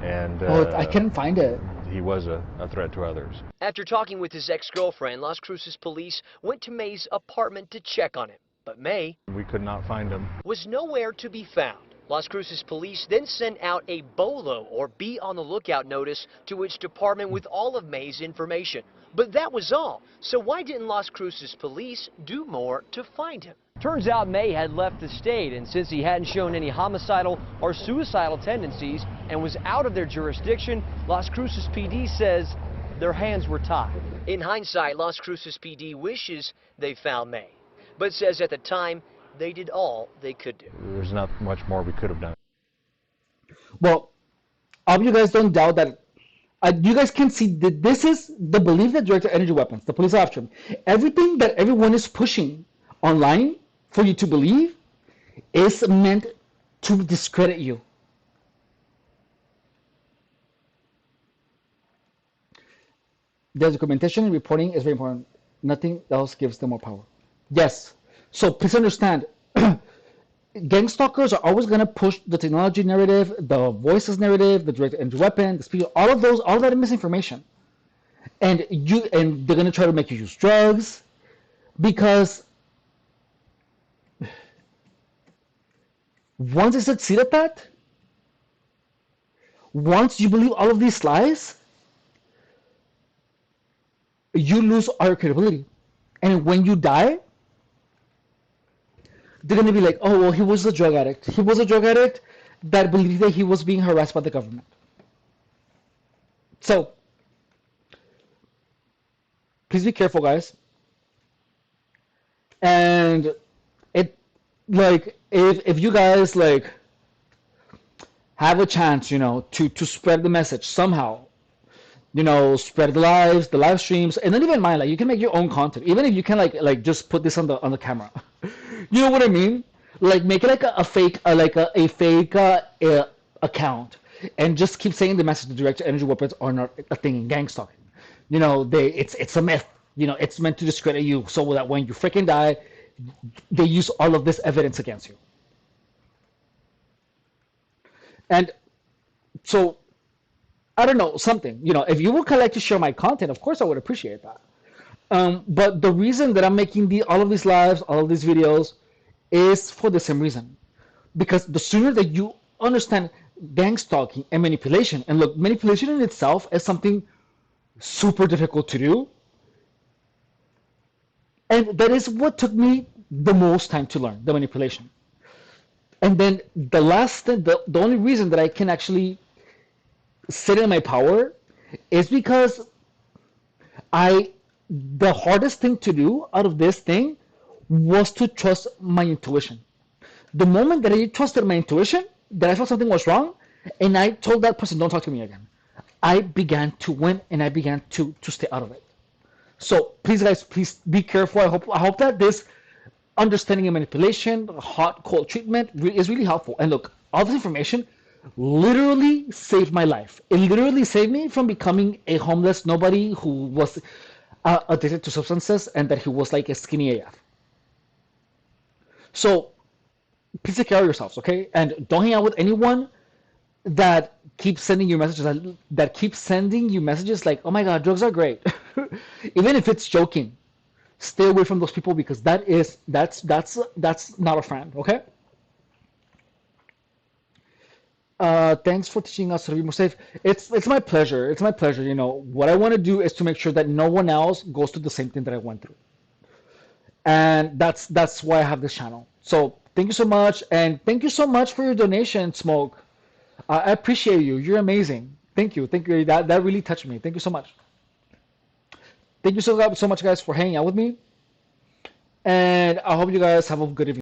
I couldn't find it. He was a threat to others. After talking with his ex-girlfriend, Las Cruces police went to May's apartment to check on him. But May We could not find him. was nowhere to be found. Las Cruces police then sent out a BOLO, or Be on the Lookout notice, to each department with all of May's information. But that was all. So why didn't Las Cruces police do more to find him? Turns out May had left the state, and since he hadn't shown any homicidal or suicidal tendencies and was out of their jurisdiction, Las Cruces PD says their hands were tied. In hindsight, Las Cruces PD wishes they found May, but says at the time they did all they could do. There's not much more we could have done. Well, I hope you guys don't doubt that. You guys can see that this is the belief that directed energy weapons, the police are after him. Everything that everyone is pushing online for you to believe is meant to discredit you. Their documentation and reporting is very important. Nothing else gives them more power. Yes. So please understand, gang stalkers are always going to push the technology narrative, the voices narrative, the direct energy weapon, the speed, all of that is misinformation. And they're going to try to make you use drugs because once they succeed at that, once you believe all of these lies, you lose all your credibility. And when you die, they're going to be like, oh, well, he was a drug addict. He was a drug addict that believed that he was being harassed by the government. So, please be careful, guys. And if you guys have a chance, to spread the message somehow, spread the live streams, and not even mind, you can make your own content, even if you can just put this on the camera. You know what I mean? Make it a fake account, and just keep saying the message that direct energy weapons are not a thing in gang stalking. It's a myth. It's meant to discredit you so that when you freaking die, they use all of this evidence against you. And so, I don't know, something. If you would like to share my content, of course I would appreciate that. But the reason that I'm making all of these lives, all of these videos, is for the same reason. Because the sooner that you understand gang stalking and manipulation, and look, manipulation in itself is something super difficult to do. And that is what took me the most time to learn, the manipulation. And then the last thing, the only reason that I can actually sit in my power is because the hardest thing to do out of this thing was to trust my intuition. The moment that I trusted my intuition, that I felt something was wrong, and I told that person, don't talk to me again, I began to win, and I began to stay out of it. So please, guys, please be careful. I hope that this understanding of manipulation, hot, cold treatment is really helpful. And look, all this information literally saved my life. It literally saved me from becoming a homeless nobody who was addicted to substances and that he was like a skinny AF. So please take care of yourselves, okay? And don't hang out with anyone that keep sending you messages, that keep sending you messages like, oh my God, drugs are great. Even if it's joking, stay away from those people, because that's not a friend, okay? Thanks for teaching us how to be more safe. It's my pleasure. It's my pleasure. You know, what I want to do is to make sure that no one else goes through the same thing that I went through. And that's why I have this channel. So thank you so much, and thank you so much for your donation, Smoke. I appreciate you. You're amazing. Thank you. That really touched me. Thank you so much. Thank you so much, guys, for hanging out with me. And I hope you guys have a good evening.